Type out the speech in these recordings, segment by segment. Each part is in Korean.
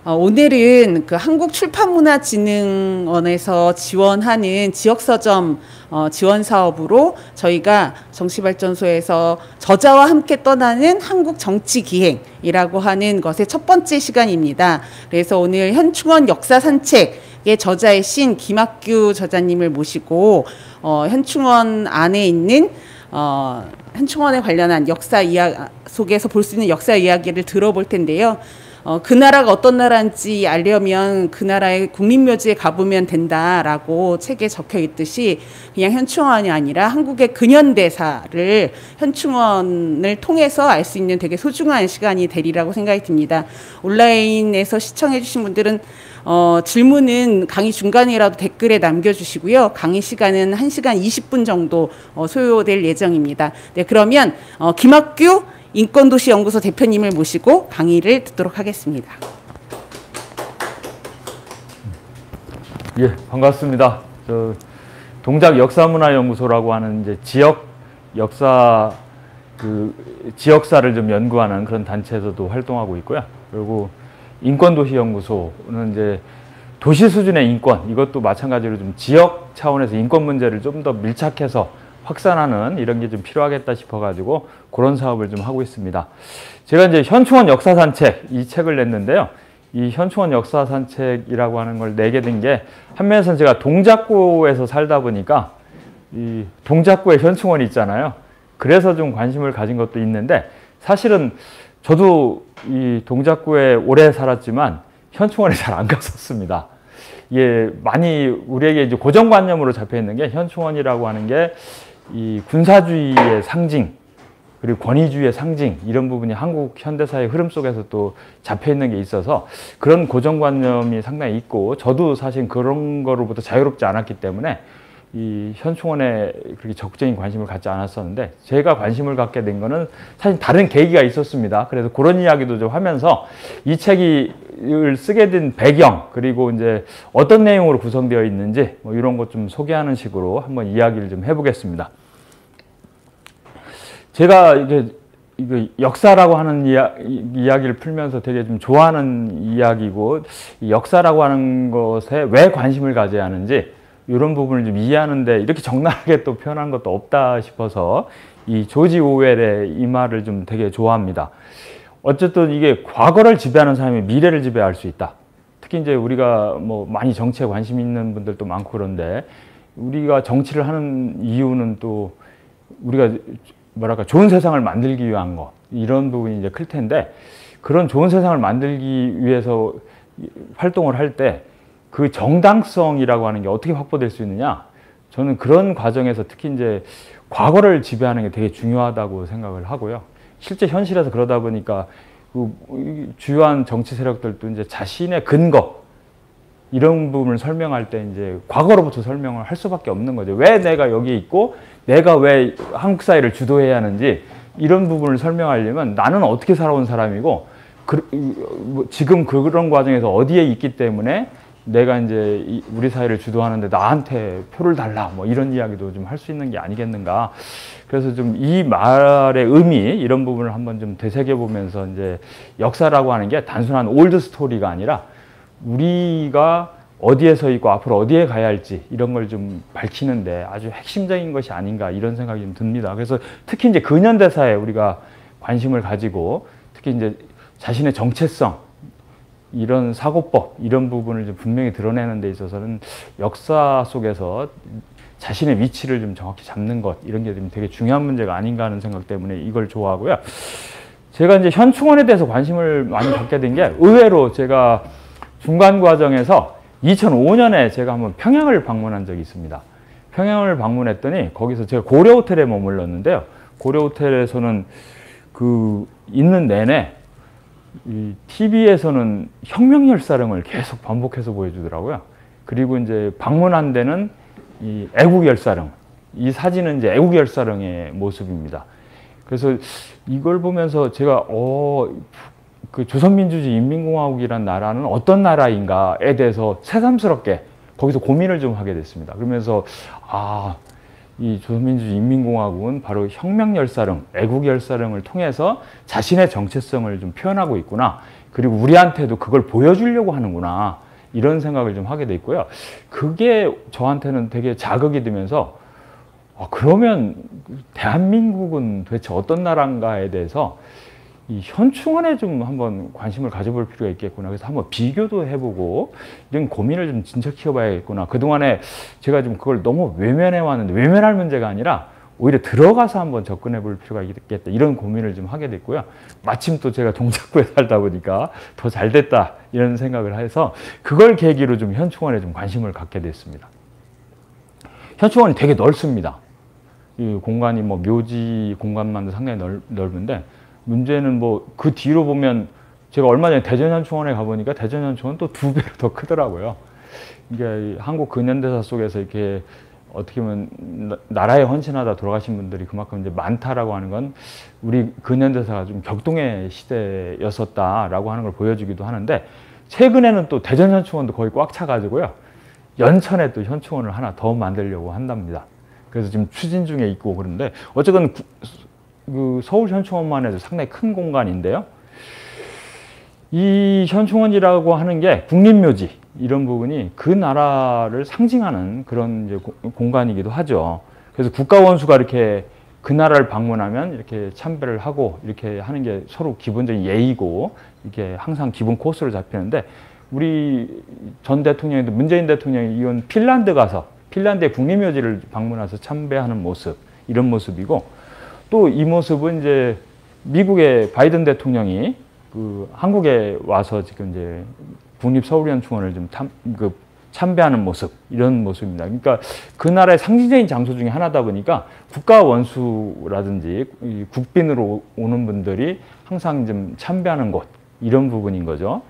오늘은 그 한국출판문화진흥원에서 지원하는 지역서점 지원 사업으로 저희가 정치발전소에서 저자와 함께 떠나는 한국정치기행이라고 하는 것의 첫 번째 시간입니다. 그래서 오늘 현충원 역사산책의 저자이신 김학규 저자님을 모시고 현충원 안에 있는 현충원에 관련한 역사 속에서 볼 수 있는 역사 이야기를 들어볼 텐데요. 그 나라가 어떤 나라인지 알려면 그 나라의 국립묘지에 가보면 된다라고 책에 적혀 있듯이 그냥 현충원이 아니라 한국의 근현대사를 현충원을 통해서 알 수 있는 되게 소중한 시간이 되리라고 생각이 듭니다. 온라인에서 시청해 주신 분들은 질문은 강의 중간이라도 댓글에 남겨주시고요. 강의 시간은 1시간 20분 정도 소요될 예정입니다. 네, 그러면 김학규 인권도시연구소 대표님을 모시고 강의를 듣도록 하겠습니다. 예, 반갑습니다. 동작 역사문화연구소라고 하는 이제 지역사를 좀 연구하는 그런 단체에서도 활동하고 있고요. 그리고 인권도시연구소는 이제 도시 수준의 인권, 이것도 마찬가지로 좀 지역 차원에서 인권 문제를 좀 더 밀착해서 확산하는 이런 게 좀 필요하겠다 싶어가지고 그런 사업을 좀 하고 있습니다. 제가 이제 현충원 역사산책 이 책을 냈는데요. 이 현충원 역사산책이라고 하는 걸 내게 된 게 한면에서는 제가 동작구에서 살다 보니까 이 동작구에 현충원이 있잖아요. 그래서 좀 관심을 가진 것도 있는데 사실은 저도 이 동작구에 오래 살았지만 현충원에 잘 안 갔었습니다. 이게 많이 우리에게 이제 고정관념으로 잡혀 있는 게 현충원이라고 하는 게 이 군사주의의 상징 그리고 권위주의의 상징 이런 부분이 한국 현대사의 흐름 속에서 또 잡혀 있는 게 있어서 그런 고정관념이 상당히 있고 저도 사실 그런 거로부터 자유롭지 않았기 때문에 이 현충원에 그렇게 적극적인 관심을 갖지 않았었는데 제가 관심을 갖게 된 거는 사실 다른 계기가 있었습니다. 그래서 그런 이야기도 좀 하면서 이 책을 쓰게 된 배경 그리고 이제 어떤 내용으로 구성되어 있는지 뭐 이런 것 좀 소개하는 식으로 한번 이야기를 좀 해보겠습니다. 제가 이게 역사라고 하는 이야기를 풀면서 되게 좀 좋아하는 이야기고 이 역사라고 하는 것에 왜 관심을 가져야 하는지 이런 부분을 좀 이해하는데 이렇게 적나라하게 또 표현한 것도 없다 싶어서 이 조지 오웰의 이 말을 좀 되게 좋아합니다. 어쨌든 이게 과거를 지배하는 사람이 미래를 지배할 수 있다. 특히 이제 우리가 뭐 많이 정치에 관심 있는 분들도 많고 그런데 우리가 정치를 하는 이유는 또 우리가 뭐랄까 좋은 세상을 만들기 위한 거 이런 부분이 이제 클 텐데 그런 좋은 세상을 만들기 위해서 활동을 할 때 그 정당성이라고 하는 게 어떻게 확보될 수 있느냐 저는 그런 과정에서 특히 이제 과거를 지배하는 게 되게 중요하다고 생각을 하고요. 실제 현실에서 그러다 보니까 그 주요한 정치 세력들도 이제 자신의 근거 이런 부분을 설명할 때 이제 과거로부터 설명을 할 수밖에 없는 거죠. 왜 내가 여기에 있고 내가 왜 한국 사회를 주도해야 하는지 이런 부분을 설명하려면 나는 어떻게 살아온 사람이고 지금 그런 과정에서 어디에 있기 때문에 내가 이제 우리 사회를 주도하는데 나한테 표를 달라 뭐 이런 이야기도 좀 할 수 있는 게 아니겠는가. 그래서 좀 이 말의 의미 이런 부분을 한번 좀 되새겨 보면서 이제 역사라고 하는 게 단순한 올드 스토리가 아니라 우리가 어디에 서 있고 앞으로 어디에 가야 할지 이런 걸 좀 밝히는데 아주 핵심적인 것이 아닌가 이런 생각이 좀 듭니다. 그래서 특히 이제 근현대사에 우리가 관심을 가지고 특히 이제 자신의 정체성 이런 사고법 이런 부분을 좀 분명히 드러내는 데 있어서는 역사 속에서 자신의 위치를 좀 정확히 잡는 것 이런 게 좀 되게 중요한 문제가 아닌가 하는 생각 때문에 이걸 좋아하고요. 제가 이제 현충원에 대해서 관심을 많이 갖게 된 게 의외로 제가 중간 과정에서 2005년에 제가 한번 평양을 방문한 적이 있습니다. 평양을 방문했더니 거기서 제가 고려 호텔에 머물렀는데요. 고려 호텔에서는 그 있는 내내 이 TV에서는 혁명열사령을 계속 반복해서 보여주더라고요. 그리고 이제 방문한 데는 이 애국열사령, 이 사진은 이제 애국열사령의 모습입니다. 그래서 이걸 보면서 제가 그 조선민주주의 인민공화국이란 나라는 어떤 나라인가에 대해서 새삼스럽게 거기서 고민을 좀 하게 됐습니다. 그러면서 이 조선민주주의 인민공화국은 바로 혁명열사령, 애국열사령을 통해서 자신의 정체성을 좀 표현하고 있구나. 그리고 우리한테도 그걸 보여주려고 하는구나. 이런 생각을 좀 하게 돼 있고요. 그게 저한테는 되게 자극이 되면서 그러면 대한민국은 도대체 어떤 나라인가에 대해서 이 현충원에 좀 한번 관심을 가져볼 필요가 있겠구나. 그래서 한번 비교도 해보고 이런 고민을 좀 진척시켜 봐야겠구나. 그동안에 제가 좀 그걸 너무 외면해 왔는데 외면할 문제가 아니라 오히려 들어가서 한번 접근해 볼 필요가 있겠다. 이런 고민을 좀 하게 됐고요. 마침 또 제가 동작구에 살다 보니까 더 잘 됐다. 이런 생각을 해서 그걸 계기로 좀 현충원에 좀 관심을 갖게 됐습니다. 현충원이 되게 넓습니다. 이 공간이 뭐 묘지 공간만도 상당히 넓은데 문제는 뭐 그 뒤로 보면 제가 얼마 전에 대전현충원에 가보니까 대전현충원은 또 2배로 더 크더라고요. 이게 한국 근현대사 속에서 이렇게 어떻게 보면 나라에 헌신하다 돌아가신 분들이 그만큼 이제 많다라고 하는 건 우리 근현대사가 좀 격동의 시대였었다라고 하는 걸 보여주기도 하는데 최근에는 또 대전현충원도 거의 꽉 차가지고요. 연천에 또 현충원을 하나 더 만들려고 한답니다. 그래서 지금 추진 중에 있고 그런데 어쨌든 그 서울 현충원만 해도 상당히 큰 공간인데요. 이 현충원이라고 하는 게 국립묘지 이런 부분이 그 나라를 상징하는 그런 이제 공간이기도 하죠. 그래서 국가원수가 이렇게 그 나라를 방문하면 이렇게 참배를 하고 이렇게 하는 게 서로 기본적인 예의고 이게 항상 기본 코스로 잡히는데 우리 전 대통령도 문재인 대통령이 이건 핀란드 가서 핀란드의 국립묘지를 방문해서 참배하는 모습 이런 모습이고 또 이 모습은 이제 미국의 바이든 대통령이 그 한국에 와서 지금 이제 국립서울현충원을 좀 참배하는 모습 이런 모습입니다. 그러니까 그 나라의 상징적인 장소 중에 하나다 보니까 국가 원수라든지 국빈으로 오는 분들이 항상 좀 참배하는 곳 이런 부분인 거죠.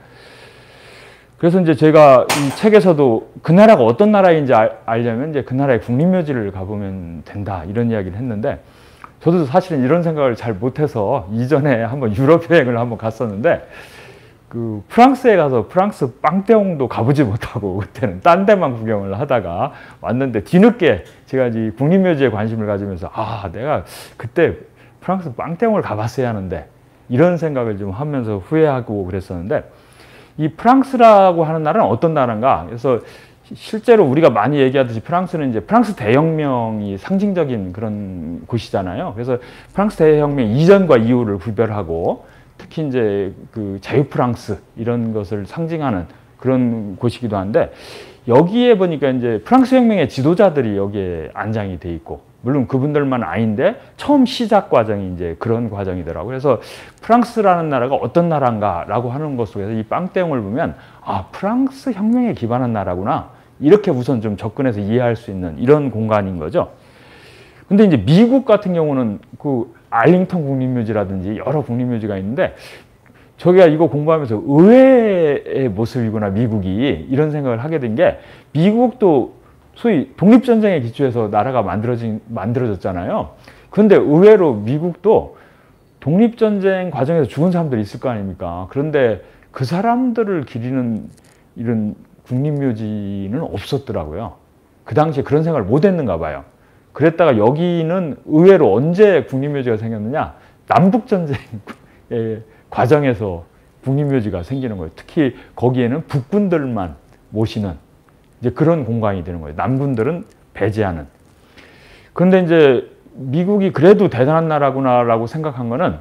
그래서 이제 제가 이 책에서도 그 나라가 어떤 나라인지 알려면 이제 그 나라의 국립묘지를 가보면 된다 이런 이야기를 했는데 저도 사실은 이런 생각을 잘 못해서 이전에 한번 유럽 여행을 한번 갔었는데 그 프랑스에 가서 프랑스 빵떼옹도 가보지 못하고 그때는 딴 데만 구경을 하다가 왔는데 뒤늦게 제가 이 국립묘지에 관심을 가지면서 내가 그때 프랑스 빵떼옹을 가봤어야 하는데 이런 생각을 좀 하면서 후회하고 그랬었는데 이 프랑스라고 하는 나라는 어떤 나라인가? 그래서 실제로 우리가 많이 얘기하듯이 프랑스는 이제 프랑스 대혁명이 상징적인 그런 곳이잖아요. 그래서 프랑스 대혁명 이전과 이후를 구별하고 특히 이제 그 자유 프랑스 이런 것을 상징하는 그런 곳이기도 한데 여기에 보니까 이제 프랑스 혁명의 지도자들이 여기에 안장이 돼 있고 물론 그분들만 아닌데 처음 시작 과정이 이제 그런 과정이더라고요. 그래서 프랑스라는 나라가 어떤 나라인가라고 하는 것 속에서 이 빵떼옹을 보면 프랑스 혁명에 기반한 나라구나. 이렇게 우선 좀 접근해서 이해할 수 있는 이런 공간인 거죠. 근데 이제 미국 같은 경우는 그 알링턴 국립묘지라든지 여러 국립묘지가 있는데 저희가 이거 공부하면서 의외의 모습이구나 미국이 이런 생각을 하게 된 게 미국도 소위 독립전쟁에 기초해서 나라가 만들어졌잖아요. 그런데 의외로 미국도 독립전쟁 과정에서 죽은 사람들이 있을 거 아닙니까? 그런데 그 사람들을 기리는 이런 국립묘지는 없었더라고요. 그 당시에 그런 생각을 못 했는가 봐요. 그랬다가 여기는 의외로 언제 국립묘지가 생겼느냐? 남북전쟁의 과정에서 국립묘지가 생기는 거예요. 특히 거기에는 북군들만 모시는 이제 그런 공간이 되는 거예요. 남군들은 배제하는. 그런데 이제 미국이 그래도 대단한 나라구나라고 생각한 거는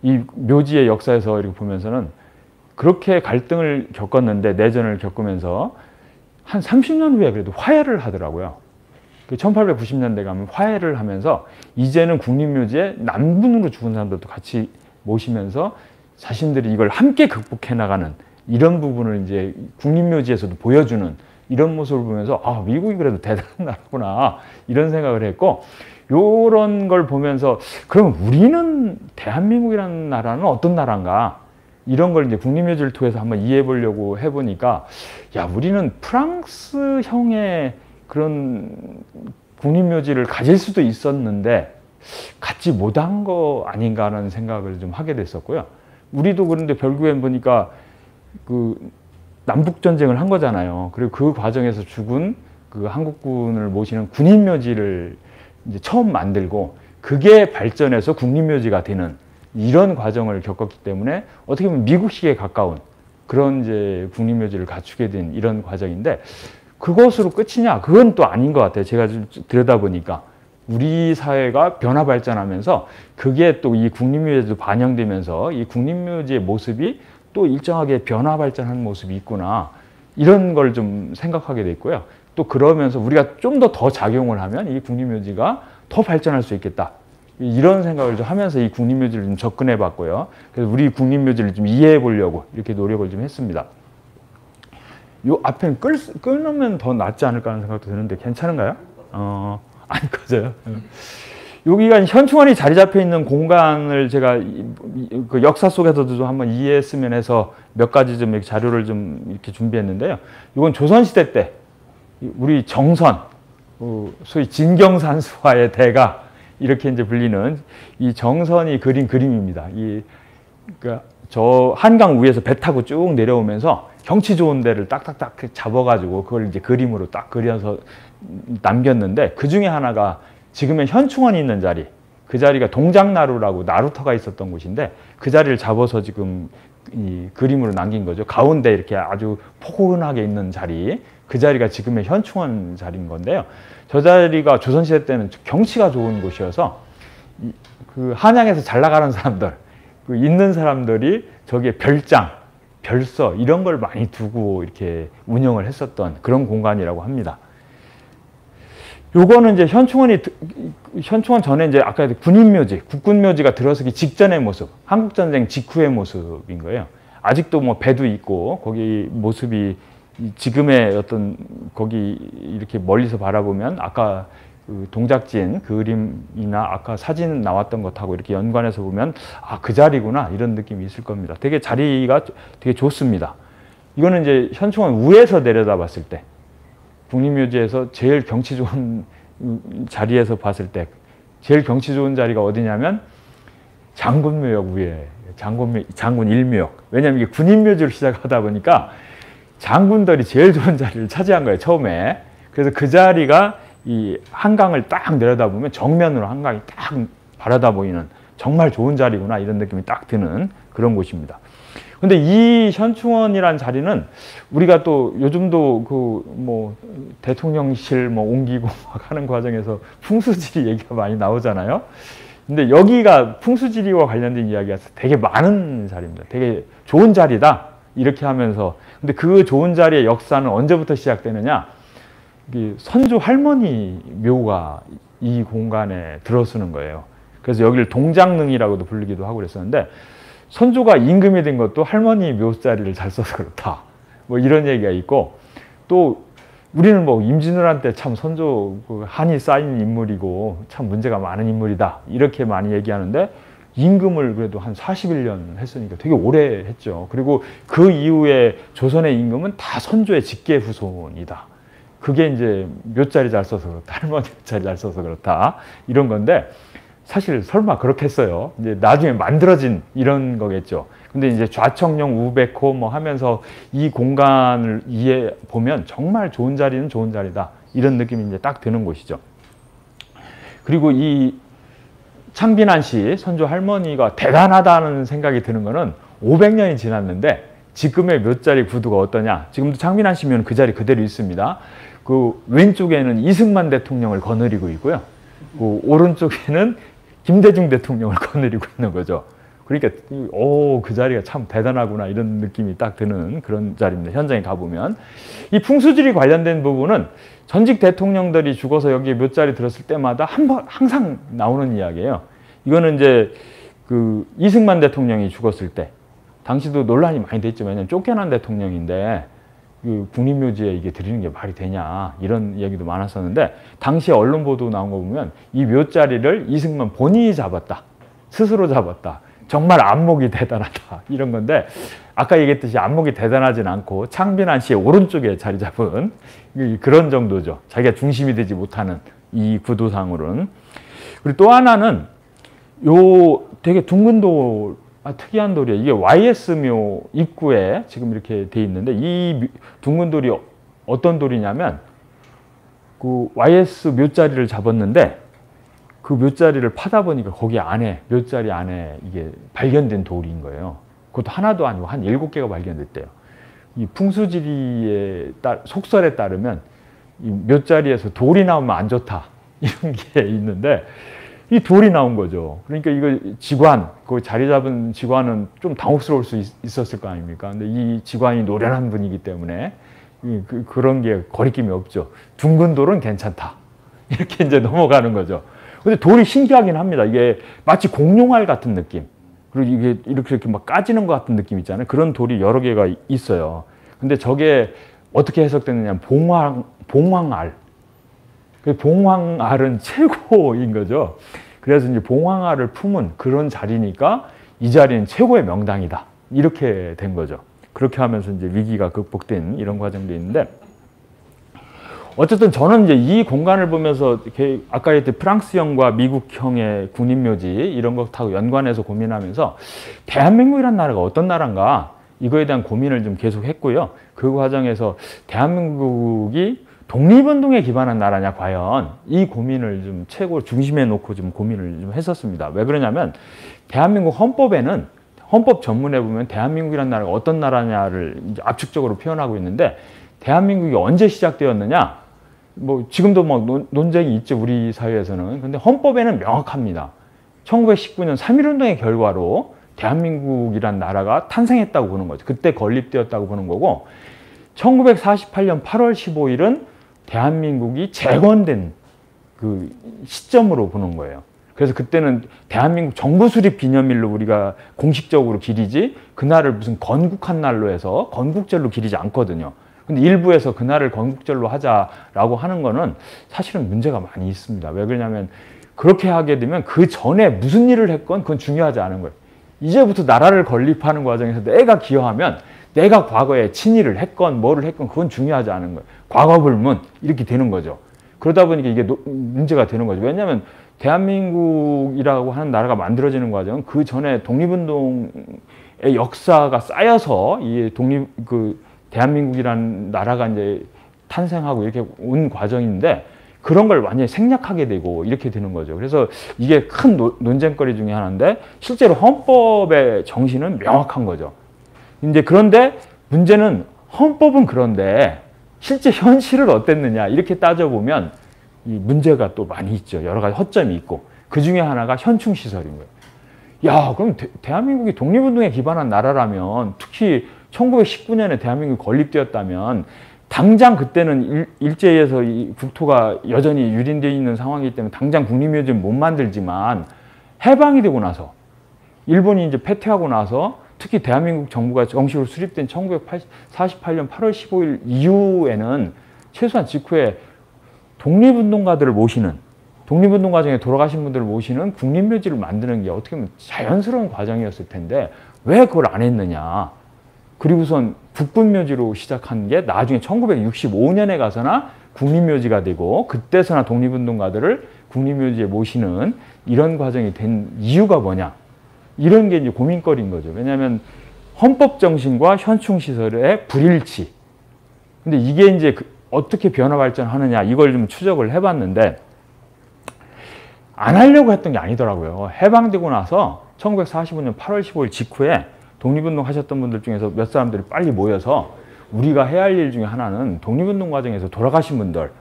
이 묘지의 역사에서 이렇게 보면서는 그렇게 갈등을 겪었는데 내전을 겪으면서 한 30년 후에 그래도 화해를 하더라고요. 1890년대 가면 화해를 하면서 이제는 국립묘지에 남군으로 죽은 사람들도 같이 모시면서 자신들이 이걸 함께 극복해 나가는 이런 부분을 이제 국립묘지에서도 보여주는 이런 모습을 보면서 미국이 그래도 대단한 나라구나 이런 생각을 했고 이런 걸 보면서 그럼 우리는 대한민국이라는 나라는 어떤 나라인가? 이런 걸 이제 국립묘지를 통해서 한번 이해해 보려고 해보니까 우리는 프랑스형의 그런 국립묘지를 가질 수도 있었는데 갖지 못한 거 아닌가 하는 생각을 좀 하게 됐었고요. 우리도 그런데 결국엔 보니까 그 남북전쟁을 한 거잖아요. 그리고 그 과정에서 죽은 그 한국군을 모시는 군인묘지를 이제 처음 만들고 그게 발전해서 국립묘지가 되는 이런 과정을 겪었기 때문에 어떻게 보면 미국식에 가까운 그런 이제 국립묘지를 갖추게 된 이런 과정인데 그것으로 끝이냐? 그건 또 아닌 것 같아요. 제가 좀 들여다보니까 우리 사회가 변화 발전하면서 그게 또 이 국립묘지에도 반영되면서 이 국립묘지의 모습이 또 일정하게 변화 발전하는 모습이 있구나. 이런 걸 좀 생각하게 됐고요. 또 그러면서 우리가 좀 더 작용을 하면 이 국립묘지가 더 발전할 수 있겠다. 이런 생각을 좀 하면서 이 국립묘지를 좀 접근해 봤고요. 그래서 우리 국립묘지를 좀 이해해 보려고 이렇게 노력을 좀 했습니다. 요 앞에는 끊으면 더 낫지 않을까 하는 생각도 드는데 괜찮은가요? 안 꺼져요. 여기가 현충원이 자리 잡혀 있는 공간을 제가 그 역사 속에서도 좀 한번 이해했으면 해서 몇 가지 좀 이렇게 자료를 좀 이렇게 준비했는데요. 이건 조선시대 때 우리 정선, 소위 진경산수화의 대가 이렇게 이제 불리는 이 정선이 그린 그림입니다. 그러니까 저 한강 위에서 배 타고 쭉 내려오면서 경치 좋은 데를 딱딱딱 잡아가지고 그걸 이제 그림으로 딱 그려서 남겼는데 그 중에 하나가 지금의 현충원이 있는 자리, 그 자리가 동작나루라고 나루터가 있었던 곳인데 그 자리를 잡아서 지금 이 그림으로 남긴 거죠. 가운데 이렇게 아주 포근하게 있는 자리, 그 자리가 지금의 현충원 자리인 건데요. 저 자리가 조선시대 때는 경치가 좋은 곳이어서 그 한양에서 잘 나가는 사람들, 그 있는 사람들이 저기에 별장, 별서 이런 걸 많이 두고 이렇게 운영을 했었던 그런 공간이라고 합니다. 요거는 이제 현충원 전에 이제 아까 군인묘지, 국군묘지가 들어서기 직전의 모습, 한국전쟁 직후의 모습인 거예요. 아직도 뭐 배도 있고 거기 모습이 지금의 어떤 거기 이렇게 멀리서 바라보면 아까 그 동작진 그림이나 아까 사진 나왔던 것하고 이렇게 연관해서 보면 아, 그 자리구나 이런 느낌이 있을 겁니다. 되게 자리가 되게 좋습니다. 이거는 이제 현충원 위에서 내려다 봤을 때 국립묘지에서 제일 경치 좋은 자리에서 봤을 때 제일 경치 좋은 자리가 어디냐면 장군묘역 위에 장군 일묘역. 왜냐하면 이게 군인묘지로 시작하다 보니까 장군들이 제일 좋은 자리를 차지한 거예요, 처음에. 그래서 그 자리가 이 한강을 딱 내려다보면 정면으로 한강이 딱 바라다 보이는 정말 좋은 자리구나 이런 느낌이 딱 드는 그런 곳입니다. 근데 이 현충원이라는 자리는 우리가 또 요즘도 그 뭐 대통령실 뭐 옮기고 막 하는 과정에서 풍수지리 얘기가 많이 나오잖아요. 근데 여기가 풍수지리와 관련된 이야기가 되게 많은 자리입니다. 되게 좋은 자리다. 이렇게 하면서 근데 그 좋은 자리의 역사는 언제부터 시작되느냐? 선조 할머니 묘가 이 공간에 들어서는 거예요. 그래서 여기를 동작릉이라고도 부르기도 하고 그랬었는데 선조가 임금이 된 것도 할머니 묘자리를 잘 써서 그렇다. 뭐 이런 얘기가 있고 또 우리는 뭐 임진왜란 참 선조 한이 쌓인 인물이고 참 문제가 많은 인물이다. 이렇게 많이 얘기하는데 임금을 그래도 한 41년 했으니까 되게 오래 했죠. 그리고 그 이후에 조선의 임금은 다 선조의 직계 후손이다. 그게 이제 묘자리 잘 써서 그렇다. 할머니 묘자리 잘 써서 그렇다. 이런 건데 사실 설마 그렇겠어요. 이제 나중에 만들어진 이런 거겠죠. 근데 이제 좌청룡 우백호 뭐 하면서 이 공간을 이해 보면 정말 좋은 자리는 좋은 자리다. 이런 느낌이 이제 딱 드는 곳이죠. 그리고 이 창빈한 씨 선조 할머니가 대단하다는 생각이 드는 거는 500년이 지났는데 지금의 묘자리 구도가 어떠냐. 지금도 창빈한 씨면 그 자리 그대로 있습니다. 그 왼쪽에는 이승만 대통령을 거느리고 있고요. 그 오른쪽에는 김대중 대통령을 거느리고 있는 거죠. 그러니까 그 자리가 참 대단하구나 이런 느낌이 딱 드는 그런 자리입니다. 현장에 가보면. 이 풍수지리 관련된 부분은 전직 대통령들이 죽어서 여기에 묘자리 들었을 때마다 항상 나오는 이야기예요. 이거는 이제 그 이승만 대통령이 죽었을 때 당시도 논란이 많이 됐죠. 왜냐하면 쫓겨난 대통령인데 그 국립묘지에 이게 드리는 게 말이 되냐 이런 얘기도 많았었는데 당시 언론 보도 나온 거 보면 이 묘자리를 이승만 본인이 잡았다. 스스로 잡았다. 정말 안목이 대단하다. 이런 건데 아까 얘기했듯이 안목이 대단하진 않고 창빈한 씨의 오른쪽에 자리 잡은 그런 정도죠. 자기가 중심이 되지 못하는 이 구도상으로는. 그리고 또 하나는 요 되게 둥근 돌, 특이한 돌이에요. 이게 YS묘 입구에 지금 이렇게 돼 있는데 이 둥근 돌이 어떤 돌이냐면 그 YS 묘자리를 잡았는데 그 묘자리를 파다 보니까 거기 안에 묘자리 안에 이게 발견된 돌인 거예요. 그것도 하나도 아니고 한 7개가 발견됐대요. 이 풍수지리의 속설에 따르면 이 묘자리에서 돌이 나오면 안 좋다 이런 게 있는데 이 돌이 나온 거죠. 그러니까 이거 지관, 그 자리 잡은 지관은 좀 당혹스러울 수 있었을 거 아닙니까? 근데 이 지관이 노련한 분이기 때문에 그런 게 거리낌이 없죠. 둥근 돌은 괜찮다. 이렇게 이제 넘어가는 거죠. 근데 돌이 신기하긴 합니다. 이게 마치 공룡알 같은 느낌. 그리고 이게 이렇게 막 까지는 것 같은 느낌 있잖아요. 그런 돌이 여러 개가 있어요. 근데 저게 어떻게 해석되느냐. 봉황알. 봉황알은 최고인 거죠. 그래서 이제 봉황알을 품은 그런 자리니까 이 자리는 최고의 명당이다. 이렇게 된 거죠. 그렇게 하면서 이제 위기가 극복된 이런 과정도 있는데, 어쨌든 저는 이제 이 공간을 보면서 이렇게 아까 했던 프랑스형과 미국형의 군인묘지 이런 것하고 연관해서 고민하면서 대한민국이란 나라가 어떤 나라인가 이거에 대한 고민을 좀 계속 했고요. 그 과정에서 대한민국이 독립운동에 기반한 나라냐 과연 이 고민을 좀 최고 중심에 놓고 좀 고민을 좀 했었습니다. 왜 그러냐면 대한민국 헌법에는 헌법 전문에 보면 대한민국이란 나라가 어떤 나라냐를 이제 압축적으로 표현하고 있는데, 대한민국이 언제 시작되었느냐? 뭐 지금도 막 논쟁이 있죠, 우리 사회에서는. 근데 헌법에는 명확합니다. 1919년 3.1운동의 결과로 대한민국이란 나라가 탄생했다고 보는 거죠. 그때 건립되었다고 보는 거고, 1948년 8월 15일은 대한민국이 재건된 그 시점으로 보는 거예요. 그래서 그때는 대한민국 정부 수립 기념일로 우리가 공식적으로 기리지, 그날을 무슨 건국한 날로 해서 건국절로 기리지 않거든요. 근데 일부에서 그날을 건국절로 하자라고 하는 거는 사실은 문제가 많이 있습니다. 왜 그러냐면 그렇게 하게 되면 그 전에 무슨 일을 했건 그건 중요하지 않은 거예요. 이제부터 나라를 건립하는 과정에서 내가 기여하면 내가 과거에 친일을 했건 뭐를 했건 그건 중요하지 않은 거예요. 과거 불문 이렇게 되는 거죠. 그러다 보니까 이게 문제가 되는 거죠. 왜냐하면 대한민국이라고 하는 나라가 만들어지는 과정은 그 전에 독립운동의 역사가 쌓여서 이 대한민국이라는 나라가 이제 탄생하고 이렇게 온 과정인데, 그런 걸 완전히 생략하게 되고 이렇게 되는 거죠. 그래서 이게 큰 논쟁거리 중에 하나인데, 실제로 헌법의 정신은 명확한 거죠. 이제 그런데 문제는 헌법은 그런데 실제 현실은 어땠느냐 이렇게 따져보면 이 문제가 또 많이 있죠. 여러 가지 허점이 있고, 그 중에 하나가 현충시설인 거예요. 야, 그럼 대한민국이 독립운동에 기반한 나라라면, 특히 1919년에 대한민국이 건립되었다면 당장 그때는 일제에서 이 국토가 여전히 유린되어 있는 상황이기 때문에 당장 국립묘지는 못 만들지만, 해방이 되고 나서 일본이 이제 패퇴하고 나서 특히 대한민국 정부가 정식으로 수립된 1948년 8월 15일 이후에는 최소한 직후에 독립운동가들을 모시는, 독립운동 과정에 돌아가신 분들을 모시는 국립묘지를 만드는 게 어떻게 보면 자연스러운 과정이었을 텐데 왜 그걸 안 했느냐. 그리고선 국군묘지로 시작한 게 나중에 1965년에 가서나 국립묘지가 되고, 그때서나 독립운동가들을 국립묘지에 모시는 이런 과정이 된 이유가 뭐냐. 이런 게 이제 고민거리인 거죠. 왜냐하면 헌법 정신과 현충시설의 불일치. 근데 이게 이제 어떻게 변화 발전하느냐 이걸 좀 추적을 해봤는데, 안 하려고 했던 게 아니더라고요. 해방되고 나서 1945년 8월 15일 직후에 독립운동 하셨던 분들 중에서 몇 사람들이 빨리 모여서 우리가 해야 할 일 중에 하나는 독립운동 과정에서 돌아가신 분들,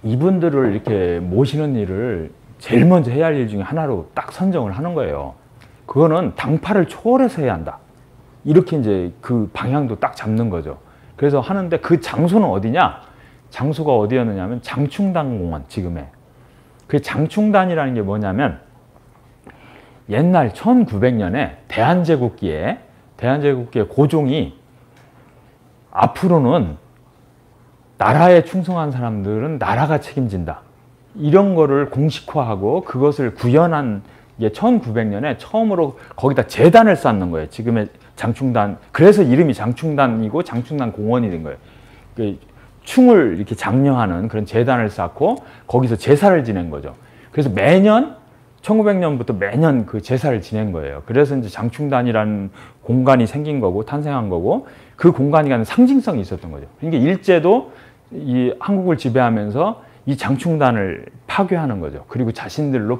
이분들을 이렇게 모시는 일을 제일 먼저 해야 할 일 중에 하나로 딱 선정을 하는 거예요. 그거는 당파를 초월해서 해야 한다. 이렇게 이제 그 방향도 딱 잡는 거죠. 그래서 하는데 그 장소는 어디냐? 장소가 어디였느냐 하면 장충단 공원, 지금의. 그 장충단이라는 게 뭐냐면 옛날 1900년에 대한제국기에 고종이 앞으로는 나라에 충성한 사람들은 나라가 책임진다. 이런 거를 공식화하고 그것을 구현한 게 1900년에 처음으로 거기다 재단을 쌓는 거예요. 지금의 장충단. 그래서 이름이 장충단이고 장충단 공원이 된 거예요. 충을 이렇게 장려하는 그런 재단을 쌓고 거기서 제사를 지낸 거죠. 그래서 매년 1900년부터 매년 그 제사를 지낸 거예요. 그래서 이제 장충단이라는 공간이 생긴 거고 탄생한 거고, 그 공간이 가는 상징성이 있었던 거죠. 그러니까 일제도 이 한국을 지배하면서 이 장충단을 파괴하는 거죠. 그리고 자신들이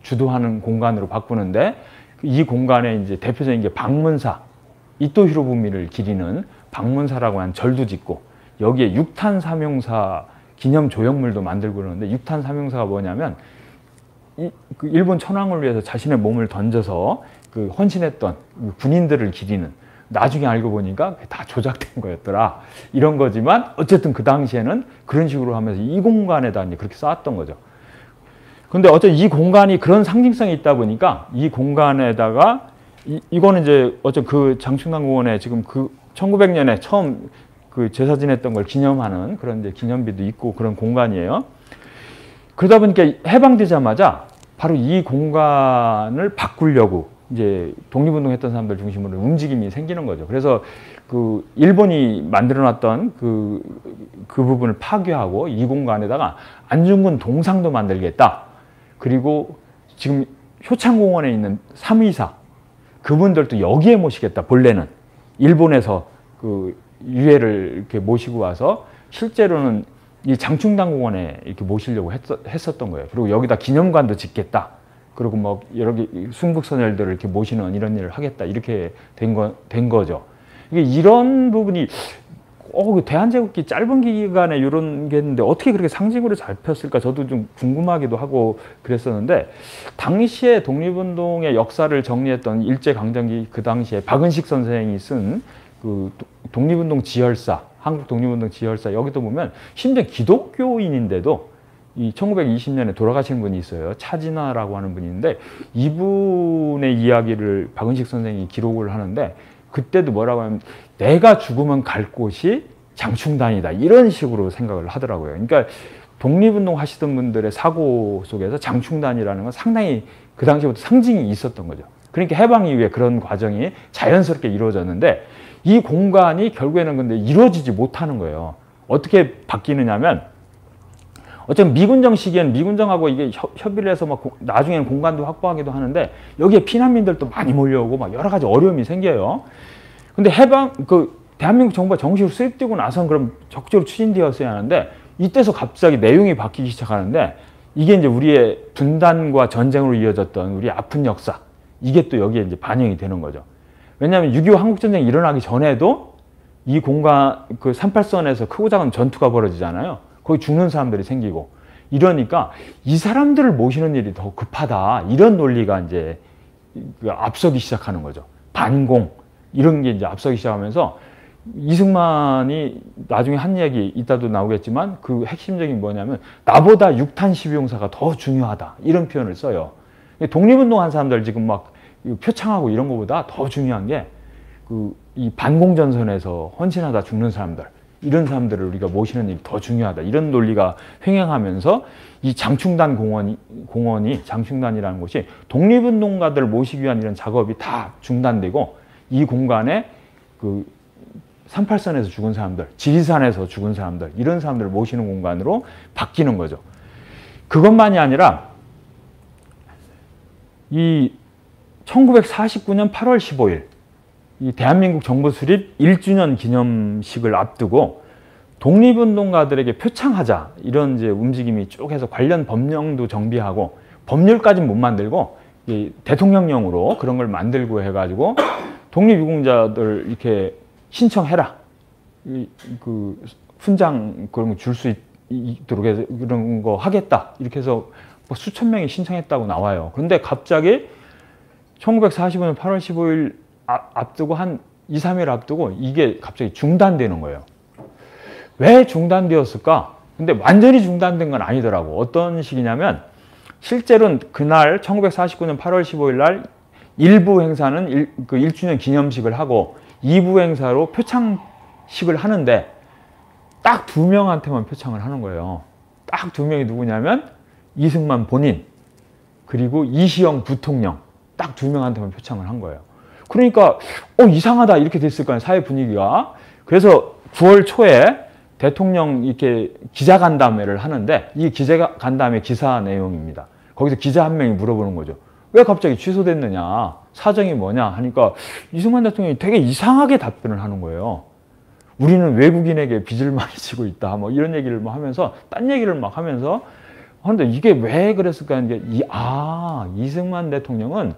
주도하는 공간으로 바꾸는데, 이 공간에 이제 대표적인 게 방문사, 이토 히로부미를 기리는 방문사라고 하는 절도 짓고 여기에 육탄 삼용사 기념 조형물도 만들고 그러는데 육탄 삼용사가 뭐냐면 그 일본 천황을 위해서 자신의 몸을 던져서 그 헌신했던 군인들을 기리는 나중에 알고 보니까 다 조작된 거였더라. 이런 거지만 어쨌든 그 당시에는 그런 식으로 하면서 이 공간에다 이제 그렇게 쌓았던 거죠. 근데 어쨌든 이 공간이 그런 상징성이 있다 보니까 이 공간에다가 이거는 이제 어쨌든 그 장충당공원에 지금 그 1900년에 처음 그 제사 지냈던 걸 기념하는 그런 이제 기념비도 있고 그런 공간이에요. 그러다 보니까 해방되자마자 바로 이 공간을 바꾸려고 이제 독립운동했던 사람들 중심으로 움직임이 생기는 거죠. 그래서 그 일본이 만들어놨던 그 부분을 파괴하고 이 공간에다가 안중근 동상도 만들겠다. 그리고 지금 효창공원에 있는 삼의사 그분들도 여기에 모시겠다. 본래는 일본에서 그 유해를 이렇게 모시고 와서 실제로는 이 장충당공원에 이렇게 모시려고 했었던 거예요. 그리고 여기다 기념관도 짓겠다. 그리고 뭐 여러 개 순국선열들을 이렇게 모시는 이런 일을 하겠다. 이렇게 된 거죠. 이게 이런 부분이 대한제국기 짧은 기간에 이런 게 했는데 어떻게 그렇게 상징으로 잡혔을까 저도 좀 궁금하기도 하고 그랬었는데 당시에 독립운동의 역사를 정리했던 일제강점기 그 당시에 박은식 선생이 쓴 그 독립운동 지혈사, 한국 독립운동 지혈사 여기도 보면 심지어 기독교인인데도 이 1920년에 돌아가신 분이 있어요. 차진화라고 하는 분이 있는데 이분의 이야기를 박은식 선생이 기록을 하는데 그때도 뭐라고 하면 내가 죽으면 갈 곳이 장충단이다. 이런 식으로 생각을 하더라고요. 그러니까 독립운동 하시던 분들의 사고 속에서 장충단이라는 건 상당히 그 당시부터 상징이 있었던 거죠. 그러니까 해방 이후에 그런 과정이 자연스럽게 이루어졌는데 이 공간이 결국에는 근데 이루어지지 못하는 거예요. 어떻게 바뀌느냐면 어쨌든 미군정 시기에는 미군정하고 이게 협의를 해서 막 나중에는 공간도 확보하기도 하는데 여기에 피난민들도 많이 몰려오고 막 여러 가지 어려움이 생겨요. 근데 대한민국 정부가 정식으로 수립되고 나선 그럼 적극적으로 추진되었어야 하는데 이때서 갑자기 내용이 바뀌기 시작하는데 이게 이제 우리의 분단과 전쟁으로 이어졌던 우리 아픈 역사 이게 또 여기에 이제 반영이 되는 거죠. 왜냐하면 6.25 한국전쟁이 일어나기 전에도 이 공간, 그 38선에서 크고 작은 전투가 벌어지잖아요. 거기 죽는 사람들이 생기고. 이러니까 이 사람들을 모시는 일이 더 급하다. 이런 논리가 이제 앞서기 시작하는 거죠. 반공. 이런 게 이제 앞서기 시작하면서 이승만이 나중에 한 얘기 이따도 나오겠지만 그 핵심적인 뭐냐면 나보다 육탄 시비용사가 더 중요하다. 이런 표현을 써요. 독립운동 한 사람들 지금 막 표창하고 이런 것보다 더 중요한 게 이 반공전선에서 헌신하다 죽는 사람들 이런 사람들을 우리가 모시는 일이 더 중요하다 이런 논리가 횡행하면서 이 장충단 공원이 장충단이라는 곳이 독립운동가들을 모시기 위한 이런 작업이 다 중단되고 이 공간에 그 38선에서 죽은 사람들 지리산에서 죽은 사람들 이런 사람들을 모시는 공간으로 바뀌는 거죠. 그것만이 아니라 이 1949년 8월 15일 이 대한민국 정부 수립 1주년 기념식을 앞두고 독립운동가들에게 표창하자 이런 이제 움직임이 쭉 해서 관련 법령도 정비하고 법률까지는 못 만들고 이 대통령령으로 그런 걸 만들고 해가지고 독립유공자들 이렇게 신청해라 그 훈장 그런 거 줄 수 있도록 해서 그런 거 하겠다 이렇게 해서 뭐 수천 명이 신청했다고 나와요. 그런데 갑자기 1945년 8월 15일 앞두고 한 2, 3일 앞두고 이게 갑자기 중단되는 거예요. 왜 중단되었을까? 근데 완전히 중단된 건 아니더라고. 어떤 식이냐면 실제로는 그날 1949년 8월 15일 날 일부 행사는 그 1주년 기념식을 하고 2부 행사로 표창식을 하는데 딱 2명한테만 표창을 하는 거예요. 딱 2명이 누구냐면 이승만 본인 그리고 이시영 부통령 딱 2명한테만 표창을 한 거예요. 그러니까 이상하다 이렇게 됐을 거예요. 사회 분위기가. 그래서 9월 초에 대통령 이렇게 기자간담회를 하는데 이 기자간담회 기사 내용입니다. 거기서 기자 한 명이 물어보는 거죠. 왜 갑자기 취소됐느냐 사정이 뭐냐 하니까 이승만 대통령이 되게 이상하게 답변을 하는 거예요. 우리는 외국인에게 빚을 많이 지고 있다 뭐 이런 얘기를 막 하면서 딴 얘기를 막 하면서 그런데 이게 왜 그랬을까 하는 게 이승만 대통령은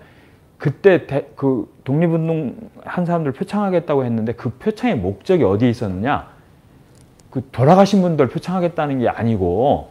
그때 그 독립운동 한 사람들 표창하겠다고 했는데 그 표창의 목적이 어디에 있었느냐? 그 돌아가신 분들 표창하겠다는 게 아니고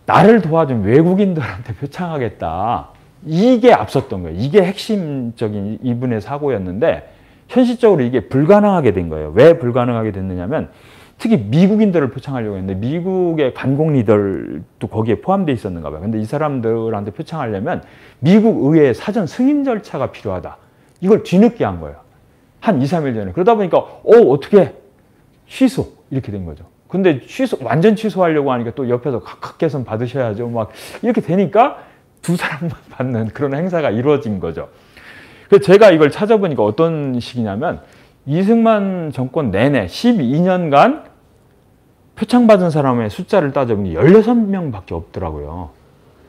나를 도와준 외국인들한테 표창하겠다. 이게 앞섰던 거예요. 이게 핵심적인 이분의 사고였는데 현실적으로 이게 불가능하게 된 거예요. 왜 불가능하게 됐느냐면 특히 미국인들을 표창하려고 했는데 미국의 반공 리더들도 거기에 포함되어 있었는가 봐요. 근데 이 사람들한테 표창하려면 미국 의회의 사전 승인 절차가 필요하다. 이걸 뒤늦게 한 거예요. 한 2, 3일 전에. 그러다 보니까 어떻게 취소 이렇게 된 거죠. 근데 완전 취소하려고 하니까 또 옆에서 각하께선 받으셔야죠. 막 이렇게 되니까 두 사람만 받는 그런 행사가 이루어진 거죠. 그래서 제가 이걸 찾아보니까 어떤 식이냐면 이승만 정권 내내 12년간 표창받은 사람의 숫자를 따져보니 16명밖에 없더라고요.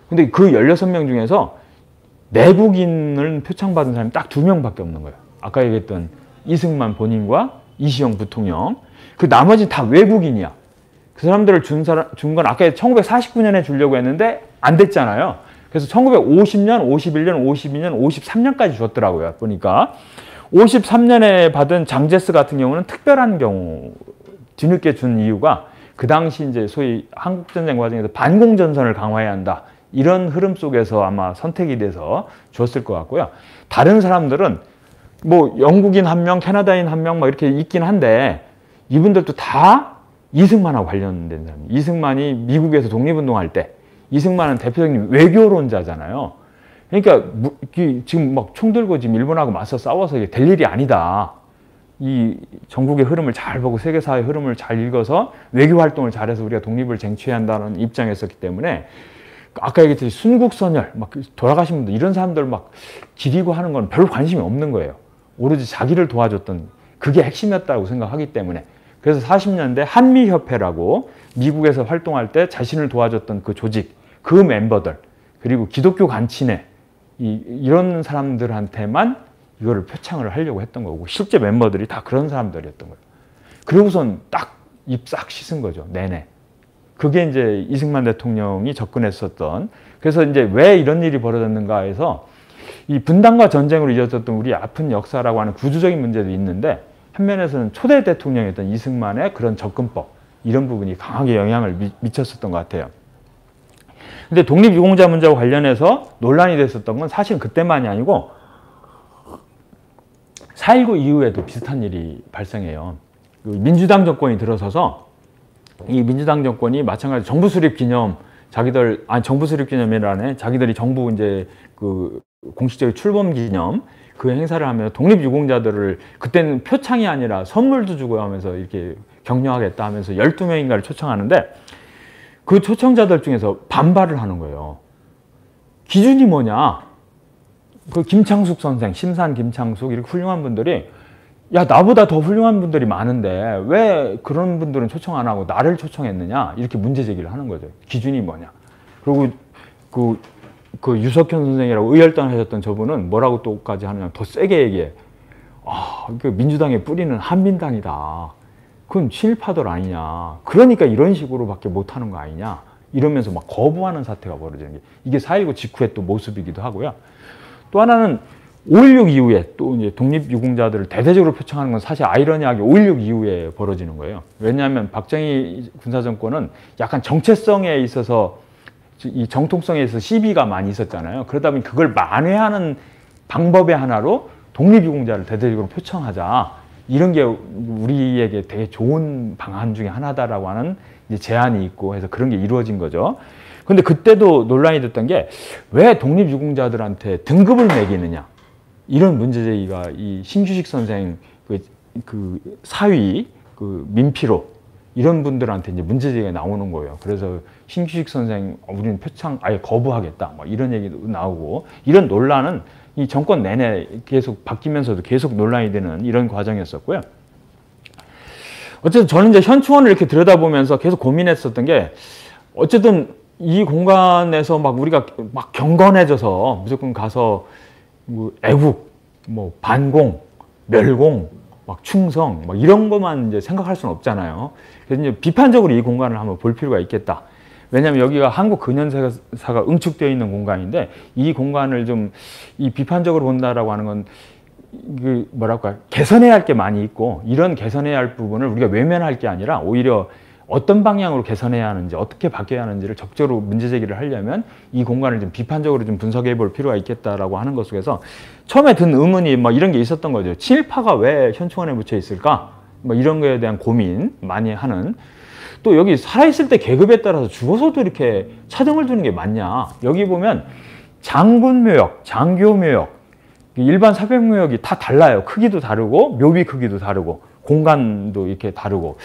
근데 그 16명 중에서 내국인을 표창받은 사람이 딱 2명밖에 없는 거예요. 아까 얘기했던 이승만 본인과 이시영 부통령. 그 나머지는 다 외국인이야. 그 사람들을 준 건 아까 1949년에 주려고 했는데 안 됐잖아요. 그래서 1950년, 51년, 52년, 53년까지 줬더라고요. 보니까 53년에 받은 장제스 같은 경우는 특별한 경우 뒤늦게 준 이유가 그 당시 이제 소위 한국전쟁 과정에서 반공전선을 강화해야 한다. 이런 흐름 속에서 아마 선택이 돼서 줬을 것 같고요. 다른 사람들은 뭐 영국인 한 명, 캐나다인 한 명 막 이렇게 있긴 한데 이분들도 다 이승만하고 관련된 사람. 이승만이 미국에서 독립운동할 때 이승만은 대표적인 외교론자잖아요. 그러니까 지금 막 총 들고 지금 일본하고 맞서 싸워서 이게 될 일이 아니다. 이 전국의 흐름을 잘 보고 세계사의 흐름을 잘 읽어서 외교 활동을 잘해서 우리가 독립을 쟁취해야 한다는 입장이었기 때문에 아까 얘기했듯이 순국선열, 막 돌아가신 분들 이런 사람들 막 기리고 하는 건 별로 관심이 없는 거예요. 오로지 자기를 도와줬던 그게 핵심이었다고 생각하기 때문에. 그래서 40년대 한미협회라고 미국에서 활동할 때 자신을 도와줬던 그 조직, 그 멤버들, 그리고 기독교 간치네 이런 사람들한테만 이거를 표창을 하려고 했던 거고 실제 멤버들이 다 그런 사람들이었던 거예요. 그러고선 딱 입 싹 씻은 거죠. 내내. 그게 이제 이승만 대통령이 접근했었던. 그래서 이제 왜 이런 일이 벌어졌는가 해서 이 분단과 전쟁으로 이어졌던 우리 아픈 역사라고 하는 구조적인 문제도 있는데 한면에서는 초대 대통령이었던 이승만의 그런 접근법 이런 부분이 강하게 영향을 미쳤었던 것 같아요. 근데 독립유공자 문제와 관련해서 논란이 됐었던 건 사실 그때만이 아니고 4.19 이후에도 비슷한 일이 발생해요. 민주당 정권이 들어서서 이 민주당 정권이 마찬가지로 정부 수립 기념 정부 수립 기념이라네 자기들이 정부 이제 그 공식적인 출범 기념 그 행사를 하면 독립유공자들을 그때는 표창이 아니라 선물도 주고 하면서 이렇게 격려하겠다 하면서 12명인가를 초청하는데 그 초청자들 중에서 반발을 하는 거예요. 기준이 뭐냐? 그 김창숙 선생, 심산 김창숙 이렇게 훌륭한 분들이 야 나보다 더 훌륭한 분들이 많은데 왜 그런 분들은 초청 안 하고 나를 초청했느냐? 이렇게 문제 제기를 하는 거죠. 기준이 뭐냐? 그리고 그 유석현 선생이라고 의열단 하셨던 저분은 뭐라고 또까지 하느냐 더 세게 얘기해. 그 민주당의 뿌리는 한민당이다. 그건 친일파들 아니냐. 그러니까 이런 식으로밖에 못하는 거 아니냐. 이러면서 막 거부하는 사태가 벌어지는 게 이게 4.19 직후의 또 모습이기도 하고요. 또 하나는 5.16 이후에 또 이제 독립유공자들을 대대적으로 표창하는 건 사실 아이러니하게 5.16 이후에 벌어지는 거예요. 왜냐하면 박정희 군사정권은 약간 정체성에 있어서 이 정통성에 있어서 시비가 많이 있었잖아요. 그러다 보니 그걸 만회하는 방법의 하나로 독립유공자를 대대적으로 표창하자. 이런 게 우리에게 되게 좋은 방안 중에 하나다라고 하는 이제 제안이 있고 해서 그런 게 이루어진 거죠. 근데 그때도 논란이 됐던 게 왜 독립유공자들한테 등급을 매기느냐. 이런 문제제기가 이 신규식 선생 그 사위, 그 민피로 이런 분들한테 이제 문제제기가 나오는 거예요. 그래서 신규식 선생 우리는 표창 아예 거부하겠다. 막 이런 얘기도 나오고 이런 논란은 이 정권 내내 계속 바뀌면서도 계속 논란이 되는 이런 과정이었었고요. 어쨌든 저는 이제 현충원을 이렇게 들여다보면서 계속 고민했었던 게 어쨌든 이 공간에서 막 우리가 막 경건해져서 무조건 가서 뭐 애국, 뭐 반공, 멸공, 막 충성, 막 이런 것만 이제 생각할 수는 없잖아요. 그래서 이제 비판적으로 이 공간을 한번 볼 필요가 있겠다. 왜냐하면 여기가 한국 근현대사가 응축되어 있는 공간인데 이 공간을 좀 이 비판적으로 본다라고 하는 건 그 뭐랄까 개선해야 할 게 많이 있고 이런 개선해야 할 부분을 우리가 외면할 게 아니라 오히려 어떤 방향으로 개선해야 하는지 어떻게 바뀌어야 하는지를 적극적으로 문제 제기를 하려면 이 공간을 좀 비판적으로 좀 분석해 볼 필요가 있겠다라고 하는 것 속에서 처음에 든 의문이 뭐 이런 게 있었던 거죠. 친일파가 왜 현충원에 묻혀 있을까? 뭐 이런 거에 대한 고민 많이 하는. 또 여기 살아있을 때 계급에 따라서 죽어서도 이렇게 차등을 두는 게 맞냐. 여기 보면 장군묘역, 장교묘역, 일반 사백묘역이 다 달라요. 크기도 다르고 묘비 크기도 다르고 공간도 이렇게 다르고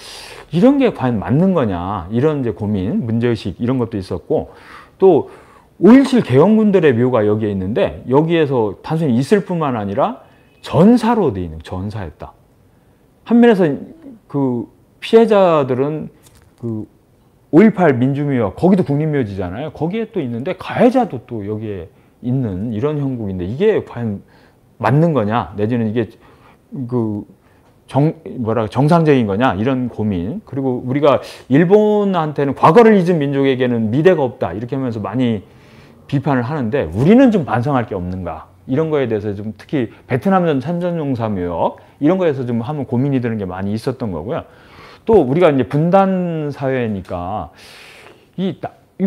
이런 게 과연 맞는 거냐 이런 이제 고민, 문제의식 이런 것도 있었고 또 5.17 개헌군들의 묘가 여기에 있는데 여기에서 단순히 있을 뿐만 아니라 전사로 돼 있는 전사였다. 한면에서 그 피해자들은 그 5.18 민주묘역 거기도 국립묘지잖아요. 거기에 또 있는데 가해자도 또 여기에 있는 이런 형국인데 이게 과연 맞는 거냐 내지는 이게 그 정상적인 거냐 이런 고민. 그리고 우리가 일본한테는 과거를 잊은 민족에게는 미래가 없다 이렇게 하면서 많이 비판을 하는데 우리는 좀 반성할 게 없는가 이런 거에 대해서 좀 특히 베트남전 참전용사묘역 이런 거에서 좀 한번 고민이 드는 게 많이 있었던 거고요. 또 우리가 이제 분단 사회니까 이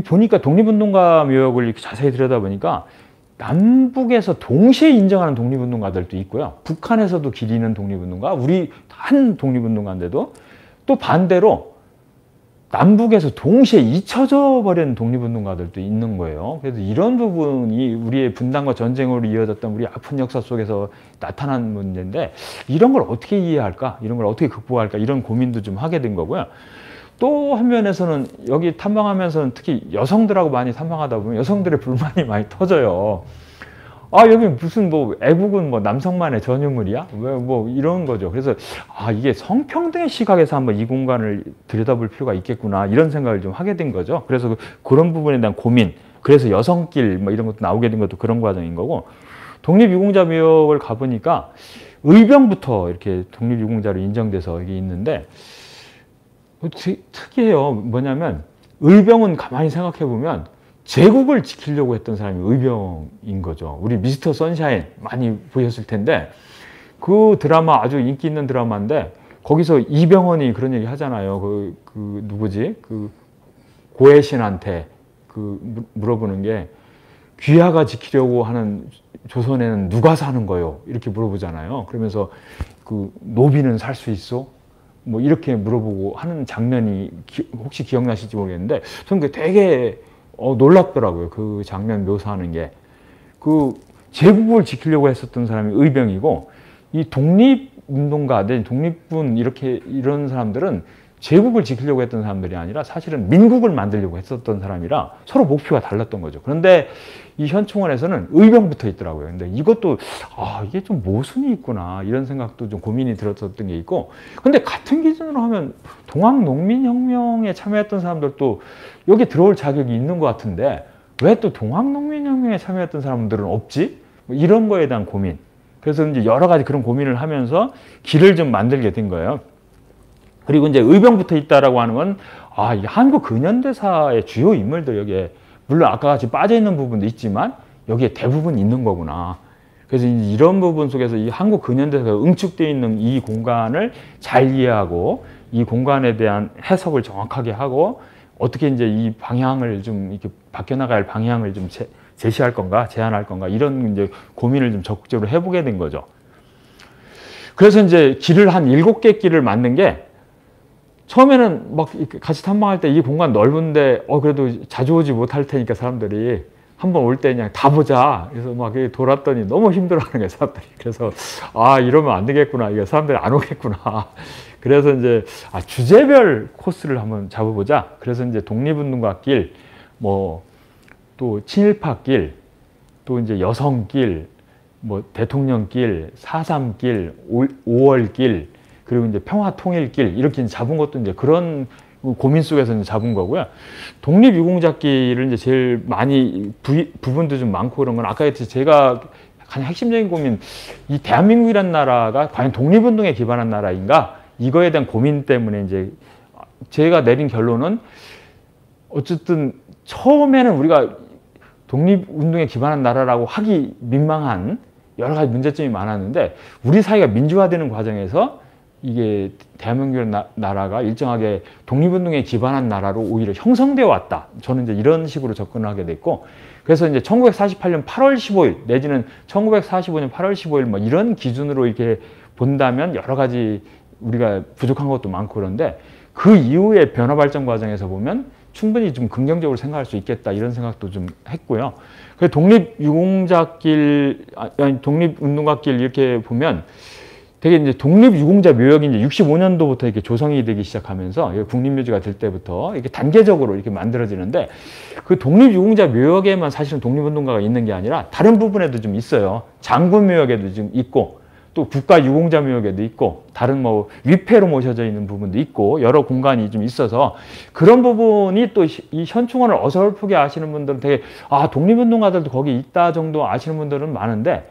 보니까 독립운동가 묘역을 이렇게 자세히 들여다보니까 남북에서 동시에 인정하는 독립운동가들도 있고요. 북한에서도 기리는 독립운동가, 우리 한 독립운동가인데도 또 반대로 남북에서 동시에 잊혀져 버린 독립운동가들도 있는 거예요. 그래서 이런 부분이 우리의 분단과 전쟁으로 이어졌던 우리 아픈 역사 속에서 나타난 문제인데 이런 걸 어떻게 이해할까? 이런 걸 어떻게 극복할까? 이런 고민도 좀 하게 된 거고요. 또 한 면에서는 여기 탐방하면서는 특히 여성들하고 많이 탐방하다 보면 여성들의 불만이 많이 터져요. 아, 여기 무슨 뭐 애국은 뭐 남성만의 전유물이야? 왜 뭐 이런 거죠. 그래서 아, 이게 성평등의 시각에서 한번 이 공간을 들여다볼 필요가 있겠구나 이런 생각을 좀 하게 된 거죠. 그래서 그런 부분에 대한 고민, 그래서 여성길 뭐 이런 것도 나오게 된 것도 그런 과정인 거고 독립유공자 묘역을 가보니까 의병부터 이렇게 독립유공자로 인정돼서 여기 있는데 특이해요. 뭐냐면 의병은 가만히 생각해 보면 제국을 지키려고 했던 사람이 의병인 거죠. 우리 미스터 선샤인 많이 보셨을 텐데 그 드라마 아주 인기 있는 드라마인데 거기서 이병헌이 그런 얘기 하잖아요. 그 누구지? 그 고해신한테 그 물어보는 게 귀하가 지키려고 하는 조선에는 누가 사는 거요? 이렇게 물어보잖아요. 그러면서 그 노비는 살 수 있어? 뭐 이렇게 물어보고 하는 장면이 혹시 기억나실지 모르겠는데 저는 그게 되게 놀랍더라고요. 그 장면 묘사하는 게. 그 제국을 지키려고 했었던 사람이 의병이고 이 독립운동가들, 독립군 이런 사람들은 제국을 지키려고 했던 사람들이 아니라 사실은 민국을 만들려고 했었던 사람이라 서로 목표가 달랐던 거죠. 그런데 이 현충원에서는 의병부터 있더라고요. 근데 이것도 이게 좀 모순이 있구나 이런 생각도 좀 고민이 들었었던 게 있고 근데 같은 기준으로 하면 동학농민혁명에 참여했던 사람들도 여기 들어올 자격이 있는 것 같은데 왜 또 동학농민혁명에 참여했던 사람들은 없지? 뭐 이런 거에 대한 고민. 그래서 이제 여러 가지 그런 고민을 하면서 길을 좀 만들게 된 거예요. 그리고 이제 의병부터 있다라고 하는 건 이게 한국 근현대사의 주요 인물들 여기에 물론 아까 같이 빠져 있는 부분도 있지만 여기에 대부분 있는 거구나. 그래서 이런 부분 속에서 이 한국 근현대사가 응축되어 있는 이 공간을 잘 이해하고 이 공간에 대한 해석을 정확하게 하고 어떻게 이제 이 방향을 좀 이렇게 바뀌어 나갈 방향을 좀 제시할 건가, 제안할 건가 이런 이제 고민을 좀 적극적으로 해보게 된 거죠. 그래서 이제 길을 한 7개 길을 만든 게 처음에는 막 같이 탐방할 때 이 공간 넓은데 그래도 자주 오지 못할 테니까 사람들이 한번 올 때 그냥 다 보자. 그래서 막 돌았더니 너무 힘들어하는 거예요, 사람들이. 그래서 이러면 안 되겠구나. 이게 사람들이 안 오겠구나. 그래서 이제 주제별 코스를 한번 잡아보자. 그래서 이제 독립운동가 길, 뭐 또 친일파 길, 또 이제 여성길, 뭐 대통령길, 4.3길, 5월길, 그리고 이제 평화통일길 이렇게 잡은 것도 이제 그런 고민 속에서 이제 잡은 거고요. 독립유공자길을 이제 제일 많이 부분도 좀 많고 그런 건 아까 했듯이 제가 가장 핵심적인 고민, 이 대한민국이라는 나라가 과연 독립운동에 기반한 나라인가? 이거에 대한 고민 때문에 이제 제가 내린 결론은 어쨌든 처음에는 우리가 독립운동에 기반한 나라라고 하기 민망한 여러 가지 문제점이 많았는데 우리 사회가 민주화되는 과정에서 이게 대한민국이라는 나라가 일정하게 독립운동에 기반한 나라로 오히려 형성되어 왔다. 저는 이제 이런 식으로 접근을 하게 됐고, 그래서 이제 1948년 8월 15일 내지는 1945년 8월 15일 뭐 이런 기준으로 이렇게 본다면 여러 가지 우리가 부족한 것도 많고 그런데 그 이후의 변화 발전 과정에서 보면 충분히 좀 긍정적으로 생각할 수 있겠다 이런 생각도 좀 했고요. 그 독립유공자길, 아니 독립운동가길 이렇게 보면 되게 이제 독립유공자 묘역이 이제 65년도부터 이렇게 조성이 되기 시작하면서 국립묘지가 될 때부터 이렇게 단계적으로 이렇게 만들어지는데 그 독립유공자 묘역에만 사실은 독립운동가가 있는 게 아니라 다른 부분에도 좀 있어요. 장군 묘역에도 좀 있고 또 국가유공자 묘역에도 있고 다른 뭐 위패로 모셔져 있는 부분도 있고 여러 공간이 좀 있어서 그런 부분이 또 이 현충원을 어설프게 아시는 분들은 되게 아 독립운동가들도 거기 있다 정도 아시는 분들은 많은데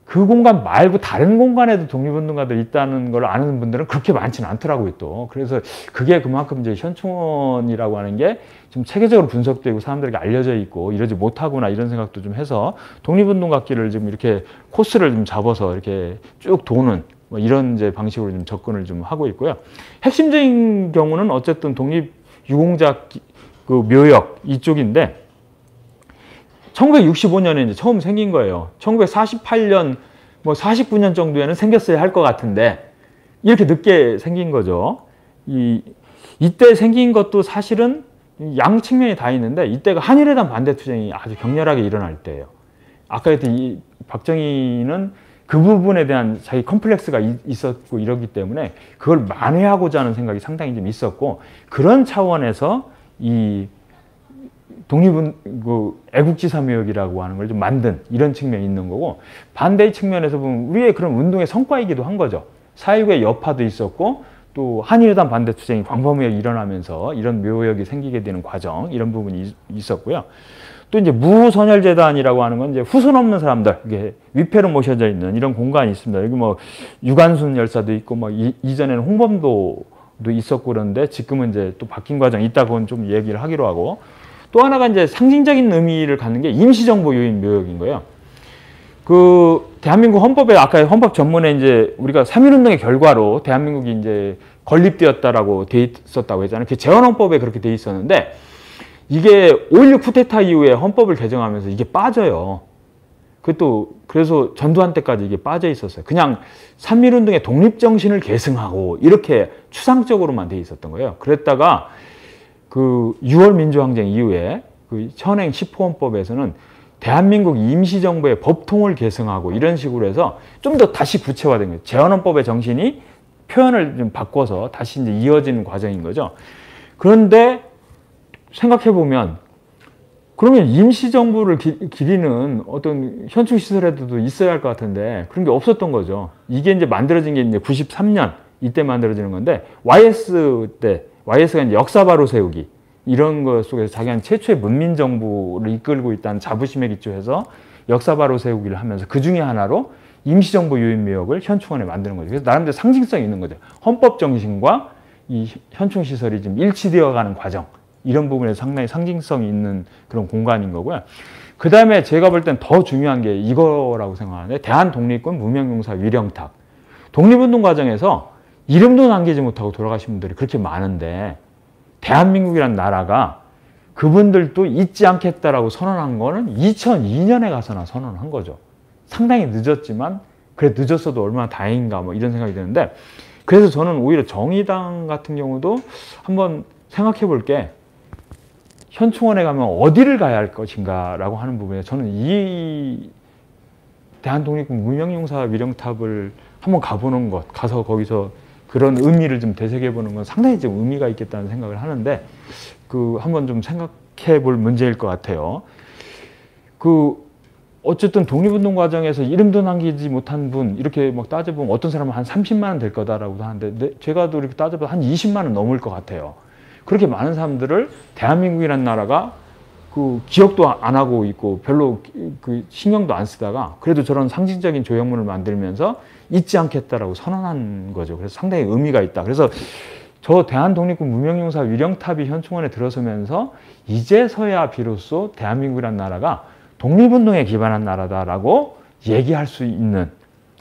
그 공간 말고 다른 공간에도 독립운동가들이 있다는 걸 아는 분들은 그렇게 많지는 않더라고요, 또. 그래서 그게 그만큼 이제 현충원이라고 하는 게 좀 체계적으로 분석되고 사람들에게 알려져 있고 이러지 못하구나 이런 생각도 좀 해서 독립운동가길을 좀 이렇게 코스를 좀 잡아서 이렇게 쭉 도는 뭐 이런 이제 방식으로 좀 접근을 좀 하고 있고요. 핵심적인 경우는 어쨌든 독립유공자 그 묘역 이쪽인데 1965년에 이제 처음 생긴 거예요. 1948년, 뭐 49년 정도에는 생겼어야 할 것 같은데 이렇게 늦게 생긴 거죠. 이때 생긴 것도 사실은 양 측면이 다 있는데 이때가 한일회담 반대 투쟁이 아주 격렬하게 일어날 때예요. 아까 했던 이 박정희는 그 부분에 대한 자기 컴플렉스가 있었고 이러기 때문에 그걸 만회하고자 하는 생각이 상당히 좀 있었고 그런 차원에서 이 애국지사묘역이라고 하는 걸 좀 만든 이런 측면이 있는 거고 반대의 측면에서 보면 우리의 그런 운동의 성과이기도 한 거죠. 4.19의 여파도 있었고 또 한일회담 반대 투쟁이 광범위하게 일어나면서 이런 묘역이 생기게 되는 과정 이런 부분이 있었고요. 또 이제 무선열재단이라고 하는 건 이제 후손 없는 사람들, 이게 위패로 모셔져 있는 이런 공간이 있습니다. 여기 뭐 유관순 열사도 있고 뭐 이전에는 홍범도도 있었고 그런데 지금은 이제 또 바뀐 과정이 있다고는 좀 얘기를 하기로 하고 또 하나가 이제 상징적인 의미를 갖는 게 임시정부 요인 묘역인 거예요. 그 대한민국 헌법에 아까 헌법 전문에 이제 우리가 3.1운동의 결과로 대한민국이 이제 건립되었다라고 돼 있었다고 했잖아요. 그 재헌헌법에 그렇게 돼 있었는데 이게 5.16 쿠데타 이후에 헌법을 개정하면서 이게 빠져요. 그것도 그래서 전두환 때까지 이게 빠져 있었어요. 그냥 3.1운동의 독립정신을 계승하고 이렇게 추상적으로만 돼 있었던 거예요. 그랬다가 그 6월 민주항쟁 이후에 그 현행 10호헌법에서는 대한민국 임시정부의 법통을 계승하고 이런 식으로 해서 좀 더 다시 구체화된 거예요. 재헌헌법의 정신이 표현을 좀 바꿔서 다시 이제 이어지는 과정인 거죠. 그런데 생각해보면 그러면 임시정부를 기리는 어떤 현충시설에도 있어야 할 것 같은데 그런 게 없었던 거죠. 이게 이제 만들어진 게 이제 93년 이때 만들어지는 건데 YS 때 YS가 이제 역사 바로 세우기 이런 것 속에서 자기는 최초의 문민정부를 이끌고 있다는 자부심에 기초해서 역사 바로 세우기를 하면서 그 중에 하나로 임시정부 유인묘역을 현충원에 만드는 거죠. 그래서 나름대로 상징성이 있는 거죠. 헌법 정신과 이 현충시설이 지금 일치되어가는 과정 이런 부분에서 상당히 상징성이 있는 그런 공간인 거고요. 그 다음에 제가 볼 땐 더 중요한 게 이거라고 생각하는데 대한독립군 무명용사 위령탑. 독립운동 과정에서 이름도 남기지 못하고 돌아가신 분들이 그렇게 많은데 대한민국이란 나라가 그분들도 잊지 않겠다라고 선언한 거는 2002년에 가서나 선언한 거죠. 상당히 늦었지만 그래 늦었어도 얼마나 다행인가 뭐 이런 생각이 드는데 그래서 저는 오히려 정의당 같은 경우도 한번 생각해 볼 게 현충원에 가면 어디를 가야 할 것인가 라고 하는 부분에 저는 이 대한독립군 무명용사 위령탑을 한번 가보는 것 가서 거기서 그런 의미를 좀 되새겨 보는 건 상당히 좀 의미가 있겠다는 생각을 하는데 그 한번 좀 생각해 볼 문제일 것 같아요. 그 어쨌든 독립운동 과정에서 이름도 남기지 못한 분 이렇게 막 따져보면 어떤 사람은 한 30만 원 될 거다라고 하는데 제가도 이렇게 따져보면 한 20만 원 넘을 것 같아요. 그렇게 많은 사람들을 대한민국이라는 나라가 그 기억도 안 하고 있고 별로 그 신경도 안 쓰다가 그래도 저런 상징적인 조형물을 만들면서 잊지 않겠다라고 선언한 거죠. 그래서 상당히 의미가 있다. 그래서 저 대한독립군 무명용사 위령탑이 현충원에 들어서면서 이제서야 비로소 대한민국이라는 나라가 독립운동에 기반한 나라다라고 얘기할 수 있는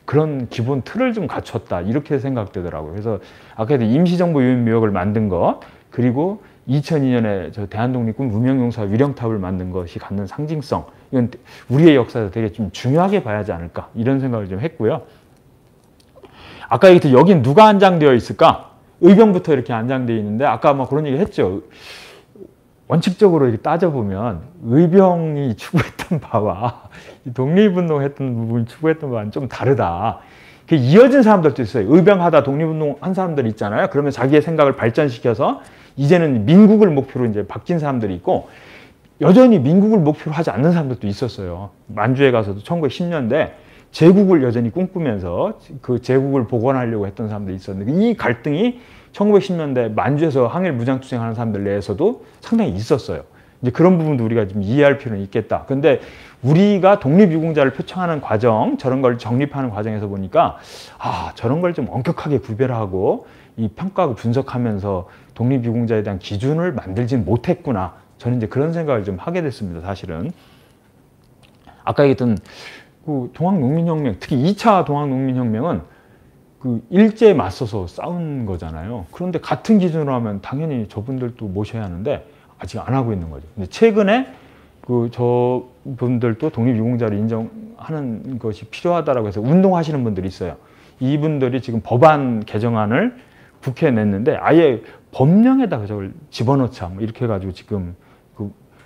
그런 기본 틀을 좀 갖췄다 이렇게 생각되더라고요. 그래서 아까 임시정부 유엔묘역을 만든 것 그리고 2002년에 저 대한독립군 무명용사 위령탑을 만든 것이 갖는 상징성 이건 우리의 역사에서 되게 좀 중요하게 봐야 하지 않을까 이런 생각을 좀 했고요. 아까 여긴 누가 안장되어 있을까? 의병부터 이렇게 안장되어 있는데 아까 막 그런 얘기 했죠. 원칙적으로 이렇게 따져보면 의병이 추구했던 바와 독립운동 했던 부분이 추구했던 바는 좀 다르다. 이어진 사람들도 있어요. 의병하다 독립운동 한 사람들 있잖아요. 그러면 자기의 생각을 발전시켜서 이제는 민국을 목표로 이제 바뀐 사람들이 있고 여전히 민국을 목표로 하지 않는 사람들도 있었어요. 만주에 가서도 1910년대 제국을 여전히 꿈꾸면서 그 제국을 복원하려고 했던 사람들이 있었는데 이 갈등이 1910년대 만주에서 항일 무장투쟁하는 사람들 내에서도 상당히 있었어요. 이제 그런 부분도 우리가 좀 이해할 필요는 있겠다. 근데 우리가 독립유공자를 표창하는 과정, 저런 걸 정립하는 과정에서 보니까 저런 걸 좀 엄격하게 구별하고 이 평가하고 분석하면서 독립유공자에 대한 기준을 만들진 못했구나. 저는 이제 그런 생각을 좀 하게 됐습니다. 사실은 아까 얘기했던 그 동학농민혁명, 특히 2차 동학농민혁명은 그 일제에 맞서서 싸운 거잖아요. 그런데 같은 기준으로 하면 당연히 저분들도 모셔야 하는데 아직 안 하고 있는 거죠. 근데 최근에 그 저분들도 독립유공자를 인정하는 것이 필요하다라고 해서 운동하시는 분들이 있어요. 이분들이 지금 법안 개정안을 국회에 냈는데 아예 법령에다가 저걸 집어넣자 뭐 이렇게 해가지고 지금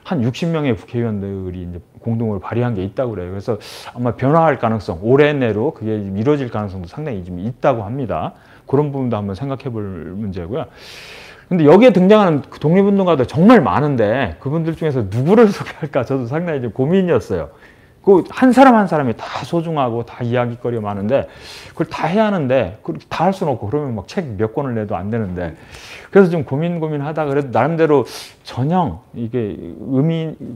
한 60명의 국회의원들이 이제 공동으로 발의한 게 있다고 그래요. 그래서 아마 변화할 가능성, 올해 내로 그게 이루어질 가능성도 상당히 좀 있다고 합니다. 그런 부분도 한번 생각해 볼 문제고요. 근데 여기에 등장하는 독립운동가들 정말 많은데 그분들 중에서 누구를 소개할까 저도 상당히 좀 고민이었어요. 그 한 사람 한 사람이 다 소중하고 다 이야기거리가 많은데 그걸 다 해야 하는데 다 할 수는 없고 그러면 막 책 몇 권을 내도 안 되는데 그래서 좀 고민하다가 그래도 나름대로 전형 이게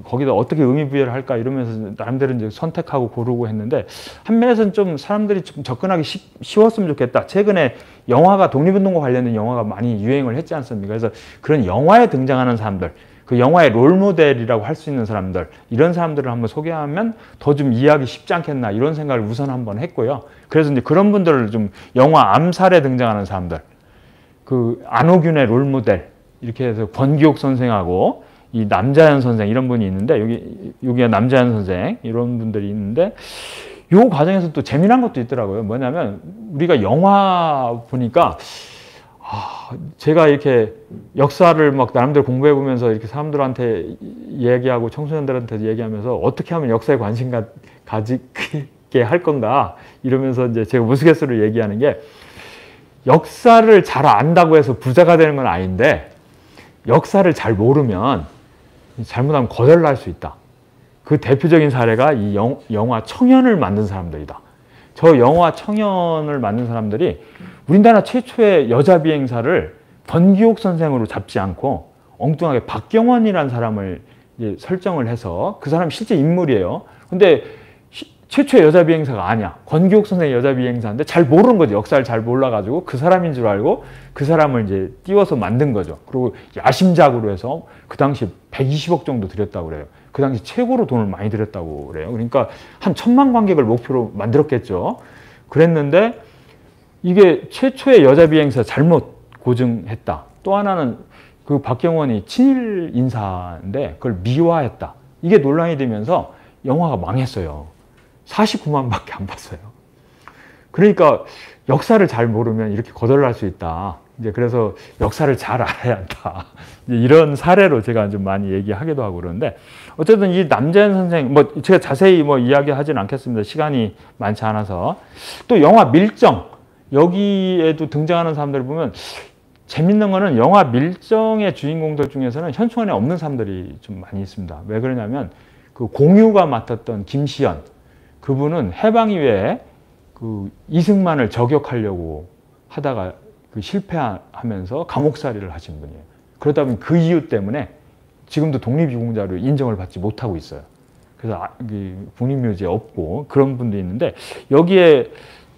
거기다 어떻게 의미 부여를 할까 이러면서 나름대로 이제 선택하고 고르고 했는데 한 면에서는 좀 사람들이 좀 접근하기 쉬웠으면 좋겠다. 최근에 영화가 독립운동과 관련된 영화가 많이 유행을 했지 않습니까? 그래서 그런 영화에 등장하는 사람들 그 영화의 롤모델이라고 할 수 있는 사람들 이런 사람들을 한번 소개하면 더 좀 이해하기 쉽지 않겠나 이런 생각을 우선 한번 했고요. 그래서 이제 그런 분들을 좀 영화 암살에 등장하는 사람들 그 안호균의 롤모델 이렇게 해서 권기옥 선생하고 이 남자연 선생 이런 분이 있는데 여기가 남자연 선생 이런 분들이 있는데 요 과정에서 또 재미난 것도 있더라고요. 뭐냐면 우리가 영화 보니까 제가 이렇게 역사를 막 나름대로 공부해 보면서 이렇게 사람들한테 얘기하고 청소년들한테 얘기하면서 어떻게 하면 역사에 관심 가지게 할 건가 이러면서 이제 제가 우스갯소리로 얘기하는 게 역사를 잘 안다고 해서 부자가 되는 건 아닌데 역사를 잘 모르면 잘못하면 거덜날 수 있다. 그 대표적인 사례가 이 영화 청년을 만든 사람들이다. 저 영화 청년을 만든 사람들이 우리나라 최초의 여자 비행사를 권기옥 선생으로 잡지 않고 엉뚱하게 박경원이라는 사람을 이제 설정을 해서 그 사람이 실제 인물이에요. 근데 최초의 여자 비행사가 아니야. 권기옥 선생의 여자 비행사인데 잘 모르는 거죠. 역사를 잘 몰라가지고 그 사람인 줄 알고 그 사람을 이제 띄워서 만든 거죠. 그리고 야심작으로 해서 그 당시 120억 정도 들였다고 그래요. 그 당시 최고로 돈을 많이 들였다고 그래요. 그러니까 한 1000만 관객을 목표로 만들었겠죠. 그랬는데 이게 최초의 여자 비행사 잘못 고증했다. 또 하나는 그 박경원이 친일 인사인데 그걸 미화했다. 이게 논란이 되면서 영화가 망했어요. 49만 밖에 안 봤어요. 그러니까 역사를 잘 모르면 이렇게 거덜날 수 있다. 이제 그래서 역사를 잘 알아야 한다. 이런 사례로 제가 좀 많이 얘기하기도 하고 그러는데 어쨌든 이 남자연 선생 뭐 제가 자세히 뭐 이야기하지는 않겠습니다. 시간이 많지 않아서 또 영화 밀정 여기에도 등장하는 사람들을 보면 재밌는 거는 영화 밀정의 주인공들 중에서는 현충원에 없는 사람들이 좀 많이 있습니다. 왜 그러냐면 그 공유가 맡았던 김시연 그분은 해방 이후에 그 이승만을 저격하려고 하다가 그 실패하면서 감옥살이를 하신 분이에요. 그러다 보니 그 이유 때문에 지금도 독립유공자로 인정을 받지 못하고 있어요. 그래서 국립묘지에 없고 그런 분도 있는데 여기에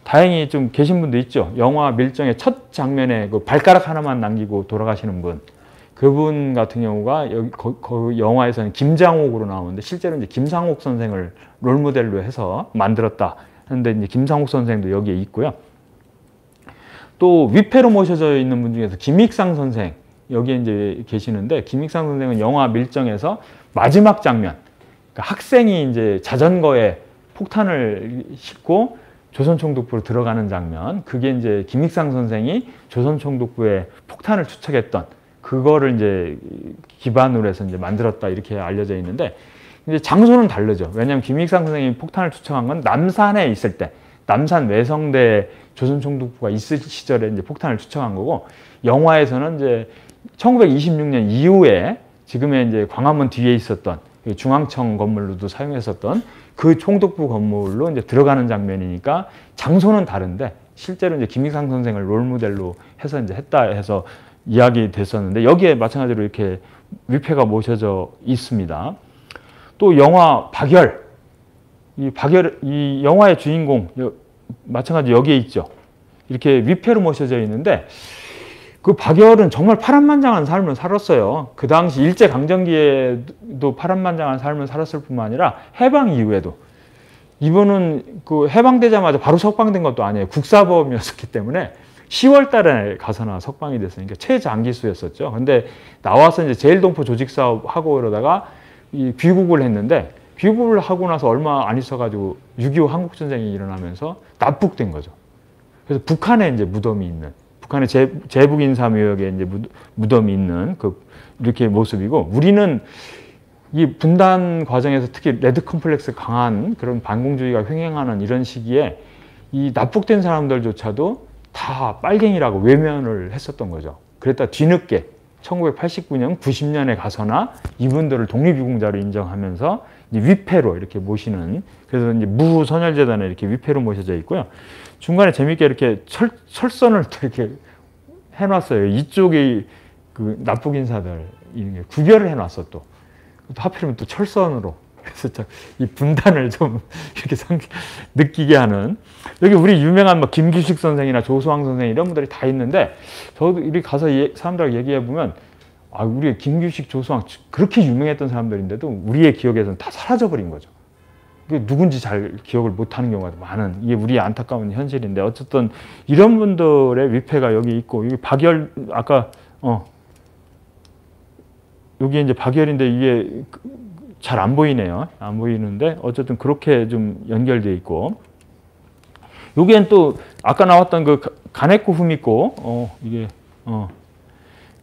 다행히 좀 계신 분도 있죠. 영화 밀정의 첫 장면에 그 발가락 하나만 남기고 돌아가시는 분. 그분 같은 경우가 여기 영화에서는 김장옥으로 나오는데 실제로 이제 김상옥 선생을 롤모델로 해서 만들었다. 하는데 이제 김상옥 선생도 여기에 있고요. 또 위패로 모셔져 있는 분 중에서 김익상 선생 여기에 이제 계시는데 김익상 선생은 영화 밀정에서 마지막 장면, 그러니까 학생이 이제 자전거에 폭탄을 싣고 조선총독부로 들어가는 장면, 그게 이제 김익상 선생이 조선총독부에 폭탄을 투척했던 그거를 이제 기반으로 해서 이제 만들었다 이렇게 알려져 있는데 이제 장소는 다르죠. 왜냐하면 김익상 선생이 폭탄을 투척한 건 남산에 있을 때, 남산 외성대 조선총독부가 있을 시절에 이제 폭탄을 투척한 거고 영화에서는 이제 1926년 이후에 지금의 이제 광화문 뒤에 있었던 중앙청 건물로도 사용했었던 그 총독부 건물로 이제 들어가는 장면이니까 장소는 다른데 실제로 이제 김익상 선생을 롤모델로 해서 이제 했다 해서 이야기 됐었는데 여기에 마찬가지로 이렇게 위패가 모셔져 있습니다. 또 영화 박열, 이 영화의 주인공 마찬가지 여기에 있죠. 이렇게 위패로 모셔져 있는데 그 박열은 정말 파란만장한 삶을 살았어요. 그 당시 일제강점기에도 파란만장한 삶을 살았을 뿐만 아니라 해방 이후에도 이분은 그 해방되자마자 바로 석방된 것도 아니에요. 국사범이었기 때문에 10월 달에 가서나 석방이 됐으니까 최장기수였었죠. 근데 나와서 이제 제일동포 조직사업 하고 그러다가 이 귀국을 했는데 귀국을 하고 나서 얼마 안 있어가지고 6.25 한국전쟁이 일어나면서 납북된 거죠. 그래서 북한에 이제 무덤이 있는, 북한의 제북인사묘역에 이제 무덤이 있는 그 이렇게 모습이고 우리는 이 분단 과정에서 특히 레드 컴플렉스 강한 그런 반공주의가 횡행하는 이런 시기에 이 납북된 사람들조차도 다 빨갱이라고 외면을 했었던 거죠. 그랬다 뒤늦게 1989년, 90년에 가서나 이분들을 독립유공자로 인정하면서 이제 위패로 이렇게 모시는, 그래서 이제 무선열재단에 이렇게 위패로 모셔져 있고요. 중간에 재밌게 이렇게 철선을 또 이렇게 해놨어요. 이쪽이 그 납북인사들 구별을 해놨어 또. 하필이면 또 철선으로. 그래서 이 분단을 좀 이렇게 느끼게 하는. 여기 우리 유명한 뭐 김규식 선생이나 조수왕 선생 이런 분들이 다 있는데 저도 이렇게 가서 사람들하고 얘기해 보면 아, 우리 김규식, 조수왕 그렇게 유명했던 사람들인데도 우리의 기억에서는 다 사라져버린 거죠. 누군지 잘 기억을 못하는 경우가 많은, 이게 우리의 안타까운 현실인데 어쨌든 이런 분들의 위패가 여기 있고 여기 박열 아까 여기 이제 박열인데 이게 잘 안 보이네요. 안 보이는데 어쨌든 그렇게 좀 연결돼 있고 여기엔 또 아까 나왔던 그 가네코 후미코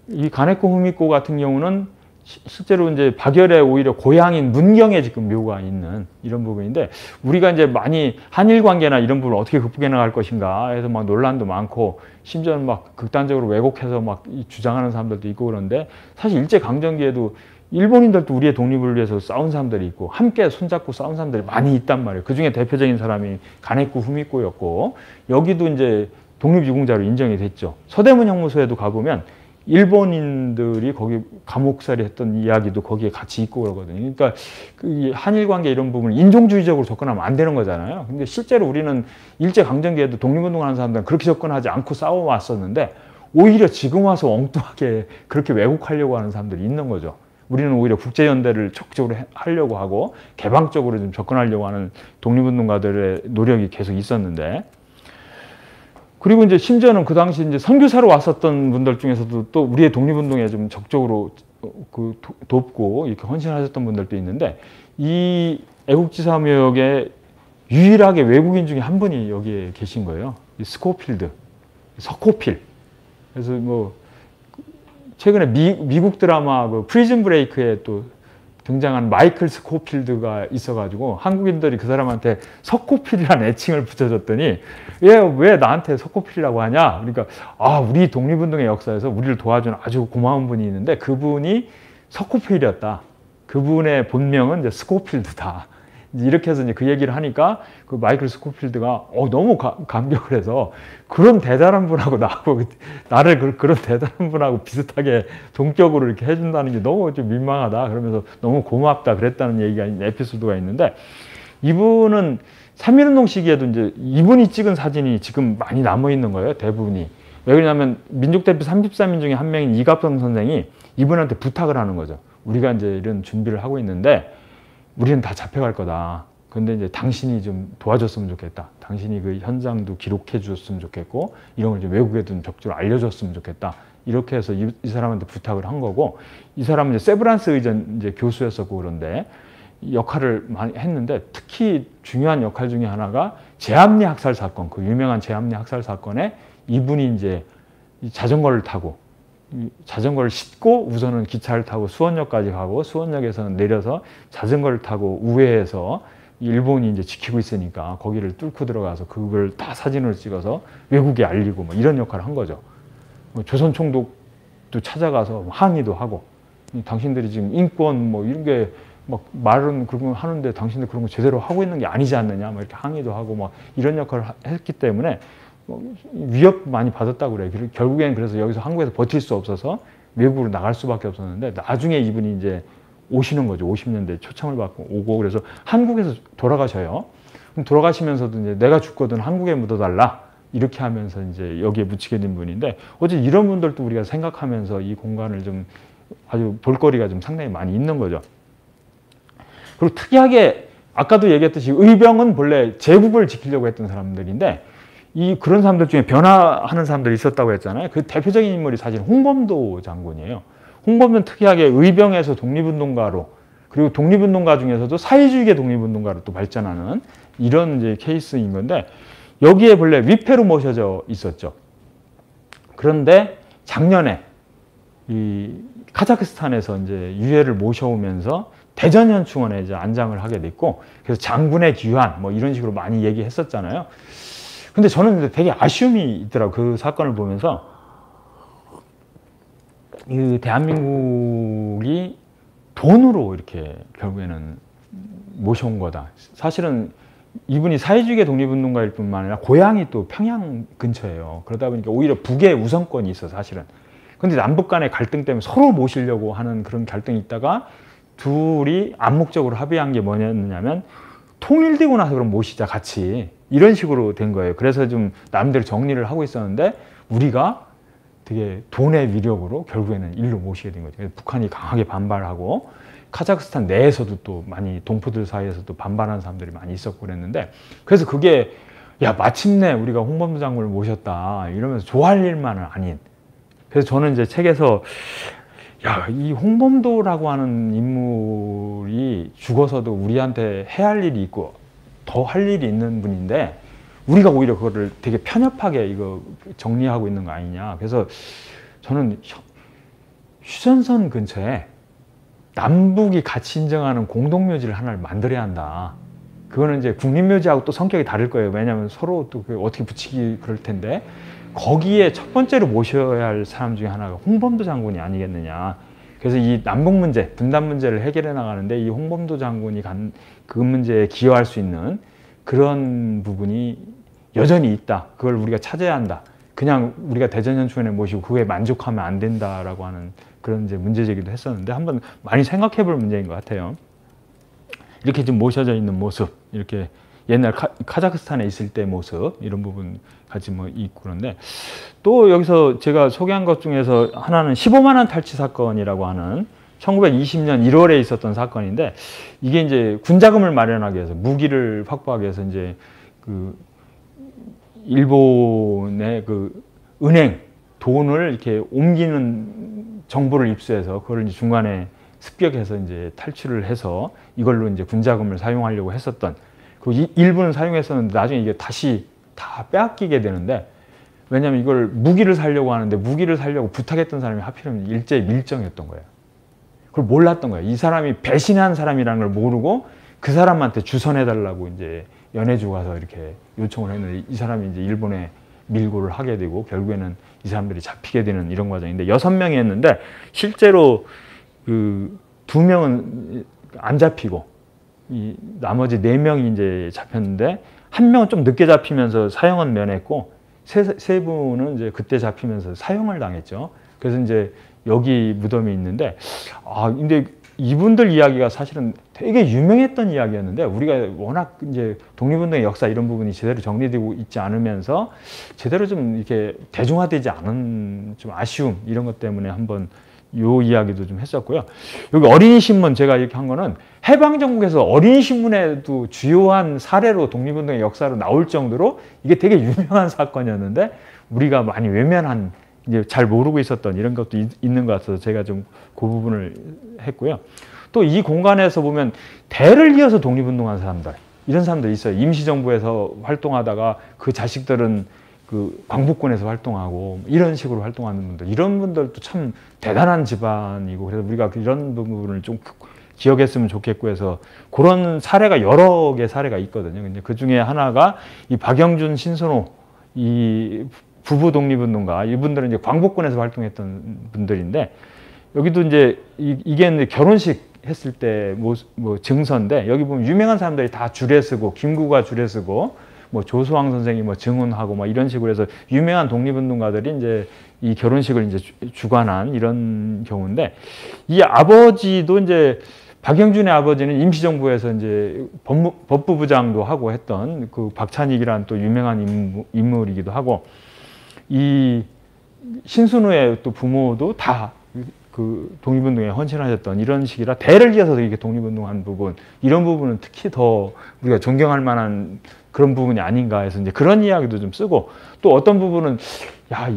이 가네코 후미코 같은 경우는 실제로 이제 박열의 오히려 고향인 문경에 지금 묘가 있는 이런 부분인데 우리가 이제 많이 한일 관계나 이런 부분을 어떻게 극복해 나갈 것인가 해서 막 논란도 많고 심지어는 막 극단적으로 왜곡해서 막 주장하는 사람들도 있고 그런데 사실 일제 강점기에도 일본인들도 우리의 독립을 위해서 싸운 사람들이 있고 함께 손잡고 싸운 사람들이 많이 있단 말이에요. 그 중에 대표적인 사람이 가네코 후미코였고 여기도 이제 독립유공자로 인정이 됐죠. 서대문 형무소에도 가보면 일본인들이 거기 감옥살이 했던 이야기도 거기에 같이 있고 그러거든요. 그러니까 그 한일 관계 이런 부분을 인종주의적으로 접근하면 안 되는 거잖아요. 근데 실제로 우리는 일제강점기에도 독립운동하는 사람들은 그렇게 접근하지 않고 싸워왔었는데 오히려 지금 와서 엉뚱하게 그렇게 왜곡하려고 하는 사람들이 있는 거죠. 우리는 오히려 국제연대를 적극적으로 하려고 하고 개방적으로 좀 접근하려고 하는 독립운동가들의 노력이 계속 있었는데 그리고 이제 심지어는 그 당시 이제 선교사로 왔었던 분들 중에서도 또 우리의 독립운동에 좀 적극적으로 돕고 이렇게 헌신하셨던 분들도 있는데 이 애국지사묘역에 유일하게 외국인 중에 한 분이 여기에 계신 거예요. 이 스코필드, 서코필. 그래서 뭐 최근에 미국 드라마 그 프리즌 브레이크에 또 등장한 마이클 스코필드가 있어가지고 한국인들이 그 사람한테 석고필이라는 애칭을 붙여줬더니 왜 나한테 석고필이라고 하냐? 그러니까 아 우리 독립운동의 역사에서 우리를 도와준 아주 고마운 분이 있는데 그분이 석고필이었다. 그분의 본명은 이제 스코필드다. 이렇게 해서 이제 그 얘기를 하니까 그 마이클 스코필드가 너무 감격을 해서 그런 대단한 분하고 나를 그런 대단한 분하고 비슷하게 동격으로 이렇게 해준다는 게 너무 좀 민망하다. 그러면서 너무 고맙다 그랬다는 얘기가 에피소드가 있는데 이분은 3.1운동 시기에도 이제 이분이 찍은 사진이 지금 많이 남아있는 거예요. 대부분이. 왜 그러냐면 민족대표 33인 중에 한 명인 이갑성 선생이 이분한테 부탁을 하는 거죠. 우리가 이제 이런 준비를 하고 있는데 우리는 다 잡혀갈 거다. 근데 이제 당신이 좀 도와줬으면 좋겠다. 당신이 그 현장도 기록해 주셨으면 좋겠고 이런 걸 좀 외국에도 적극적으로 알려줬으면 좋겠다. 이렇게 해서 이 사람한테 부탁을 한 거고, 이 사람은 이제 세브란스 의전 이제 교수였었고 그런데 역할을 많이 했는데, 특히 중요한 역할 중에 하나가 제암리 학살 사건, 그 유명한 제암리 학살 사건에 이분이 이제 자전거를 타고, 자전거를 싣고 우선은 기차를 타고 수원역까지 가고, 수원역에서는 내려서 자전거를 타고 우회해서 일본이 이제 지키고 있으니까 거기를 뚫고 들어가서 그걸 다 사진을 찍어서 외국에 알리고 뭐 이런 역할을 한 거죠. 조선 총독도 찾아가서 항의도 하고, 당신들이 지금 인권 뭐 이런 게 막 말은 그런 거 하는데 당신들 그런 거 제대로 하고 있는 게 아니지 않느냐, 막 이렇게 항의도 하고 막 이런 역할을 했기 때문에 위협 많이 받았다고 그래요. 결국엔 그래서 여기서 한국에서 버틸 수 없어서 외국으로 나갈 수밖에 없었는데, 나중에 이분이 이제 오시는 거죠. 50년대 초청을 받고 오고, 그래서 한국에서 돌아가셔요. 그럼 돌아가시면서도 이제 내가 죽거든 한국에 묻어달라, 이렇게 하면서 이제 여기에 묻히게 된 분인데, 어제 이런 분들도 우리가 생각하면서 이 공간을 좀 아주 볼거리가 좀 상당히 많이 있는 거죠. 그리고 특이하게 아까도 얘기했듯이 의병은 본래 제국을 지키려고 했던 사람들인데, 그런 사람들 중에 변화하는 사람들이 있었다고 했잖아요. 그 대표적인 인물이 사실 홍범도 장군이에요. 홍범도는 특이하게 의병에서 독립운동가로, 그리고 독립운동가 중에서도 사회주의계 독립운동가로 또 발전하는 이런 이제 케이스인 건데, 여기에 본래 위패로 모셔져 있었죠. 그런데 작년에 이 카자흐스탄에서 이제 유해를 모셔오면서 대전현충원에 이제 안장을 하게 됐고, 그래서 장군의 귀환 뭐 이런 식으로 많이 얘기했었잖아요. 근데 저는 되게 아쉬움이 있더라고요. 그 사건을 보면서 이 대한민국이 돈으로 이렇게 결국에는 모셔온 거다. 사실은 이분이 사회주의계 독립운동가일 뿐만 아니라 고향이 또 평양 근처예요. 그러다 보니까 오히려 북에 우선권이 있어, 사실은. 근데 남북 간의 갈등 때문에 서로 모시려고 하는 그런 갈등이 있다가 둘이 암묵적으로 합의한 게 뭐냐면, 통일되고 나서 그럼 모시자 같이, 이런 식으로 된 거예요. 그래서 좀 나름대로 정리를 하고 있었는데, 우리가 되게 돈의 위력으로 결국에는 일로 모시게 된 거죠. 북한이 강하게 반발하고, 카자흐스탄 내에서도 또 많이 동포들 사이에서도 반발하는 사람들이 많이 있었고 그랬는데, 그래서 그게 야 마침내 우리가 홍범도 장군을 모셨다 이러면서 좋아할 일만은 아닌. 그래서 저는 이제 책에서 야, 이 홍범도라고 하는 인물이 죽어서도 우리한테 해야 할 일이 있고 더 할 일이 있는 분인데, 우리가 오히려 그거를 되게 편협하게 이거 정리하고 있는 거 아니냐. 그래서 저는 휴전선 근처에 남북이 같이 인정하는 공동묘지를 하나를 만들어야 한다. 그거는 이제 국립묘지하고 또 성격이 다를 거예요. 왜냐하면 서로 또 어떻게 붙이기 그럴 텐데, 거기에 첫 번째로 모셔야 할 사람 중에 하나가 홍범도 장군이 아니겠느냐. 그래서 이 남북 문제, 분단 문제를 해결해 나가는데 이 홍범도 장군이 그 문제에 기여할 수 있는 그런 부분이 여전히 있다. 그걸 우리가 찾아야 한다. 그냥 우리가 대전현충원에 모시고 그거에 만족하면 안 된다라고 하는 그런 이제 문제 제기도 했었는데, 한번 많이 생각해 볼 문제인 것 같아요. 이렇게 좀 모셔져 있는 모습, 이렇게 옛날 카자흐스탄에 있을 때 모습, 이런 부분 같이 뭐 있고. 그런데 또 여기서 제가 소개한 것 중에서 하나는 15만 원 탈취 사건이라고 하는 1920년 1월에 있었던 사건인데, 이게 이제 군자금을 마련하기 위해서, 무기를 확보하기 위해서 이제 그 일본의 그 은행 돈을 이렇게 옮기는 정보를 입수해서 그걸 이제 중간에 습격해서 이제 탈취를 해서 이걸로 이제 군자금을 사용하려고 했었던, 그 일부는 사용했었는데 나중에 이게 다시 다 빼앗기게 되는데, 왜냐하면 이걸 무기를 사려고 하는데 무기를 사려고 부탁했던 사람이 하필이면 일제히 밀정이었던 거예요. 그걸 몰랐던 거예요. 이 사람이 배신한 사람이라는 걸 모르고 그 사람한테 주선해달라고 이제 연해주 가서 이렇게 요청을 했는데, 이 사람이 이제 일본에 밀고를 하게 되고 결국에는 이 사람들이 잡히게 되는 이런 과정인데, 6명이 했는데 실제로 그 2명은 안 잡히고 이 나머지 4명이 이제 잡혔는데, 1명은 좀 늦게 잡히면서 사형은 면했고, 세 분은 이제 그때 잡히면서 사형을 당했죠. 그래서 이제 여기 무덤이 있는데, 근데 이분들 이야기가 사실은 되게 유명했던 이야기였는데 우리가 워낙 이제 독립운동의 역사 이런 부분이 제대로 정리되고 있지 않으면서 제대로 좀 이렇게 대중화되지 않은 좀 아쉬움 이런 것 때문에 한번 요 이야기도 좀 했었고요. 여기 어린이 신문 제가 이렇게 한 거는 해방정국에서 어린이 신문에도 주요한 사례로 독립운동의 역사로 나올 정도로 이게 되게 유명한 사건이었는데 우리가 많이 외면한 이제 잘 모르고 있었던 이런 것도 있는 것 같아서 제가 좀 그 부분을 했고요. 또 이 공간에서 보면 대를 이어서 독립운동한 사람들 이런 사람들 있어요. 임시정부에서 활동하다가 그 자식들은 그 광복군에서 활동하고 이런 식으로 활동하는 분들 이런 분들도 참 대단한 집안이고 그래서 우리가 이런 부분을 좀 기억했으면 좋겠고 해서 그런 사례가 여러 개 사례가 있거든요. 근데 그 중에 하나가 이 박영준, 신선호 이 부부 독립운동가 이분들은 이제 광복군에서 활동했던 분들인데 여기도 이제 이게 이제 결혼식 했을 때 뭐 증서인데 여기 보면 유명한 사람들이 다 줄에 쓰고 김구가 줄에 쓰고 뭐 조수왕 선생이 뭐 증언하고 뭐 이런 식으로 해서 유명한 독립운동가들이 이제 이 결혼식을 이제 주관한 이런 경우인데 이 아버지도 이제 박영준의 아버지는 임시정부에서 이제 법무부장도 하고 했던 그 박찬익이라는 또 유명한 인물이기도 하고 이 신순우의 또 부모도 다 그 독립운동에 헌신하셨던 이런 식이라 대를 이어서 이렇게 독립운동한 부분 이런 부분은 특히 더 우리가 존경할 만한 그런 부분이 아닌가 해서 이제 그런 이야기도 좀 쓰고 또 어떤 부분은 야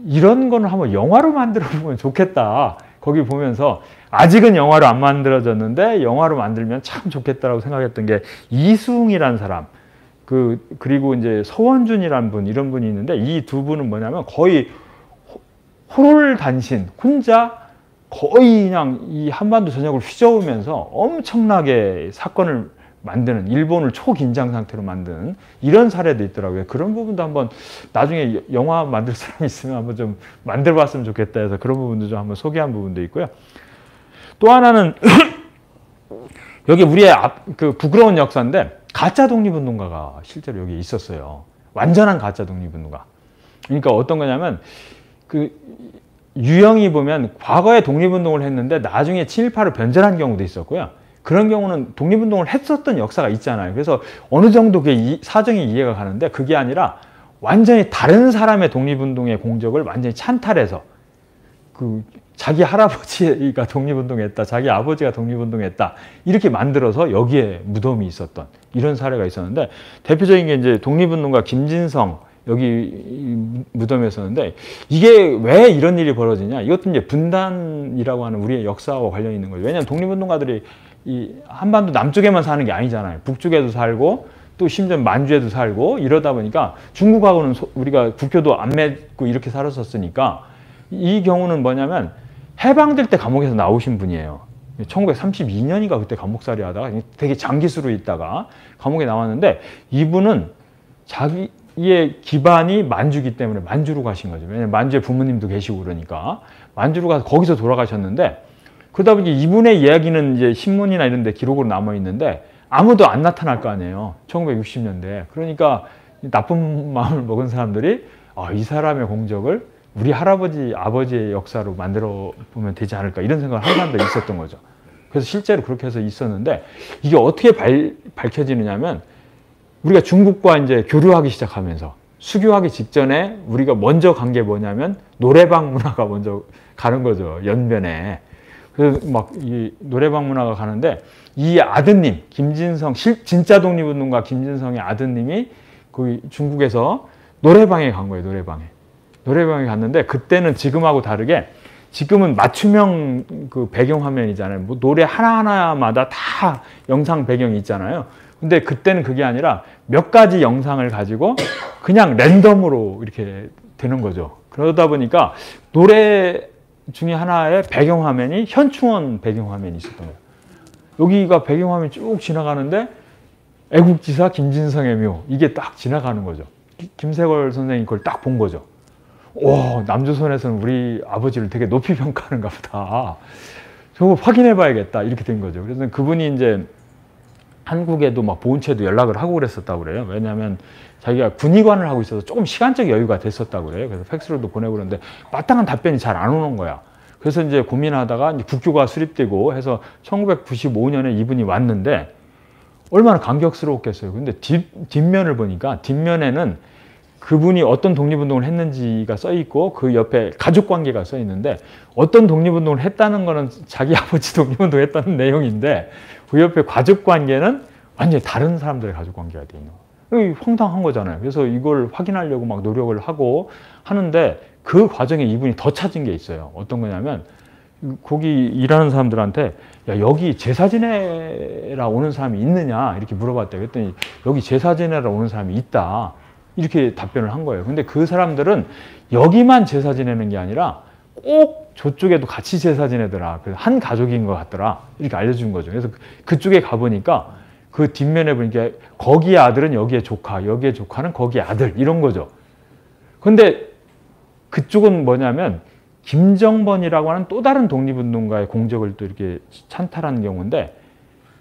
이런 거는 한번 영화로 만들어 보면 좋겠다 거기 보면서 아직은 영화로 안 만들어졌는데 영화로 만들면 참 좋겠다라고 생각했던 게 이수웅이라는 사람 그리고 이제 서원준이라는 분 이런 분이 있는데 이 두 분은 뭐냐면 거의 홀단신 혼자 거의 그냥 이 한반도 전역을 휘저으면서 엄청나게 사건을 만드는 일본을 초긴장 상태로 만드는 이런 사례도 있더라고요. 그런 부분도 한번 나중에 영화 만들 사람이 있으면 한번 좀 만들어 봤으면 좋겠다 해서 그런 부분도 좀 한번 소개한 부분도 있고요. 또 하나는 여기 우리의 그 부끄러운 역사인데 가짜 독립운동가가 실제로 여기 있었어요. 완전한 가짜 독립운동가. 그러니까 어떤 거냐면 그 유형이 보면 과거에 독립운동을 했는데 나중에 친일파로 변절한 경우도 있었고요. 그런 경우는 독립운동을 했었던 역사가 있잖아요. 그래서 어느 정도 그 사정이 이해가 가는데 그게 아니라 완전히 다른 사람의 독립운동의 공적을 완전히 찬탈해서 그 자기 할아버지가 독립운동했다, 자기 아버지가 독립운동했다 이렇게 만들어서 여기에 무덤이 있었던 이런 사례가 있었는데 대표적인 게 이제 독립운동가 김진성 여기 무덤에 있었는데 이게 왜 이런 일이 벌어지냐 이것도 이제 분단이라고 하는 우리의 역사와 관련이 있는 거죠. 왜냐하면 독립운동가들이 이 한반도 남쪽에만 사는 게 아니잖아요. 북쪽에도 살고 또 심지어 만주에도 살고 이러다 보니까 중국하고는 우리가 국교도 안 맺고 이렇게 살았었으니까 이 경우는 뭐냐면 해방될 때 감옥에서 나오신 분이에요. 1932년인가 그때 감옥살이 하다가 되게 장기수로 있다가 감옥에 나왔는데 이분은 자기의 기반이 만주기 때문에 만주로 가신 거죠. 왜냐면 만주에 부모님도 계시고 그러니까 만주로 가서 거기서 돌아가셨는데 그러다 보니 이분의 이야기는 이제 신문이나 이런 데 기록으로 남아 있는데 아무도 안 나타날 거 아니에요. 1960년대. 그러니까 나쁜 마음을 먹은 사람들이 이 사람의 공적을 우리 할아버지, 아버지의 역사로 만들어 보면 되지 않을까 이런 생각을 한 사람들이 있었던 거죠. 그래서 실제로 그렇게 해서 있었는데 이게 어떻게 밝혀지느냐면 우리가 중국과 이제 교류하기 시작하면서 수교하기 직전에 우리가 먼저 간 게 뭐냐면 노래방 문화가 먼저 가는 거죠. 연변에. 그래서 막 이 노래방 문화가 가는데 이 아드님 김진성 진짜 독립운동가 김진성의 아드님이 그 중국에서 노래방에 간 거예요. 노래방에 갔는데 그때는 지금하고 다르게 지금은 맞춤형 그 배경 화면이잖아요. 뭐 노래 하나하나마다 다 영상 배경이 있잖아요. 근데 그때는 그게 아니라 몇 가지 영상을 가지고 그냥 랜덤으로 이렇게 되는 거죠. 그러다 보니까 노래 중에 하나의 배경화면이 현충원 배경화면이 있었던 거예요. 여기가 배경화면이 쭉 지나가는데 애국지사 김진성의 묘 이게 딱 지나가는 거죠. 김세걸 선생님이 그걸 딱 본 거죠. 오, 남조선에서는 우리 아버지를 되게 높이 평가하는가 보다. 저거 확인해 봐야겠다. 이렇게 된 거죠. 그래서 그분이 이제 한국에도 막 보훈처에도 연락을 하고 그랬었다고 그래요. 왜냐하면 자기가 군의관을 하고 있어서 조금 시간적 여유가 됐었다고 그래요. 그래서 팩스로도 보내고 그러는데 마땅한 답변이 잘 안 오는 거야. 그래서 이제 고민하다가 이제 국교가 수립되고 해서 1995년에 이분이 왔는데 얼마나 감격스러웠겠어요. 근데 뒷면을 보니까 뒷면에는 그분이 어떤 독립운동을 했는지가 써 있고 그 옆에 가족관계가 써 있는데 어떤 독립운동을 했다는 거는 자기 아버지 독립운동 했다는 내용인데 그 옆에 가족관계는 완전히 다른 사람들의 가족관계가 돼 있는 거예요. 황당한 거잖아요. 그래서 이걸 확인하려고 막 노력을 하고 하는데 그 과정에 이분이 더 찾은 게 있어요. 어떤 거냐면 거기 일하는 사람들한테 야, 여기 제사 지내라 오는 사람이 있느냐 이렇게 물어봤대요. 그랬더니 여기 제사 지내라 오는 사람이 있다. 이렇게 답변을 한 거예요. 근데 그 사람들은 여기만 제사 지내는 게 아니라 꼭 저쪽에도 같이 제사 지내더라. 그래서 한 가족인 것 같더라. 이렇게 알려준 거죠. 그래서 그쪽에 가보니까 그 뒷면에 보니까 거기의 아들은 여기에 조카, 여기에 조카는 거기에 아들 이런 거죠. 근데 그쪽은 뭐냐면 김정번이라고 하는 또 다른 독립운동가의 공적을 또 이렇게 찬탈하는 경우인데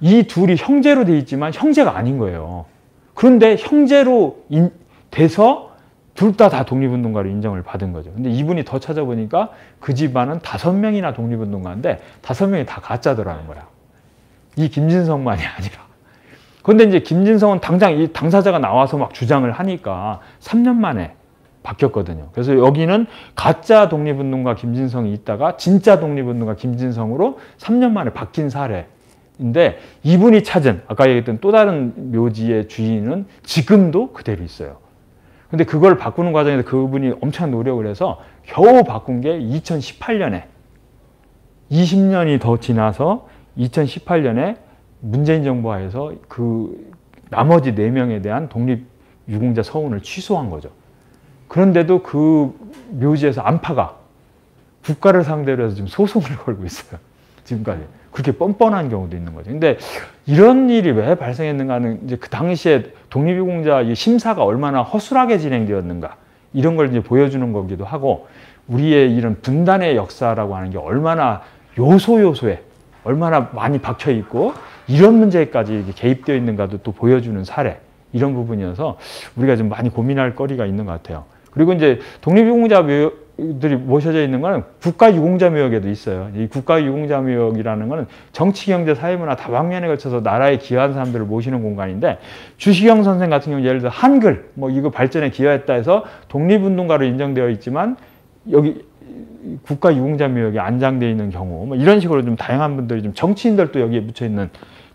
이 둘이 형제로 돼 있지만 형제가 아닌 거예요. 그런데 형제로 돼서 둘 다 독립운동가로 인정을 받은 거죠. 근데 이분이 더 찾아보니까 그 집안은 5명이나 독립운동가인데 5명이 다 가짜더라는 거야. 이 김진성만이 아니라. 그런데 이제 김진성은 당장 이 당사자가 나와서 막 주장을 하니까 3년 만에 바뀌었거든요. 그래서 여기는 가짜 독립운동가 김진성이 있다가 진짜 독립운동가 김진성으로 3년 만에 바뀐 사례인데 이분이 찾은 아까 얘기했던 또 다른 묘지의 주인은 지금도 그대로 있어요. 근데 그걸 바꾸는 과정에서 그분이 엄청난 노력을 해서 겨우 바꾼 게 2018년에 20년이 더 지나서 2018년에 문재인 정부 하에서 그 나머지 4명에 대한 독립유공자 서훈을 취소한 거죠. 그런데도 그 묘지에서 안파가 국가를 상대로 해서 지금 소송을 걸고 있어요. 지금까지. 그렇게 뻔뻔한 경우도 있는 거죠. 근데 이런 일이 왜 발생했는가는 이제 그 당시에 독립유공자 심사가 얼마나 허술하게 진행되었는가 이런 걸 이제 보여주는 거기도 하고 우리의 이런 분단의 역사라고 하는 게 얼마나 요소요소에 얼마나 많이 박혀 있고 이런 문제까지 이렇게 개입되어 있는가도 또 보여주는 사례 이런 부분이어서 우리가 좀 많이 고민할 거리가 있는 것 같아요. 그리고 이제 독립유공자들이 모셔져 있는 거는 국가유공자묘역에도 있어요. 이 국가유공자묘역이라는 거는 정치, 경제, 사회문화 다방면에 걸쳐서 나라에 기여한 사람들을 모시는 공간인데 주시경 선생 같은 경우 예를 들어 한글 뭐 이거 발전에 기여했다 해서 독립운동가로 인정되어 있지만 여기 국가유공자묘역에 안장되어 있는 경우 뭐 이런 식으로 좀 다양한 분들이 좀 정치인들도 여기에 묻혀 있는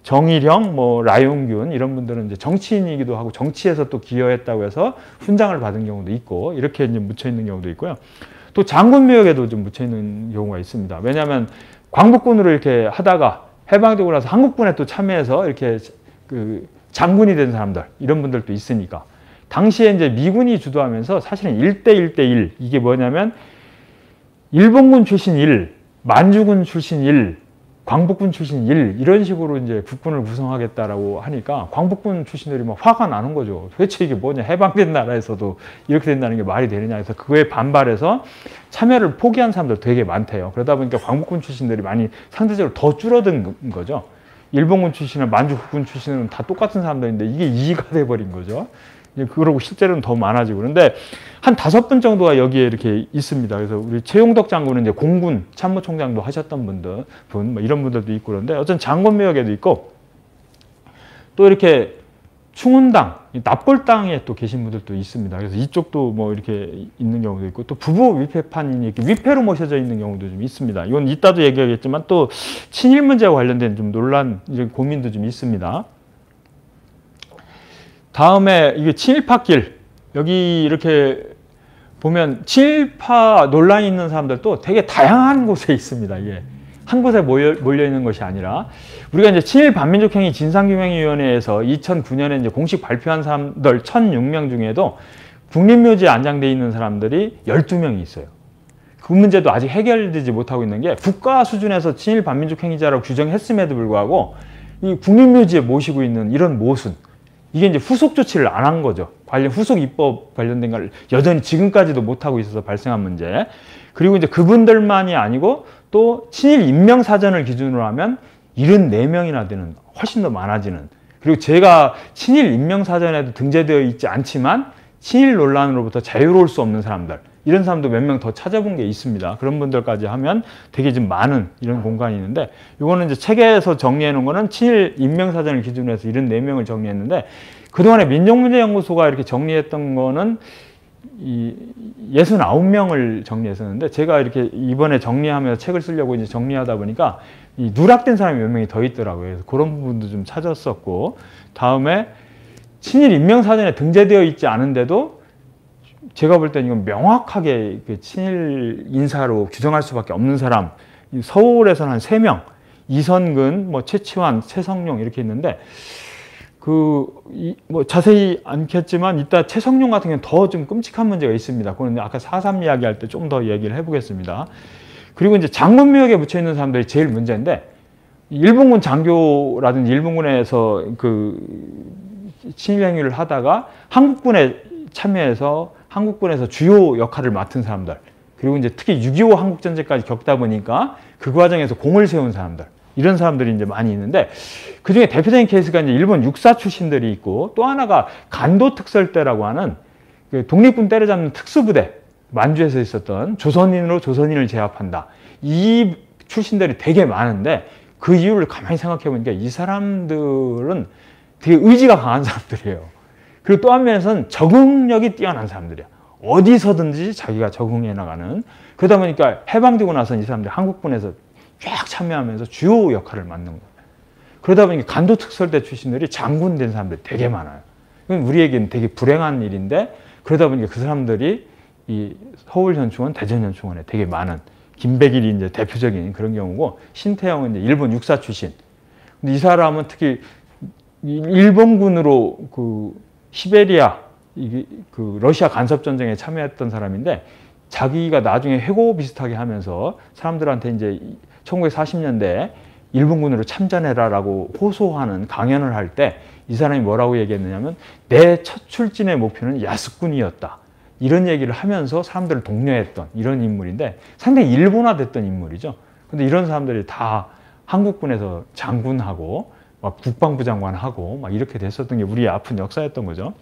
정일영, 뭐 라용균 이런 분들은 이제 정치인이기도 하고 정치에서 또 기여했다고 해서 훈장을 받은 경우도 있고 이렇게 이제 묻혀 있는 경우도 있고요. 또 장군묘역에도 좀 묻혀 있는 경우가 있습니다. 왜냐하면 광복군으로 이렇게 하다가 해방되고 나서 한국군에 또 참여해서 이렇게 그 장군이 된 사람들 이런 분들도 있으니까 당시에 이제 미군이 주도하면서 사실은 1대1대1 이게 뭐냐면 일본군 출신 1, 만주군 출신 1, 광복군 출신 1 이런 식으로 이제 국군을 구성하겠다라고 하니까 광복군 출신들이 막 화가 나는 거죠. 도대체 이게 뭐냐 해방된 나라에서도 이렇게 된다는 게 말이 되느냐 해서 그거에 반발해서 참여를 포기한 사람들 되게 많대요. 그러다 보니까 광복군 출신들이 많이 상대적으로 더 줄어든 거죠. 일본군 출신이나 만주국군 출신은 다 똑같은 사람들인데 이게 2가 돼버린 거죠. 그러고 실제로는 더 많아지고 그런데 한 5분 정도가 여기에 이렇게 있습니다. 그래서 우리 최용덕 장군은 이제 공군 참모총장도 하셨던 뭐 이런 분들도 있고 그런데 어떤 장군묘역에도 있고 또 이렇게 충운당, 납볼당에 또 계신 분들도 있습니다. 그래서 이쪽도 뭐 이렇게 있는 경우도 있고 또 부부 위패판이 이렇게 위패로 모셔져 있는 경우도 좀 있습니다. 이건 이따도 얘기하겠지만 또 친일 문제와 관련된 좀 논란, 이런 고민도 좀 있습니다. 다음에 이게 친일파길 여기 이렇게 보면 친일파 논란이 있는 사람들도 되게 다양한 곳에 있습니다. 이게 한 곳에 몰려 있는 것이 아니라 우리가 이제 친일 반민족행위 진상규명위원회에서 2009년에 이제 공식 발표한 사람들 1,006명 중에도 국립묘지에 안장돼 있는 사람들이 12명이 있어요. 그 문제도 아직 해결되지 못하고 있는 게 국가 수준에서 친일 반민족행위자라고 규정했음에도 불구하고 이 국립묘지에 모시고 있는 이런 모순 이게 이제 후속 조치를 안 한 거죠. 관련 후속 입법 관련된 걸 여전히 지금까지도 못하고 있어서 발생한 문제. 그리고 이제 그분들만이 아니고 또 친일 인명사전을 기준으로 하면 74명이나 되는 훨씬 더 많아지는. 그리고 제가 친일 인명사전에도 등재되어 있지 않지만 친일 논란으로부터 자유로울 수 없는 사람들. 이런 사람도 몇 명 더 찾아본 게 있습니다. 그런 분들까지 하면 되게 좀 많은 이런 공간이 있는데, 이거는 이제 책에서 정리해 놓은 거는 친일 인명사전을 기준으로 해서 이런 4명을 정리했는데, 그동안에 민족문제연구소가 이렇게 정리했던 거는 이 69명을 정리했었는데, 제가 이렇게 이번에 정리하면서 책을 쓰려고 이제 정리하다 보니까 이 누락된 사람이 몇 명이 더 있더라고요. 그래서 그런 부분도 좀 찾았었고, 다음에 친일 인명사전에 등재되어 있지 않은데도 제가 볼 때는 이건 명확하게 그 친일 인사로 규정할 수밖에 없는 사람, 서울에서는 한 3명, 이선근, 뭐 최치환, 최성룡 이렇게 있는데, 뭐 자세히 않겠지만 이따 최성룡 같은 경우는 더 좀 끔찍한 문제가 있습니다. 그건 아까 4.3 이야기할 때 좀 더 얘기를 해보겠습니다. 그리고 이제 장군묘역에 묻혀 있는 사람들이 제일 문제인데, 일본군 장교라든지 일본군에서 그 친일 행위를 하다가 한국군에 참여해서 한국군에서 주요 역할을 맡은 사람들, 그리고 이제 특히 6.25 한국전쟁까지 겪다 보니까 그 과정에서 공을 세운 사람들, 이런 사람들이 이제 많이 있는데, 그 중에 대표적인 케이스가 이제 일본 육사 출신들이 있고, 또 하나가 간도특설대라고 하는 그 독립군 때려잡는 특수부대, 만주에서 있었던 조선인으로 조선인을 제압한다. 이 출신들이 되게 많은데, 그 이유를 가만히 생각해 보니까 이 사람들은 되게 의지가 강한 사람들이에요. 그리고 또 한면에서는 적응력이 뛰어난 사람들이야. 어디서든지 자기가 적응해 나가는. 그러다 보니까 해방되고 나서 이 사람들이 한국군에서 쫙 참여하면서 주요 역할을 맡는 거예요. 그러다 보니까 간도특설대 출신들이 장군 된 사람들이 되게 많아요. 우리에게는 되게 불행한 일인데, 그러다 보니까 그 사람들이 이 서울현충원, 대전현충원에 되게 많은, 김백일이 이제 대표적인 그런 경우고, 신태영은 이제 일본 육사 출신. 근데 이 사람은 특히 일본군으로 그 시베리아, 그 러시아 간섭 전쟁에 참여했던 사람인데, 자기가 나중에 회고 비슷하게 하면서 사람들한테 이제 1940년대 일본군으로 참전해라라고 호소하는 강연을 할 때 이 사람이 뭐라고 얘기했느냐면, 내 첫 출진의 목표는 야스군이었다. 이런 얘기를 하면서 사람들을 독려했던 이런 인물인데, 상당히 일본화됐던 인물이죠. 근데 이런 사람들이 다 한국군에서 장군하고 막 국방부 장관하고 막 이렇게 됐었던 게 우리의 아픈 역사였던 거죠.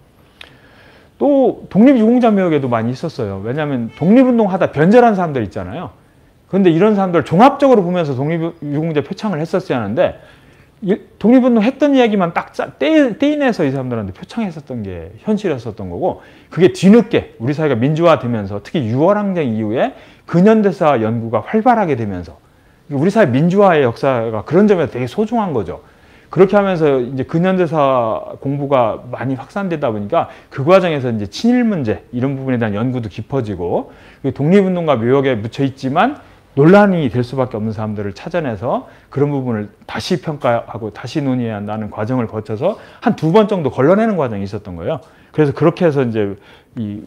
또 독립유공자묘역에도 많이 있었어요. 왜냐하면 독립운동 하다 변절한 사람들 있잖아요. 그런데 이런 사람들 종합적으로 보면서 독립유공자 표창을 했었어야 하는데, 독립운동 했던 이야기만 딱 떼인해서 이 사람들한테 표창했었던 게 현실이었었던 거고, 그게 뒤늦게 우리 사회가 민주화되면서, 특히 6월 항쟁 이후에 근현대사 연구가 활발하게 되면서, 우리 사회 민주화의 역사가 그런 점에서 되게 소중한 거죠. 그렇게 하면서 이제 근현대사 공부가 많이 확산되다 보니까 그 과정에서 이제 친일 문제 이런 부분에 대한 연구도 깊어지고, 독립운동가 묘역에 묻혀 있지만 논란이 될 수밖에 없는 사람들을 찾아내서 그런 부분을 다시 평가하고 다시 논의해야 한다는 과정을 거쳐서 한 2번 정도 걸러내는 과정이 있었던 거예요. 그래서 그렇게 해서 이제 이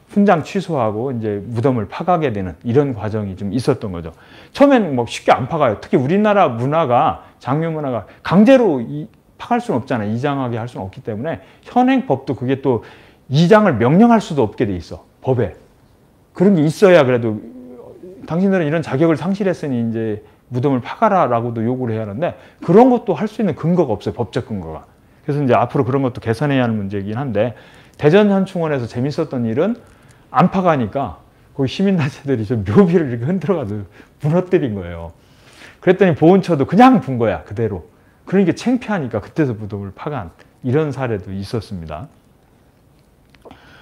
훈장 취소하고 이제 무덤을 파가게 되는 이런 과정이 좀 있었던 거죠. 처음엔 뭐 쉽게 안 파가요. 특히 우리나라 문화가, 장묘 문화가 강제로 파갈 수는 없잖아요. 이장하게 할 수는 없기 때문에 현행 법도 그게 또 이장을 명령할 수도 없게 돼 있어. 법에. 그런 게 있어야 그래도 당신들은 이런 자격을 상실했으니 이제 무덤을 파가라라고도 요구를 해야 하는데, 그런 것도 할 수 있는 근거가 없어요. 법적 근거가. 그래서 이제 앞으로 그런 것도 개선해야 하는 문제이긴 한데, 대전현충원에서 재밌었던 일은 안 파가니까 거기 시민단체들이 좀 묘비를 이렇게 흔들어가지고 무너뜨린 거예요. 그랬더니 보훈처도 그냥 분 거야, 그대로. 그러니까 창피하니까 그때서 무덤을 파간 이런 사례도 있었습니다.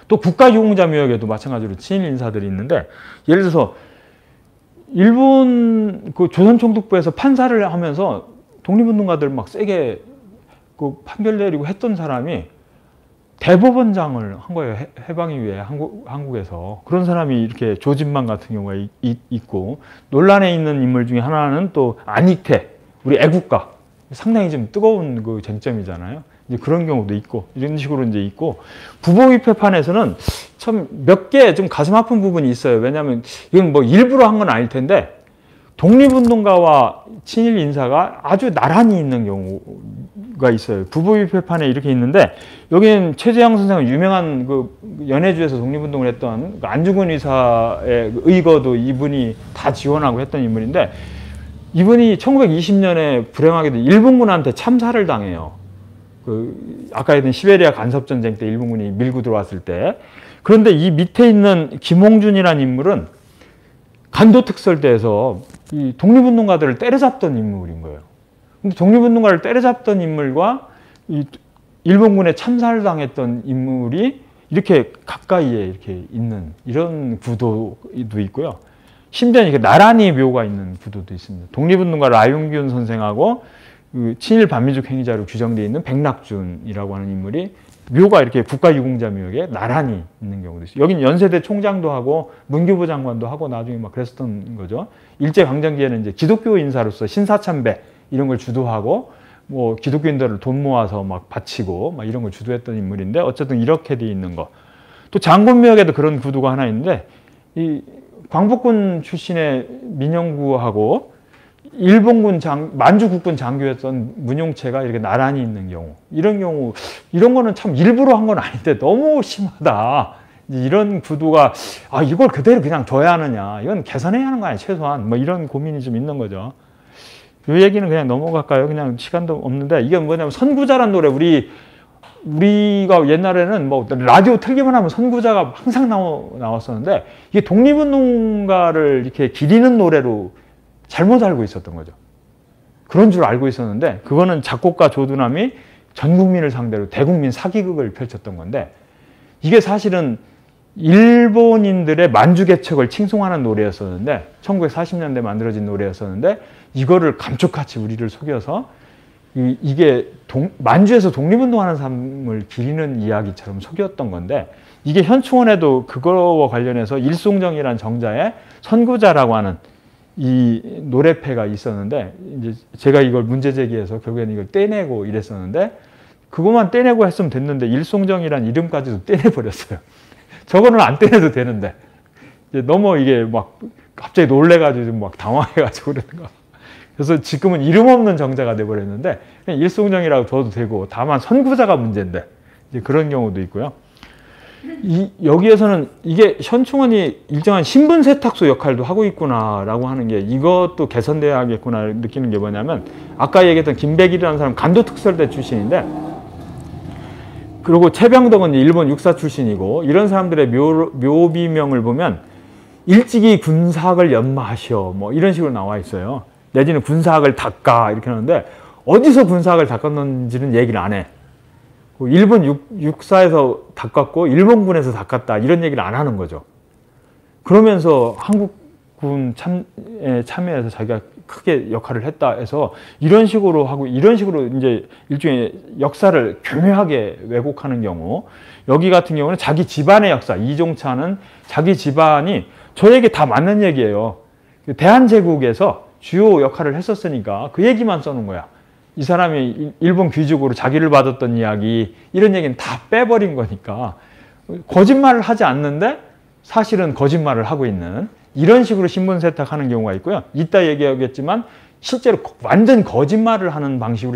또 국가유공자묘역에도 마찬가지로 친일 인사들이 있는데, 예를 들어서 일본 그 조선총독부에서 판사를 하면서 독립운동가들 막 세게 그 판결 내리고 했던 사람이 대법원장을 한 거예요. 해방 이후에 한국에서. 그런 사람이 이렇게 조진만 같은 경우가 있고, 논란에 있는 인물 중에 하나는 또 안익태, 우리 애국가. 상당히 좀 뜨거운 그 쟁점이잖아요. 이제 그런 경우도 있고, 이런 식으로 이제 있고, 부보위패판에서는 참 몇 개 좀 가슴 아픈 부분이 있어요. 왜냐하면 이건 뭐 일부러 한 건 아닐 텐데, 독립운동가와 친일 인사가 아주 나란히 있는 경우가 있어요. 부보위패판에 이렇게 있는데, 여기는 최재형 선생은 유명한 그 연해주에서 독립운동을 했던 안중근 의사의 의거도 이분이 다 지원하고 했던 인물인데, 이분이 1920년에 불행하게도 일본군한테 참사를 당해요. 그 아까 했던 시베리아 간섭전쟁 때 일본군이 밀고 들어왔을 때. 그런데 이 밑에 있는 김홍준이라는 인물은 간도특설대에서 이 독립운동가들을 때려잡던 인물인 거예요. 근데 독립운동가를 때려잡던 인물과 이 일본군에 참사를 당했던 인물이 이렇게 가까이에 이렇게 있는 이런 구도도 있고요. 심지어 이렇게 나란히 묘가 있는 구도도 있습니다. 독립운동가 라윤균 선생하고 그 친일 반민족 행위자로 규정되어 있는 백낙준이라고 하는 인물이 묘가 이렇게 국가유공자 묘에 나란히 있는 경우도 있어요. 여긴 연세대 총장도 하고 문교부 장관도 하고 나중에 막 그랬었던 거죠. 일제강점기에는 이제 기독교 인사로서 신사참배 이런 걸 주도하고 뭐 기독교인들을 돈 모아서 막 바치고 막 이런 걸 주도했던 인물인데 어쨌든 이렇게 돼 있는 거. 또 장군묘역에도 그런 구도가 하나 있는데 이 광복군 출신의 민영구하고 일본군 만주 국군 장교였던 문용채가 이렇게 나란히 있는 경우, 이런 거는 참 일부러 한 건 아닌데 너무 심하다. 이런 구도가 이걸 그대로 그냥 둬야 하느냐, 이건 개선해야 하는 거 아니야 최소한, 뭐 이런 고민이 좀 있는 거죠. 이 얘기는 그냥 넘어갈까요? 그냥 시간도 없는데 이게 뭐냐면 선구자란 노래, 우리가 옛날에는 뭐 라디오 틀기만 하면 선구자가 항상 나왔었는데 이게 독립운동가를 이렇게 기리는 노래로 잘못 알고 있었던 거죠. 그런 줄 알고 있었는데 그거는 작곡가 조두남이 전 국민을 상대로 대국민 사기극을 펼쳤던 건데 이게 사실은 일본인들의 만주개척을 칭송하는 노래였었는데 1940년대 만들어진 노래였었는데 이거를 감쪽같이 우리를 속여서 이게 만주에서 독립운동하는 삶을 기리는 이야기처럼 속였던 건데 이게 현충원에도 그거와 관련해서 일송정이라는 정자에 선구자라고 하는 이 노래패가 있었는데 이제 제가 이걸 문제 제기해서 결국에는 이걸 떼내고 이랬었는데 그것만 떼내고 했으면 됐는데 일송정이라는 이름까지도 떼내버렸어요. 저거는 안 떼내도 되는데 이제 너무 이게 막 갑자기 놀래가지고 막 당황해가지고 그러는 거. 그래서 지금은 이름 없는 정자가 돼버렸는데 그냥 일송정이라고 둬도 되고 다만 선구자가 문제인데 이제 그런 경우도 있고요. 여기에서는 이게 현충원이 일정한 신분 세탁소 역할도 하고 있구나라고 하는 게 이것도 개선돼야겠구나 느끼는 게 뭐냐면 아까 얘기했던 김백일이라는 사람 간도특설대 출신인데 그리고 최병덕은 일본 육사 출신이고 이런 사람들의 묘비명을 보면 일찍이 군사학을 연마하시오 뭐 이런 식으로 나와 있어요. 내지는 군사학을 닦아 이렇게 하는데 어디서 군사학을 닦았는지는 얘기를 안 해. 일본 육사에서 닦았고 일본군에서 닦았다 이런 얘기를 안 하는 거죠. 그러면서 한국군 참여해서 자기가 크게 역할을 했다 해서 이런 식으로 하고 이런 식으로 이제 일종의 역사를 교묘하게 왜곡하는 경우 여기 같은 경우는 자기 집안의 역사 이종차는 자기 집안이 저 얘기 다 맞는 얘기예요. 대한제국에서 주요 역할을 했었으니까 그 얘기만 써놓은 거야. 이 사람이 일본 귀족으로 자기를 받았던 이야기 이런 얘기는 다 빼버린 거니까 거짓말을 하지 않는데 사실은 거짓말을 하고 있는 이런 식으로 신분 세탁하는 경우가 있고요. 이따 얘기하겠지만 실제로 완전 거짓말을 하는 방식으로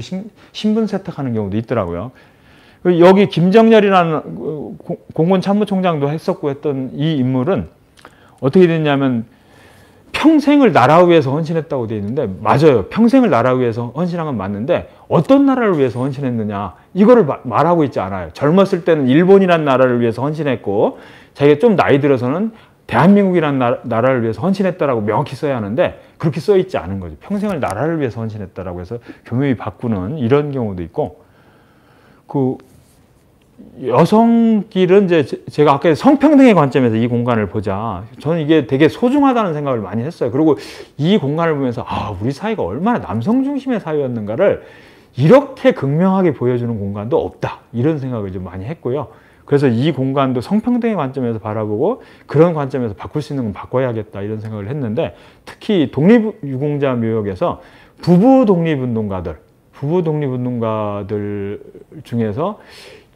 신분 세탁하는 경우도 있더라고요. 여기 김정렬이라는 공군 참모총장도 했었고 했던 이 인물은 어떻게 됐냐면 평생을 나라 위해서 헌신했다고 되어 있는데 맞아요. 평생을 나라 위해서 헌신한 건 맞는데 어떤 나라를 위해서 헌신했느냐 이거를 말하고 있지 않아요. 젊었을 때는 일본이라는 나라를 위해서 헌신했고 자기가 좀 나이 들어서는 대한민국이라는 나라를 위해서 헌신했다라고 명확히 써야 하는데 그렇게 써 있지 않은 거죠. 평생을 나라를 위해서 헌신했다라고 해서 교묘히 바꾸는 이런 경우도 있고 그 여성길은 이제 제가 아까 성평등의 관점에서 이 공간을 보자. 저는 이게 되게 소중하다는 생각을 많이 했어요. 그리고 이 공간을 보면서 우리 사회가 얼마나 남성 중심의 사회였는가를 이렇게 극명하게 보여주는 공간도 없다. 이런 생각을 좀 많이 했고요. 그래서 이 공간도 성평등의 관점에서 바라보고 그런 관점에서 바꿀 수 있는 건 바꿔야겠다. 이런 생각을 했는데 특히 독립유공자 묘역에서 부부 독립운동가들 중에서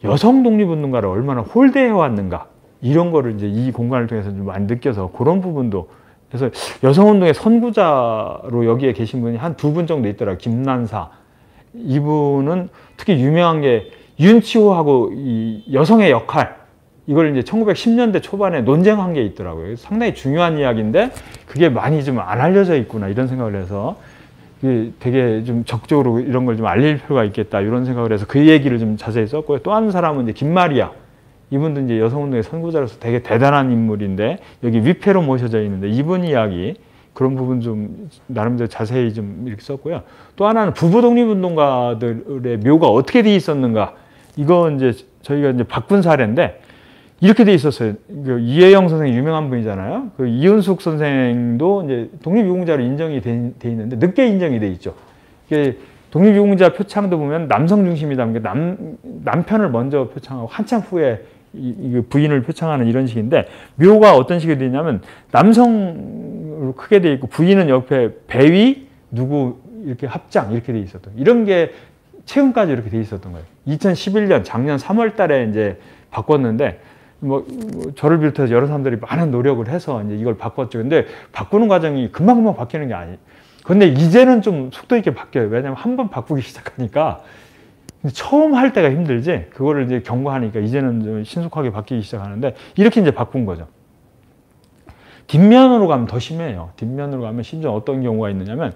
여성 독립운동가를 얼마나 홀대해왔는가 이런 거를 이제 이 공간을 통해서 좀 많이 느껴서 그런 부분도 그래서 여성운동의 선구자로 여기에 계신 분이 한 2분 정도 있더라고요. 김난사 이분은 특히 유명한 게 윤치호하고 이 여성의 역할 이걸 이제 1910년대 초반에 논쟁한 게 있더라고요. 상당히 중요한 이야기인데 그게 많이 좀 안 알려져 있구나 이런 생각을 해서 되게 좀 적극적으로 이런 걸 좀 알릴 필요가 있겠다 이런 생각을 해서 그 얘기를 좀 자세히 썼고요. 또 한 사람은 이제 김마리아 이분도 이제 여성운동의 선구자로서 되게 대단한 인물인데 여기 위패로 모셔져 있는데 이분 이야기 그런 부분 좀 나름대로 자세히 좀 이렇게 썼고요. 또 하나는 부부 독립운동가들의 묘가 어떻게 돼 있었는가. 이거 이제 저희가 이제 바꾼 사례인데 이렇게 돼 있었어요. 그 이혜영 선생님 유명한 분이잖아요. 그 이윤숙 선생도 이제 독립유공자로 인정이 돼 있는데 늦게 인정이 돼 있죠. 이게 독립유공자 표창도 보면 남성 중심이 담긴 남편을 먼저 표창하고 한참 후에 이 부인을 표창하는 이런 식인데 묘가 어떤 식이 돼 있냐면 남성으로 크게 돼 있고 부인은 옆에 배위 누구 이렇게 합장 이렇게 돼 있었던 이런 게 최근까지 이렇게 돼 있었던 거예요. 2011년 작년 3월 달에 이제 바꿨는데 뭐 저를 비롯해서 여러 사람들이 많은 노력을 해서 이제 이걸 바꿨죠. 근데 바꾸는 과정이 금방금방 바뀌는 게 아니에요. 근데 이제는 좀 속도 있게 바뀌어요. 왜냐면 한 번 바꾸기 시작하니까 처음 할 때가 힘들지 그거를 이제 경과하니까 이제는 좀 신속하게 바뀌기 시작하는데 이렇게 이제 바꾼 거죠. 뒷면으로 가면 더 심해요. 뒷면으로 가면 심지어 어떤 경우가 있느냐면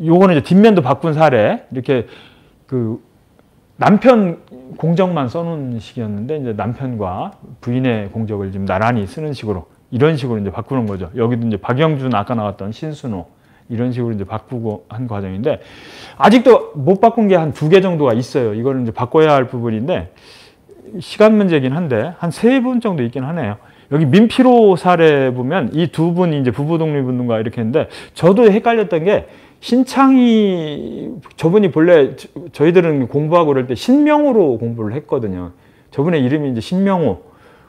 요거는 이제 뒷면도 바꾼 사례 이렇게 그 남편 공적만 써놓은 식이었는데 이제 남편과 부인의 공적을 지금 나란히 쓰는 식으로 이런 식으로 이제 바꾸는 거죠. 여기도 이제 박영준 아까 나왔던 신순호 이런 식으로 이제 바꾸고 한 과정인데 아직도 못 바꾼 게 한 2개 정도가 있어요. 이거는 이제 바꿔야 할 부분인데 시간 문제긴 한데 한 3분 정도 있긴 하네요. 여기 민피로 사례 보면 이 두 분이 이제 부부 독립운동가 이렇게 했는데 저도 헷갈렸던 게 신창희 저분이 본래 저희들은 공부하고 그럴 때 신명호로 공부를 했거든요. 저분의 이름이 이제 신명호.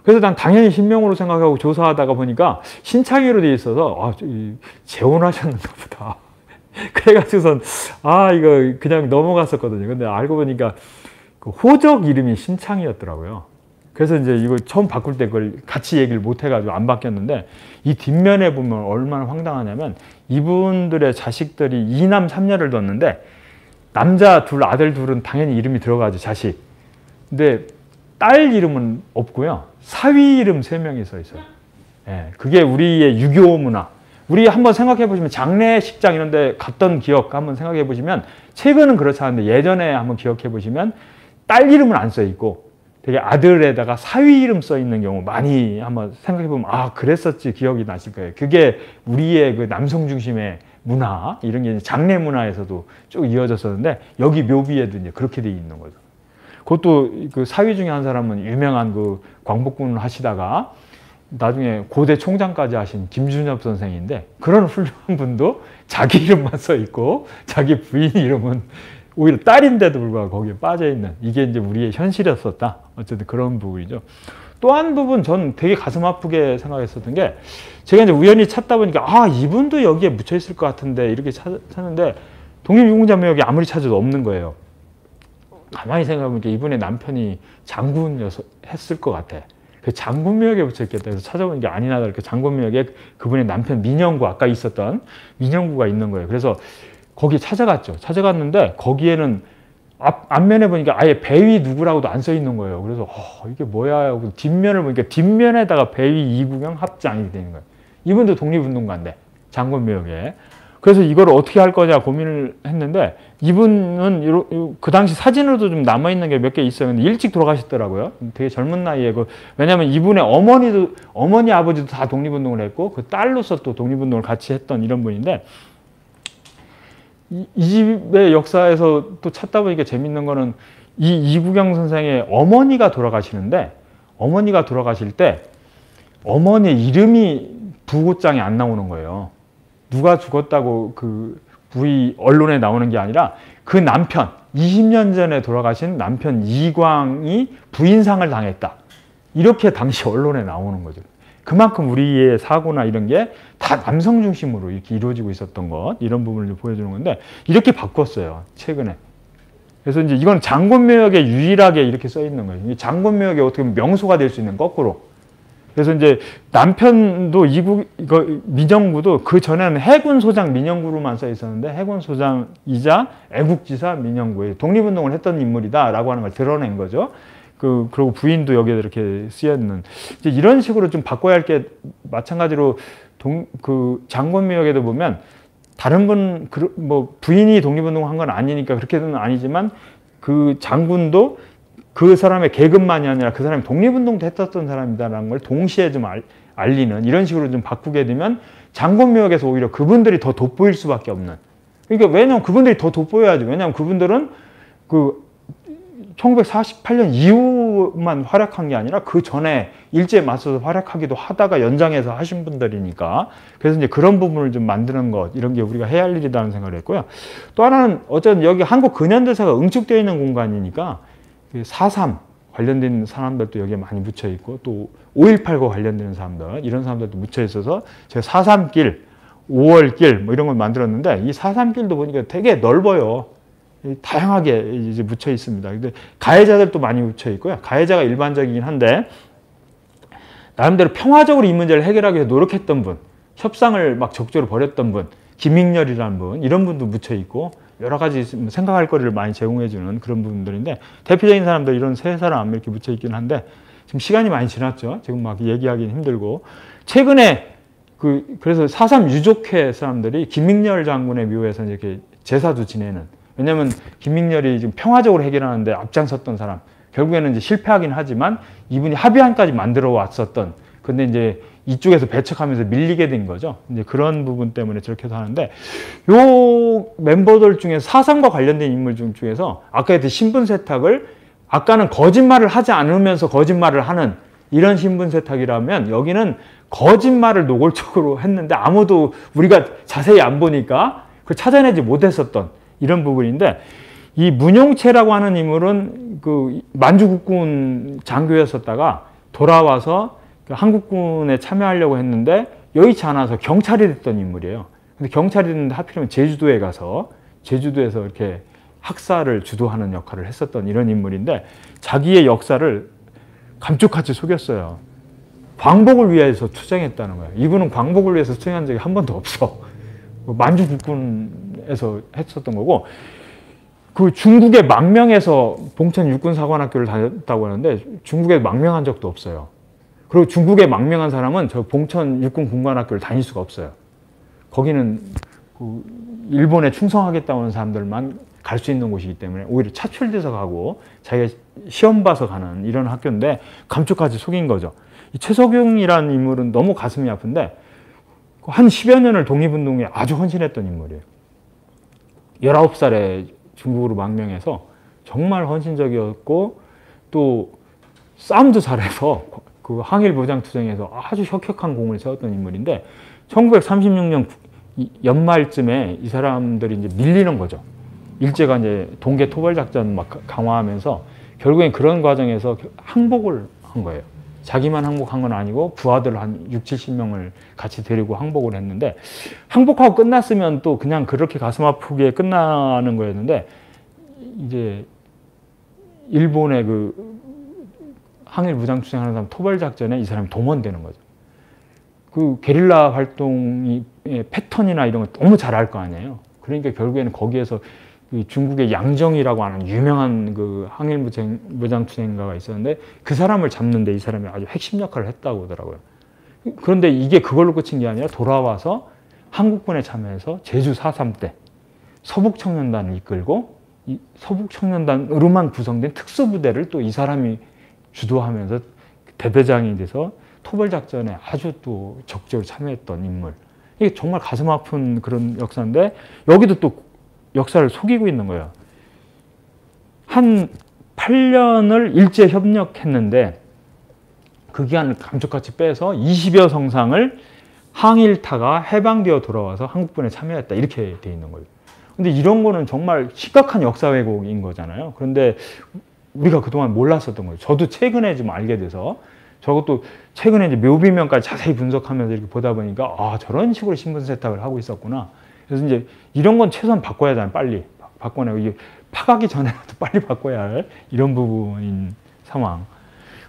그래서 난 당연히 신명호로 생각하고 조사하다가 보니까 신창희로 돼 있어서 재혼하셨는가 보다. 그래가지고선 이거 그냥 넘어갔었거든요. 근데 알고 보니까 그 호적 이름이 신창희였더라고요. 그래서 이제 이거 처음 바꿀 때 그걸 같이 얘기를 못 해가지고 안 바뀌었는데 이 뒷면에 보면 얼마나 황당하냐면 이분들의 자식들이 2남 3녀를 뒀는데 남자 둘 아들 둘은 당연히 이름이 들어가죠. 자식. 근데 딸 이름은 없고요. 사위 이름 3명이 써 있어요. 예, 그게 우리의 유교 문화. 우리 한번 생각해 보시면 장례식장 이런 데 갔던 기억 한번 생각해 보시면 최근은 그렇지 않은데 예전에 한번 기억해 보시면 딸 이름은 안 써 있고 되게 아들에다가 사위 이름 써 있는 경우 많이 한번 생각해 보면 그랬었지 기억이 나실 거예요. 그게 우리의 그 남성 중심의 문화 이런 게 장례 문화에서도 쭉 이어졌었는데 여기 묘비에도 이제 그렇게 돼 있는 거죠. 그것도 그 사위 중에 한 사람은 유명한 그 광복군을 하시다가 나중에 고대 총장까지 하신 김준엽 선생인데 그런 훌륭한 분도 자기 이름만 써 있고 자기 부인 이름은 오히려 딸인데도 불구하고 거기에 빠져 있는 이게 이제 우리의 현실이었었다. 어쨌든 그런 부분이죠. 또 한 부분 전 되게 가슴 아프게 생각했었던 게 제가 이제 우연히 찾다 보니까 이분도 여기에 묻혀 있을 것 같은데 이렇게 찾는데 독립유공자묘역이 아무리 찾아도 없는 거예요. 가만히 생각해보니까 이분의 남편이 장군이었을 것 같아. 그 장군묘역에 붙여있겠다 해서 찾아보니까 아니나 다를까 장군묘역에 그분의 남편 민영구 아까 있었던 민영구가 있는 거예요. 그래서 거기 찾아갔죠. 찾아갔는데 거기에는 앞면에 보니까 아예 배위 누구라고도 안 써 있는 거예요. 그래서 이게 뭐야 하고 뒷면을 보니까 뒷면에다가 배위 이구경 합장 이렇게 되는 거예요. 이분도 독립운동가인데 장군묘역에. 그래서 이걸 어떻게 할 거냐 고민을 했는데 이분은 그 당시 사진으로도 좀 남아있는 게 몇 개 있어요. 근데 일찍 돌아가셨더라고요. 되게 젊은 나이에. 왜냐하면 이분의 어머니 아버지도 다 독립운동을 했고 그 딸로서 또 독립운동을 같이 했던 이런 분인데 이 집의 역사에서 또 찾다 보니까 재밌는 거는 이 이구경 선생의 어머니가 돌아가시는데 어머니가 돌아가실 때 어머니의 이름이 부고장에 안 나오는 거예요. 누가 죽었다고 그 부위 언론에 나오는 게 아니라 그 남편 20년 전에 돌아가신 남편 이광이 부인상을 당했다. 이렇게 당시 언론에 나오는 거죠. 그만큼 우리의 사고나 이런 게 다 남성 중심으로 이렇게 이루어지고 있었던 것 이런 부분을 좀 보여주는 건데 이렇게 바꿨어요. 최근에. 그래서 이제 이건 장군묘역에 유일하게 이렇게 써 있는 거예요. 장군묘역에 어떻게 보면 명소가 될 수 있는 거꾸로. 그래서 이제 남편도 민영구도 그 전에는 해군소장 민영구로만 써 있었는데 해군소장이자 애국지사 민영구에 독립운동을 했던 인물이다라고 하는 걸 드러낸 거죠. 그리고 부인도 여기에 이렇게 쓰였는 이제 이런 식으로 좀 바꿔야 할 게 마찬가지로 그 장군묘역에도 보면 다른 분 부인이 독립운동을 한 건 아니니까 그렇게는 아니지만 그 장군도 그 사람의 계급만이 아니라 그 사람이 독립운동도 했었던 사람이다라는 걸 동시에 좀 알리는 이런 식으로 좀 바꾸게 되면 장군묘역에서 오히려 그분들이 더 돋보일 수밖에 없는. 그러니까 왜냐하면 그분들이 더 돋보여야죠. 왜냐하면 그분들은 그 1948년 이후만 활약한 게 아니라 그 전에 일제에 맞서서 활약하기도 하다가 연장해서 하신 분들이니까. 그래서 이제 그런 부분을 좀 만드는 것, 이런 게 우리가 해야 할 일이라는 생각을 했고요. 또 하나는 어쨌든 여기 한국 근현대사가 응축되어 있는 공간이니까 4.3 관련된 사람들도 여기에 많이 묻혀 있고 또 5.18과 관련되는 사람들, 이런 사람들도 묻혀 있어서 제가 4.3길, 5월길 뭐 이런 걸 만들었는데 이 4.3길도 보니까 되게 넓어요. 다양하게 이제 묻혀 있습니다. 근데 가해자들도 많이 묻혀 있고요. 가해자가 일반적이긴 한데 나름대로 평화적으로 이 문제를 해결하기 위해 노력했던 분, 협상을 막 적극적으로 벌였던 분, 김익렬이라는 분, 이런 분도 묻혀 있고 여러 가지 생각할 거리를 많이 제공해주는 그런 부분들인데 대표적인 사람들 이런 세 사람 이렇게 묻혀 있긴 한데 지금 시간이 많이 지났죠. 지금 막 얘기하기는 힘들고 최근에 그래서 4.3 유족회 사람들이 김익렬 장군의 묘에서 이렇게 제사도 지내는. 왜냐하면 김익렬이 지금 평화적으로 해결하는데 앞장섰던 사람. 결국에는 이제 실패하긴 하지만 이분이 합의안까지 만들어 왔었던. 근데 이제 이쪽에서 배척하면서 밀리게 된 거죠. 이제 그런 부분 때문에 저렇게도 하는데 요 멤버들 중에서 4.3과 관련된 인물 중에서 아까 했던 신분 세탁을 아까는 거짓말을 하지 않으면서 거짓말을 하는 이런 신분 세탁이라면 여기는 거짓말을 노골적으로 했는데 아무도 우리가 자세히 안 보니까 그걸 찾아내지 못했었던 이런 부분인데 이 문용채라고 하는 인물은 그 만주국군 장교였었다가 돌아와서 그 한국군에 참여하려고 했는데 여의치 않아서 경찰이 됐던 인물이에요. 근데 경찰이 됐는데 하필이면 제주도에 가서 제주도에서 이렇게 학살을 주도하는 역할을 했었던 이런 인물인데 자기의 역사를 감쪽같이 속였어요. 광복을 위해서 투쟁했다는 거예요. 이분은 광복을 위해서 투쟁한 적이 한 번도 없어. 만주 국군에서 했었던 거고 그 중국의 망명에서 봉천 육군사관학교를 다녔다고 하는데 중국에 망명한 적도 없어요. 그리고 중국에 망명한 사람은 저 봉천 육군군관학교를 다닐 수가 없어요. 거기는 그 일본에 충성하겠다고 하는 사람들만 갈 수 있는 곳이기 때문에 오히려 차출돼서 가고 자기가 시험 봐서 가는 이런 학교인데 감쪽같이 속인 거죠. 이 최석용이라는 인물은 너무 가슴이 아픈데 한 10여 년을 독립운동에 아주 헌신했던 인물이에요. 19살에 중국으로 망명해서 정말 헌신적이었고 또 싸움도 잘해서 그 항일무장투쟁에서 아주 혁혁한 공을 세웠던 인물인데 1936년 연말쯤에 이 사람들이 이제 밀리는 거죠. 일제가 이제 동계 토벌 작전 막 강화하면서 결국엔 그런 과정에서 항복을 한 거예요. 자기만 항복한 건 아니고 부하들 한 6, 70명을 같이 데리고 항복을 했는데 항복하고 끝났으면 또 그냥 그렇게 가슴 아프게 끝나는 거였는데 이제 일본의 그 항일 무장 투쟁하는 사람 토벌 작전에 이 사람이 동원되는 거죠. 그 게릴라 활동이 패턴이나 이런 거 너무 잘 알 거 아니에요. 그러니까 결국에는 거기에서 중국의 양정이라고 하는 유명한 그 항일 무장 투쟁가가 있었는데 그 사람을 잡는데 이 사람이 아주 핵심 역할을 했다고 하더라고요. 그런데 이게 그걸로 끝인 게 아니라 돌아와서 한국군에 참여해서 제주 4.3 때 서북청년단을 이끌고 이 서북청년단으로만 구성된 특수부대를 또 이 사람이 주도하면서 대대장이 돼서 토벌작전에 아주 또 적극적으로 참여했던 인물. 이게 정말 가슴 아픈 그런 역사인데 여기도 또 역사를 속이고 있는 거예요. 한 8년을 일제 협력했는데 그 기간을 감쪽같이 빼서 20여 성상을 항일타가 해방되어 돌아와서 한국군에 참여했다 이렇게 돼 있는 거예요. 근데 이런 거는 정말 심각한 역사 왜곡인 거잖아요. 그런데 우리가 그동안 몰랐었던 거예요. 저도 최근에 좀 알게 돼서 저것도 최근에 이제 묘비명까지 자세히 분석하면서 이렇게 보다 보니까 아 저런 식으로 신분 세탁을 하고 있었구나. 그래서 이제 이런 건 최소한 바꿔야 하잖아요. 빨리 바꿔내고 이게 파가기 전에라도 빨리 바꿔야 할 이런 부분인 상황.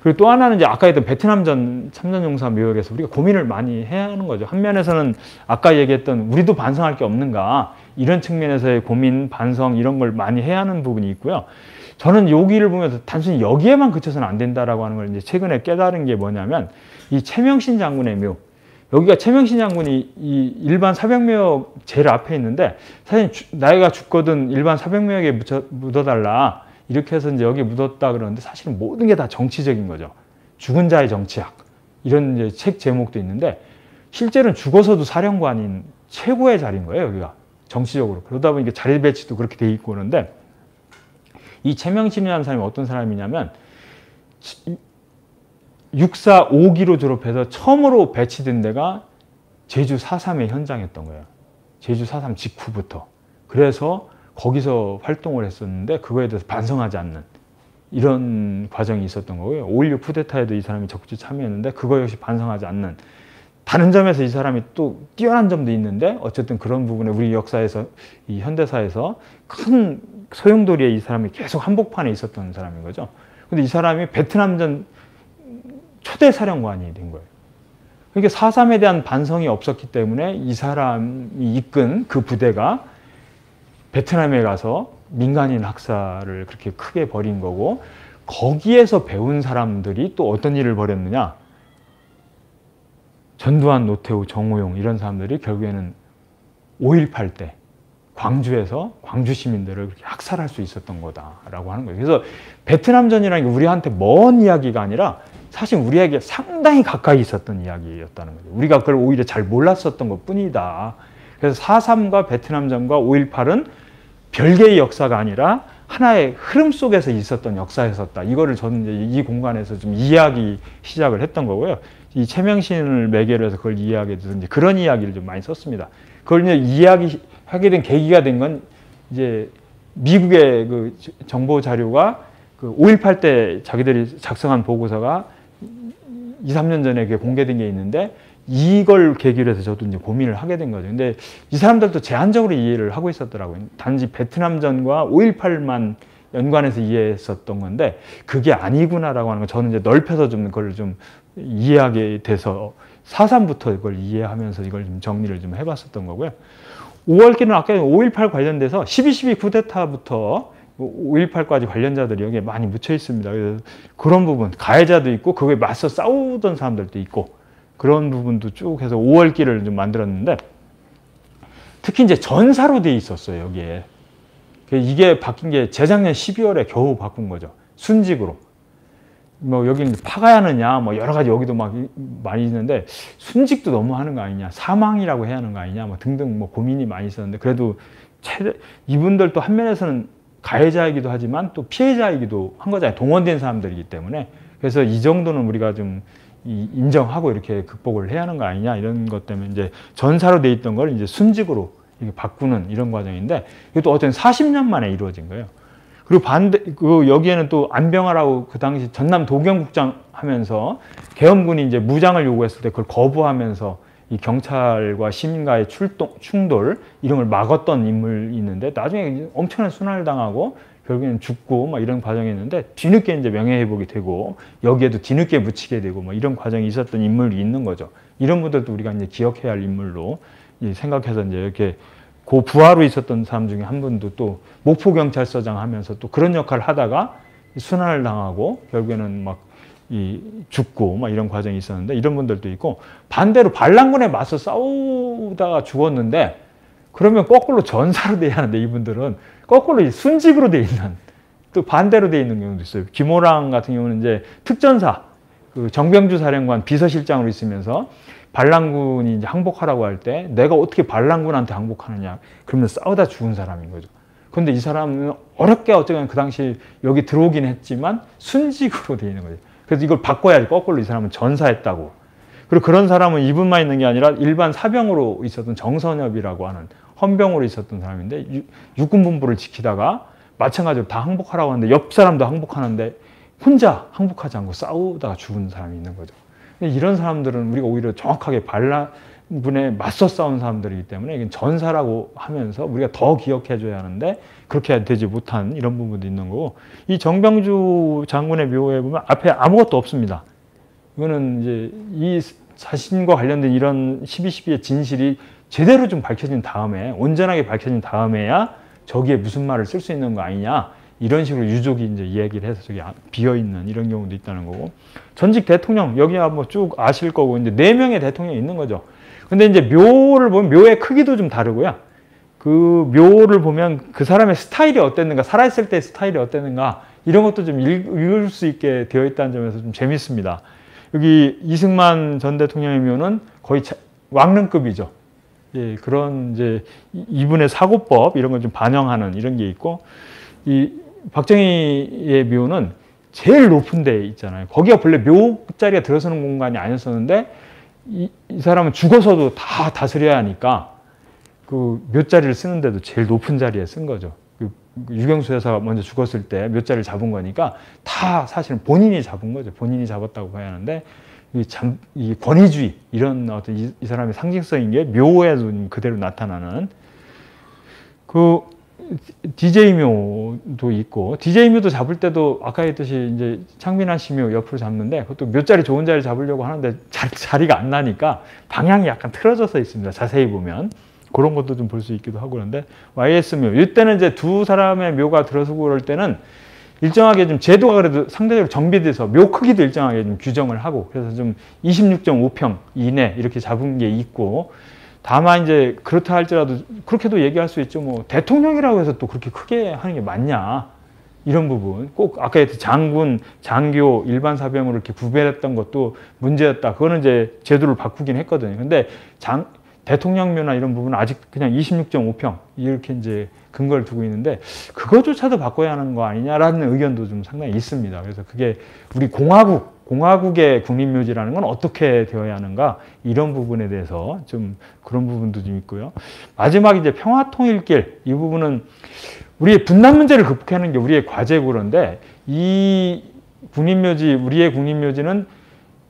그리고 또 하나는 이제 아까 했던 베트남전 참전용사 묘역에서 우리가 고민을 많이 해야 하는 거죠. 한 면에서는 아까 얘기했던 우리도 반성할 게 없는가 이런 측면에서의 고민, 반성 이런 걸 많이 해야 하는 부분이 있고요. 저는 여기를 보면서 단순히 여기에만 그쳐서는 안 된다라고 하는 걸 이제 최근에 깨달은 게 뭐냐면 이 최명신 장군의 묘. 여기가 최명신 장군이 이 일반 사병묘역 제일 앞에 있는데 사실 나이가 죽거든 일반 사병묘역에 묻어달라 이렇게 해서 이제 여기 묻었다 그러는데 사실은 모든 게 다 정치적인 거죠. 죽은 자의 정치학 이런 이제 책 제목도 있는데 실제로는 죽어서도 사령관인 최고의 자리인 거예요. 여기가 정치적으로. 그러다 보니까 자리 배치도 그렇게 돼 있고 그러는데 이 최명신이라는 사람이 어떤 사람이냐면 6.4 5기로 졸업해서 처음으로 배치된 데가 제주 4.3의 현장이었던 거예요. 제주 4.3 직후부터. 그래서 거기서 활동을 했었는데 그거에 대해서 반성하지 않는 이런 과정이 있었던 거고요. 5.16 쿠데타에도 이 사람이 적극 참여했는데 그거 역시 반성하지 않는 다른 점에서 이 사람이 또 뛰어난 점도 있는데 어쨌든 그런 부분에 우리 역사에서 이 현대사에서 큰 소용돌이에 이 사람이 계속 한복판에 있었던 사람인 거죠. 근데 이 사람이 베트남전 초대 사령관이 된 거예요. 그러니까 4.3에 대한 반성이 없었기 때문에 이 사람이 이끈 그 부대가 베트남에 가서 민간인 학살을 그렇게 크게 벌인 거고 거기에서 배운 사람들이 또 어떤 일을 벌였느냐. 전두환, 노태우, 정호용 이런 사람들이 결국에는 5.18 때 광주에서 광주 시민들을 그렇게 학살할 수 있었던 거다라고 하는 거예요. 그래서 베트남전이라는 게 우리한테 먼 이야기가 아니라 사실 우리에게 상당히 가까이 있었던 이야기였다는 거죠. 우리가 그걸 오히려 잘 몰랐었던 것 뿐이다. 그래서 4.3과 베트남전과 5.18은 별개의 역사가 아니라 하나의 흐름 속에서 있었던 역사였었다. 이거를 저는 이제 이 공간에서 좀 이해하기 시작을 했던 거고요. 이 최명신을 매개로 해서 그걸 이해하게 돼서 이제 그런 이야기를 좀 많이 썼습니다. 그걸 이제 이해하게 된 계기가 된 건 이제 미국의 그 정보 자료가 그 5.18 때 자기들이 작성한 보고서가 2, 3년 전에 그게 공개된 게 있는데 이걸 계기로 해서 저도 이제 고민을 하게 된 거죠. 근데 이 사람들도 제한적으로 이해를 하고 있었더라고요. 단지 베트남전과 5.18만 연관해서 이해했었던 건데 그게 아니구나라고 하는 거 저는 이제 넓혀서 좀 그걸 좀 이해하게 돼서 4.3부터 이걸 이해하면서 이걸 좀 정리를 좀 해봤었던 거고요. 5월기는 아까 5.18 관련돼서 12.12 쿠데타부터 5.18까지 관련자들이 여기에 많이 묻혀 있습니다. 그래서 그런 부분, 가해자도 있고 그거에 맞서 싸우던 사람들도 있고 그런 부분도 쭉 해서 5월기를 좀 만들었는데 특히 이제 전사로 돼 있었어요, 여기에. 이게 바뀐 게 재작년 12월에 겨우 바꾼 거죠. 순직으로. 뭐 여기는 파가야 하느냐, 뭐 여러 가지 여기도 막 많이 있는데 순직도 너무 하는 거 아니냐, 사망이라고 해야 하는 거 아니냐, 뭐 등등 뭐 고민이 많이 있었는데 그래도 이분들도 한 면에서는 가해자이기도 하지만 또 피해자이기도 한 거잖아요. 동원된 사람들이기 때문에. 그래서 이 정도는 우리가 좀 인정하고 이렇게 극복을 해야 하는 거 아니냐 이런 것 때문에 이제 전사로 돼 있던 걸 이제 순직으로 이렇게 바꾸는 이런 과정인데 이것도 어쨌든 40년 만에 이루어진 거예요. 그리고 여기에는 또 안병하라고 그 당시 전남 도경국장 하면서 계엄군이 이제 무장을 요구했을 때 그걸 거부하면서 이 경찰과 시민과의 충돌 이런 걸 막았던 인물이 있는데 나중에 엄청난 순환을 당하고 결국에는 죽고 막 이런 과정이 있는데 뒤늦게 이제 명예회복이 되고 여기에도 뒤늦게 묻히게 되고 뭐 이런 과정이 있었던 인물이 있는 거죠. 이런 분들도 우리가 이제 기억해야 할 인물로 생각해서 이제 이렇게 그 부하로 있었던 사람 중에 한 분도 또 목포경찰서장 하면서 또 그런 역할을 하다가 순환을 당하고 결국에는 막 죽고 막 이런 과정이 있었는데 이런 분들도 있고 반대로 반란군에 맞서 싸우다가 죽었는데 그러면 거꾸로 전사로 돼야 하는데 이분들은 거꾸로 순직으로 돼 있는 또 반대로 돼 있는 경우도 있어요. 김호랑 같은 경우는 이제 특전사 그 정병주 사령관 비서실장으로 있으면서 반란군이 이제 항복하라고 할 때 내가 어떻게 반란군한테 항복하느냐 그러면 싸우다 죽은 사람인 거죠. 그런데 이 사람은 어렵게 어쨌든 그 당시 여기 들어오긴 했지만 순직으로 돼 있는 거죠. 그래서 이걸 바꿔야지 거꾸로 이 사람은 전사했다고. 그리고 그런 사람은 이분만 있는 게 아니라 일반 사병으로 있었던 정선엽이라고 하는 헌병으로 있었던 사람인데 육군본부를 지키다가 마찬가지로 다 항복하라고 하는데 옆 사람도 항복하는데 혼자 항복하지 않고 싸우다가 죽은 사람이 있는 거죠. 이런 사람들은 우리가 오히려 정확하게 반란군에 맞서 싸운 사람들이기 때문에 이건 전사라고 하면서 우리가 더 기억해줘야 하는데 그렇게 되지 못한 이런 부분도 있는 거고 이 정병주 장군의 묘에 보면 앞에 아무것도 없습니다. 이거는 이제 이 자신과 관련된 이런 12.12의 진실이 제대로 좀 밝혀진 다음에 온전하게 밝혀진 다음에야 저기에 무슨 말을 쓸 수 있는 거 아니냐 이런 식으로 유족이 이제 이야기를 해서 저기 비어 있는 이런 경우도 있다는 거고 전직 대통령 여기야 뭐 쭉 아실 거고 이제 4명의 대통령이 있는 거죠. 근데 이제 묘를 보면 묘의 크기도 좀 다르고요. 그 묘를 보면 그 사람의 스타일이 어땠는가, 살아있을 때 스타일이 어땠는가, 이런 것도 좀 읽을 수 있게 되어 있다는 점에서 좀 재밌습니다. 여기 이승만 전 대통령의 묘는 거의 왕릉급이죠. 예, 그런 이제 이분의 사고법 이런 걸 좀 반영하는 이런 게 있고, 이 박정희의 묘는 제일 높은 데 있잖아요. 거기가 본래 묘 자리가 들어서는 공간이 아니었었는데 이 사람은 죽어서도 다 다스려야 하니까 그 묘 자리를 쓰는데도 제일 높은 자리에 쓴 거죠. 유경수 여사가 먼저 죽었을 때 묘 자리를 잡은 거니까 다 사실은 본인이 잡은 거죠. 본인이 잡았다고 봐야 하는데 이 권위주의 이런 어떤 이 사람의 상징성인 게 묘에도 그대로 나타나는 그 DJ묘도 있고, DJ묘도 잡을 때도 아까 했듯이 이제 창빈한 씨묘 옆으로 잡는데 그것도 묘자리 좋은 자리 잡으려고 하는데 자리가 안 나니까 방향이 약간 틀어져서 있습니다. 자세히 보면 그런 것도 좀 볼 수 있기도 하고. 그런데 YS묘 이때는 이제 두 사람의 묘가 들어서고 그럴 때는 일정하게 좀 제도가 그래도 상대적으로 정비돼서 묘 크기도 일정하게 좀 규정을 하고, 그래서 좀 26.5평 이내 이렇게 잡은 게 있고, 다만 이제 그렇다 할지라도 그렇게도 얘기할 수 있죠. 뭐 대통령이라고 해서 또 그렇게 크게 하는 게 맞냐, 이런 부분. 꼭 아까 했듯이 장군, 장교, 일반 사병으로 이렇게 구별했던 것도 문제였다. 그거는 이제 제도를 바꾸긴 했거든요. 근데 대통령묘나 이런 부분은 아직 그냥 26.5평 이렇게 이제 근거를 두고 있는데 그거조차도 바꿔야 하는 거 아니냐라는 의견도 좀 상당히 있습니다. 그래서 그게 우리 공화국의 국립묘지라는 건 어떻게 되어야 하는가, 이런 부분에 대해서 좀 그런 부분도 좀 있고요. 마지막 이제 평화통일길, 이 부분은 우리의 분단 문제를 극복하는 게 우리의 과제고, 그런데 이 국립묘지, 우리의 국립묘지는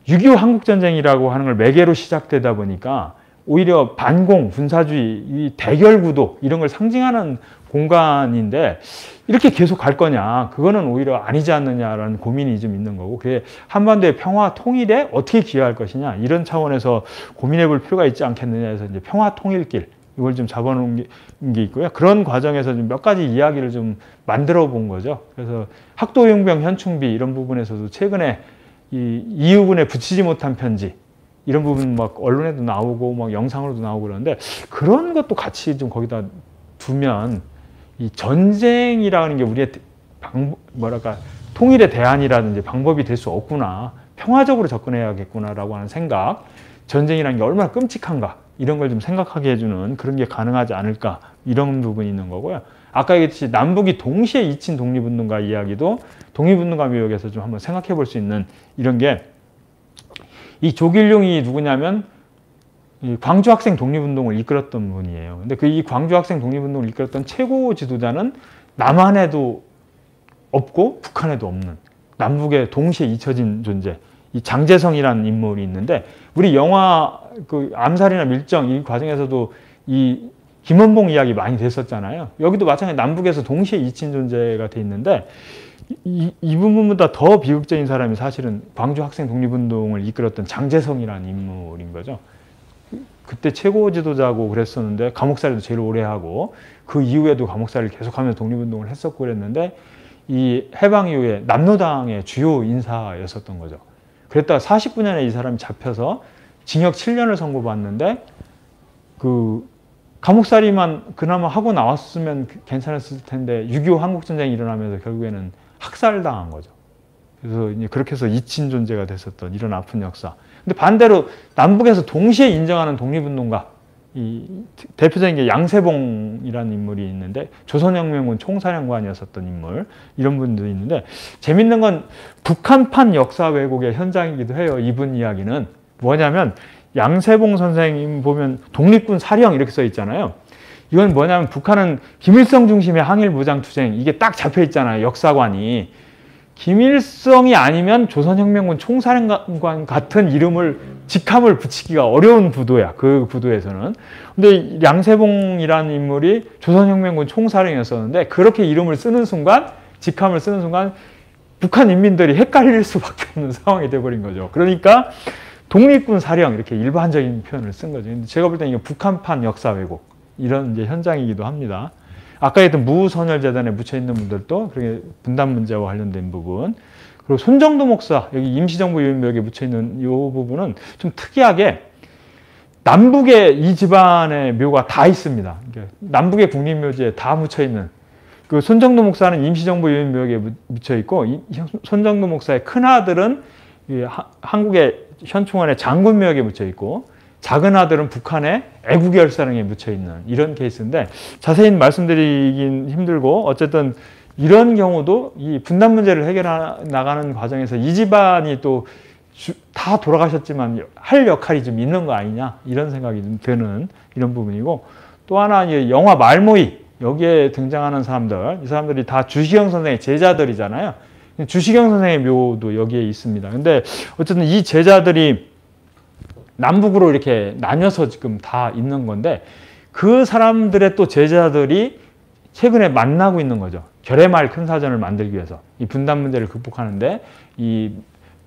6.25 한국전쟁이라고 하는 걸 매개로 시작되다 보니까 오히려 반공, 군사주의, 이 대결구도 이런 걸 상징하는 공간인데 이렇게 계속 갈 거냐, 그거는 오히려 아니지 않느냐라는 고민이 좀 있는 거고, 그게 한반도의 평화 통일에 어떻게 기여할 것이냐, 이런 차원에서 고민해 볼 필요가 있지 않겠느냐 해서 이제 평화 통일길 이걸 좀 잡아놓은 게 있고요. 그런 과정에서 좀 몇 가지 이야기를 좀 만들어 본 거죠. 그래서 학도용병 현충비 이런 부분에서도 최근에 이 이유군에 붙이지 못한 편지 이런 부분 막 언론에도 나오고 막 영상으로도 나오고 그러는데, 그런 것도 같이 좀 거기다 두면 이 전쟁이라는 게 우리의 통일의 대안이라든지 방법이 될 수 없구나, 평화적으로 접근해야겠구나라고 하는 생각, 전쟁이라는 게 얼마나 끔찍한가, 이런 걸 좀 생각하게 해주는 그런 게 가능하지 않을까, 이런 부분이 있는 거고요. 아까 얘기했듯이 남북이 동시에 잊힌 독립운동가 이야기도 독립운동가 묘역에서 좀 한번 생각해 볼 수 있는 이런 게, 이 조길룡이 누구냐면 이 광주 학생 독립운동을 이끌었던 분이에요. 근데 이 광주 학생 독립운동을 이끌었던 최고 지도자는 남한에도 없고 북한에도 없는, 남북에 동시에 잊혀진 존재, 이 장제성이라는 인물이 있는데, 우리 영화 그 암살이나 밀정 이 과정에서도 이 김원봉 이야기 많이 됐었잖아요. 여기도 마찬가지 남북에서 동시에 잊힌 존재가 돼 있는데, 이 부분보다 더 비극적인 사람이 사실은 광주 학생 독립운동을 이끌었던 장제성이라는 인물인 거죠. 그때 최고 지도자고 그랬었는데 감옥살이도 제일 오래 하고 그 이후에도 감옥살이를 계속하면서 독립운동을 했었고 그랬는데, 이 해방 이후에 남로당의 주요 인사였었던 거죠. 그랬다가 49년에 이 사람이 잡혀서 징역 7년을 선고받는데, 그 감옥살이만 그나마 하고 나왔으면 괜찮았을 텐데 6.25 한국전쟁이 일어나면서 결국에는 학살당한 거죠. 그래서 이제 그렇게 해서 잊힌 존재가 됐었던 이런 아픈 역사. 근데 반대로 남북에서 동시에 인정하는 독립운동가, 이 대표적인 게 양세봉이라는 인물이 있는데 조선혁명군 총사령관이었었던 인물, 이런 분들이 있는데, 재밌는 건 북한판 역사 왜곡의 현장이기도 해요. 이분 이야기는 뭐냐면, 양세봉 선생님 보면 독립군 사령 이렇게 써 있잖아요. 이건 뭐냐면 북한은 김일성 중심의 항일무장투쟁, 이게 딱 잡혀 있잖아요. 역사관이. 김일성이 아니면 조선혁명군 총사령관 같은 이름을, 직함을 붙이기가 어려운 부도야. 그 부도에서는. 근데 양세봉이라는 인물이 조선혁명군 총사령이었었는데, 그렇게 이름을 쓰는 순간, 직함을 쓰는 순간 북한 인민들이 헷갈릴 수밖에 없는 상황이 돼버린 거죠. 그러니까 독립군 사령 이렇게 일반적인 표현을 쓴 거죠. 근데 제가 볼 때는 이게 북한판 역사 왜곡, 이런 이제 현장이기도 합니다. 아까 했던 무선열재단에 묻혀 있는 분들도 그렇게 분단 문제와 관련된 부분, 그리고 손정도 목사 여기 임시정부 유인묘역에 묻혀 있는 이 부분은 좀 특이하게 남북에 이 집안의 묘가 다 있습니다. 남북의 국립묘지에 다 묻혀 있는. 그 손정도 목사는 임시정부 유인묘역에 묻혀 있고, 손정도 목사의 큰 아들은 한국의 현충원의 장군묘역에 묻혀 있고, 작은 아들은 북한의 애국열사령에 묻혀 있는 이런 케이스인데, 자세히 말씀드리긴 힘들고, 어쨌든 이런 경우도 이 분단 문제를 해결해 나가는 과정에서 이 집안이 또 다 돌아가셨지만 할 역할이 좀 있는 거 아니냐, 이런 생각이 좀 드는 이런 부분이고, 또 하나 영화 말모이, 여기에 등장하는 사람들, 이 사람들이 다 주시경 선생의 제자들이잖아요. 주시경 선생의 묘도 여기에 있습니다. 근데 어쨌든 이 제자들이 남북으로 이렇게 나뉘어서 지금 다 있는 건데, 그 사람들의 또 제자들이 최근에 만나고 있는 거죠. 결의마을 큰 사전을 만들기 위해서. 이 분단 문제를 극복하는데, 이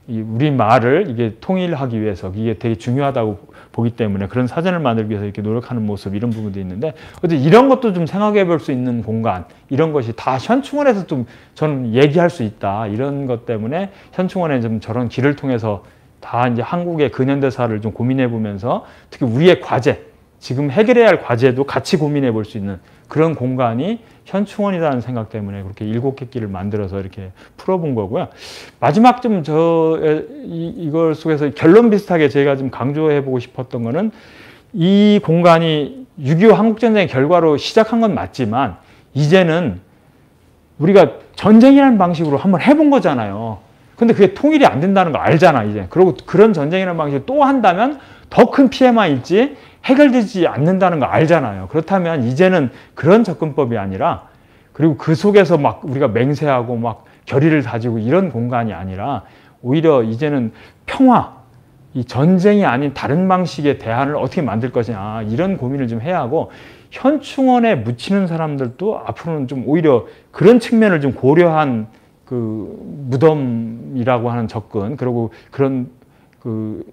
우리 마을을 이게 통일하기 위해서 이게 되게 중요하다고 보기 때문에 그런 사전을 만들기 위해서 이렇게 노력하는 모습, 이런 부분도 있는데, 어쨌든 이런 것도 좀 생각해 볼 수 있는 공간, 이런 것이 다 현충원에서 좀 저는 얘기할 수 있다. 이런 것 때문에 현충원에 좀 저런 길을 통해서 다 이제 한국의 근현대사를 좀 고민해 보면서, 특히 우리의 과제, 지금 해결해야 할 과제도 같이 고민해 볼 수 있는 그런 공간이 현충원이라는 생각 때문에 그렇게 7개 길을 만들어서 이렇게 풀어본 거고요. 마지막 좀 이걸 속에서 결론 비슷하게 제가 좀 강조해 보고 싶었던 거는, 이 공간이 6.25 한국전쟁의 결과로 시작한 건 맞지만, 이제는 우리가 전쟁이라는 방식으로 한번 해본 거잖아요. 근데 그게 통일이 안 된다는 거 알잖아, 이제. 그리고 그런 전쟁이라는 방식을 또 한다면 더 큰 피해만 있지 해결되지 않는다는 거 알잖아요. 그렇다면 이제는 그런 접근법이 아니라, 그리고 그 속에서 막 우리가 맹세하고 막 결의를 다지고 이런 공간이 아니라, 오히려 이제는 평화, 이 전쟁이 아닌 다른 방식의 대안을 어떻게 만들 것이냐, 이런 고민을 좀 해야 하고, 현충원에 묻히는 사람들도 앞으로는 좀 오히려 그런 측면을 좀 고려한 그 무덤이라고 하는 접근, 그리고 그런 그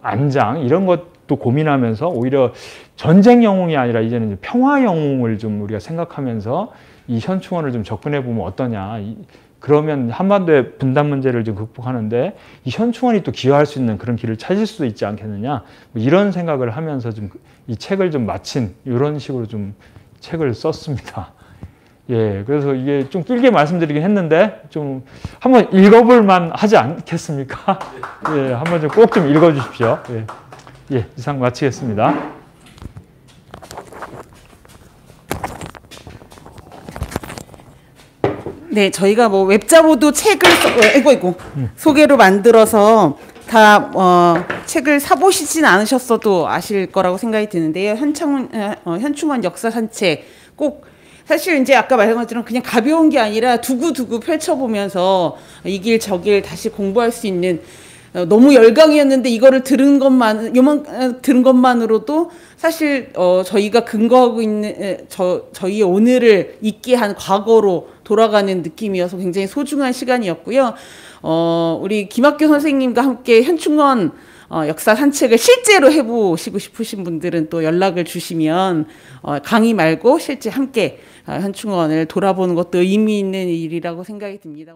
안장, 이런 것도 고민하면서 오히려 전쟁 영웅이 아니라 이제는 평화 영웅을 좀 우리가 생각하면서 이 현충원을 좀 접근해 보면 어떠냐. 그러면 한반도의 분단 문제를 좀 극복하는데 이 현충원이 또 기여할 수 있는 그런 길을 찾을 수도 있지 않겠느냐. 뭐 이런 생각을 하면서 좀 이 책을 좀 마친, 이런 식으로 좀 책을 썼습니다. 예, 그래서 이게 좀 길게 말씀드리긴 했는데 좀 한번 읽어볼 만 하지 않겠습니까? 예, 한번 좀 꼭 좀 읽어주십시오. 예, 예, 이상 마치겠습니다. 네, 저희가 뭐 웹자보도 책을 소개로 만들어서 다 책을 사보시진 않으셨어도 아실 거라고 생각이 드는데요. 현충원 역사 산책 꼭, 사실 이제 아까 말한 것처럼 그냥 가벼운 게 아니라 두고두고 펼쳐보면서 이 길 저 길 다시 공부할 수 있는, 너무 열강이었는데 이거를 들은 것만으로도 사실 저희가 근거하고 있는 저희의 오늘을 있게 한 과거로 돌아가는 느낌이어서 굉장히 소중한 시간이었고요. 우리 김학규 선생님과 함께 현충원 역사 산책을 실제로 해보시고 싶으신 분들은 또 연락을 주시면 강의 말고 실제 함께 현충원을 돌아보는 것도 의미 있는 일이라고 생각이 듭니다.